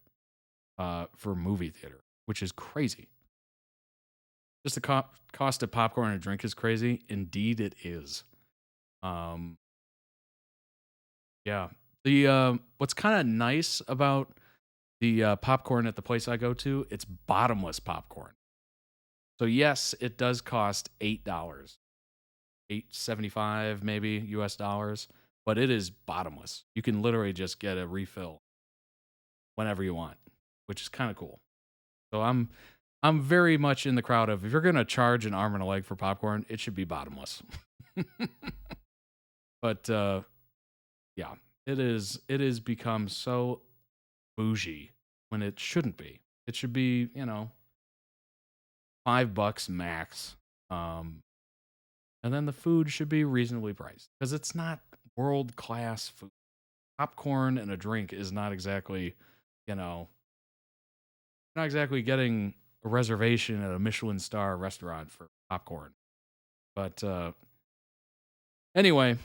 for movie theater, which is crazy. Just the cost of popcorn and a drink is crazy. Indeed it is. Yeah. The what's kind of nice about the popcorn at the place I go to, it's bottomless popcorn. So yes, it does cost $8, $8.75 maybe US dollars, but it is bottomless. You can literally just get a refill whenever you want, which is kind of cool. So I'm very much in the crowd of, if you're going to charge an arm and a leg for popcorn, it should be bottomless. But yeah, it is become so bougie when it shouldn't be. It should be, $5 max. And then the food should be reasonably priced because it's not world-class food. Popcorn and a drink is not exactly, not exactly getting a reservation at a Michelin star restaurant for popcorn. But anyway,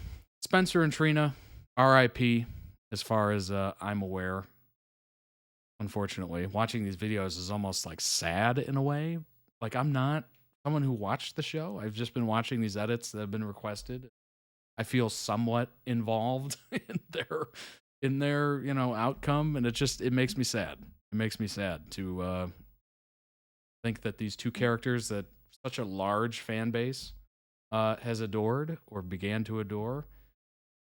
Spencer and Trina, RIP, as far as I'm aware. Unfortunately, watching these videos is almost like sad in a way. Like, I'm not someone who watched the show. I've just been watching these edits that have been requested. I feel somewhat involved in their outcome, and it makes me sad. It makes me sad to think that these two characters that such a large fan base has adored or began to adore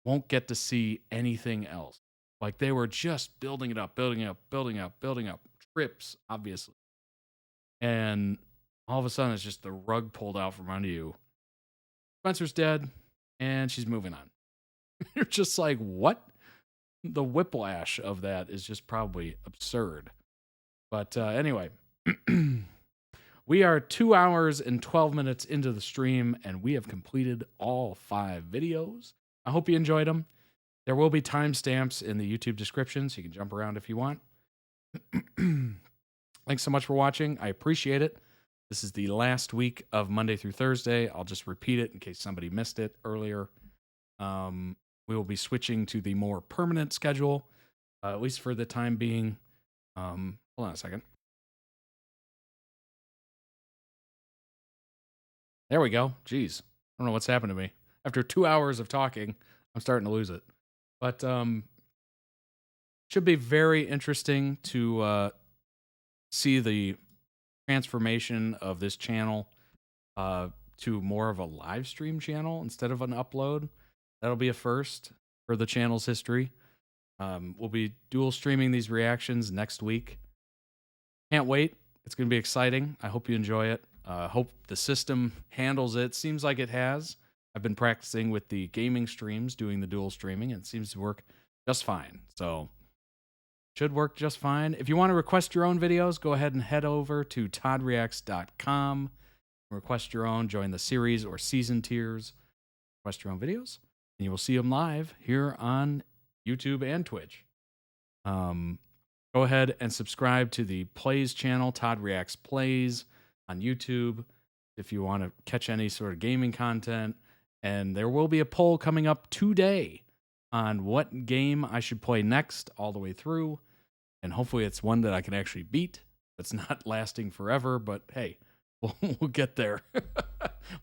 won't get to see anything else. Like, they were just building it up, building up, trips, obviously. And all of a sudden, it's just the rug pulled out from under you. Spencer's dead, and she's moving on. You're just like, what? The whiplash of that is just probably absurd. But anyway, we are 2 hours and 12 minutes into the stream, and we have completed all 5 videos. I hope you enjoyed them. There will be timestamps in the YouTube description, so you can jump around if you want. Thanks so much for watching. I appreciate it. This is the last week of Monday through Thursday. I'll just repeat it in case somebody missed it earlier. We will be switching to the more permanent schedule, at least for the time being. Hold on a second. There we go. Jeez. I don't know what's happened to me. After 2 hours of talking, I'm starting to lose it. But should be very interesting to see the transformation of this channel to more of a live stream channel instead of an upload. That'll be a first for the channel's history. We'll be dual streaming these reactions next week. Can't wait. It's going to be exciting. I hope you enjoy it. Hope the system handles it. Seems like it has. I've been practicing with the gaming streams, doing the dual streaming, and it seems to work just fine. So, should work just fine. If you want to request your own videos, go ahead and head over to toddreacts.com. Request your own, join the series or season tiers. Request your own videos, and you will see them live here on YouTube and Twitch. Go ahead and subscribe to the Plays channel, Todd Reacts Plays, on YouTube if you want to catch any sort of gaming content. And there will be a poll coming up today on what game I should play next all the way through. And hopefully it's one that I can actually beat. It's not lasting forever, but hey, we'll get there.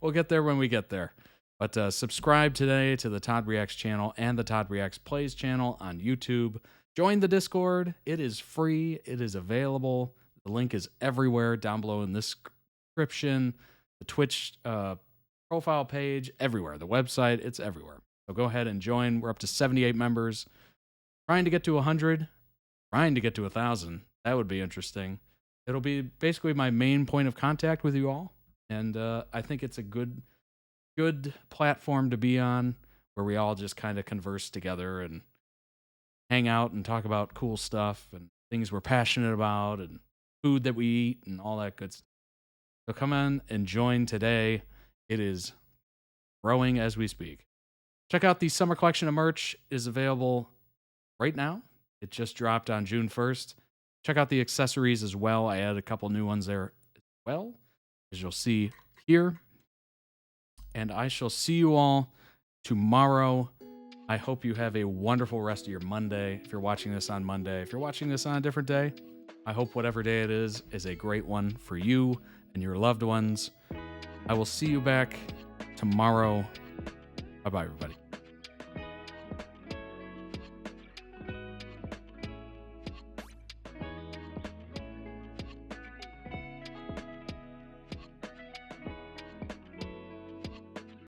We'll get there when we get there. But subscribe today to the Todd Reacts channel and the Todd Reacts Plays channel on YouTube. Join the Discord. It is free. It is available. The link is everywhere down below in this description. The Twitch profile page, everywhere. The website, it's everywhere. So go ahead and join. We're up to 78 members. Trying to get to 100. Trying to get to 1,000. That would be interesting. It'll be basically my main point of contact with you all. And I think it's a good platform to be on where we all just kind of converse together and hang out and talk about cool stuff and things we're passionate about and food that we eat and all that good stuff. So come on and join today. It is growing as we speak. Check out the summer collection of merch. It is available right now. It just dropped on June 1st. Check out the accessories as well. I added a couple new ones there as well, as you'll see here. And I shall see you all tomorrow. I hope you have a wonderful rest of your Monday. If you're watching this on Monday, if you're watching this on a different day, I hope whatever day it is a great one for you and your loved ones. I will see you back tomorrow. Bye-bye, everybody.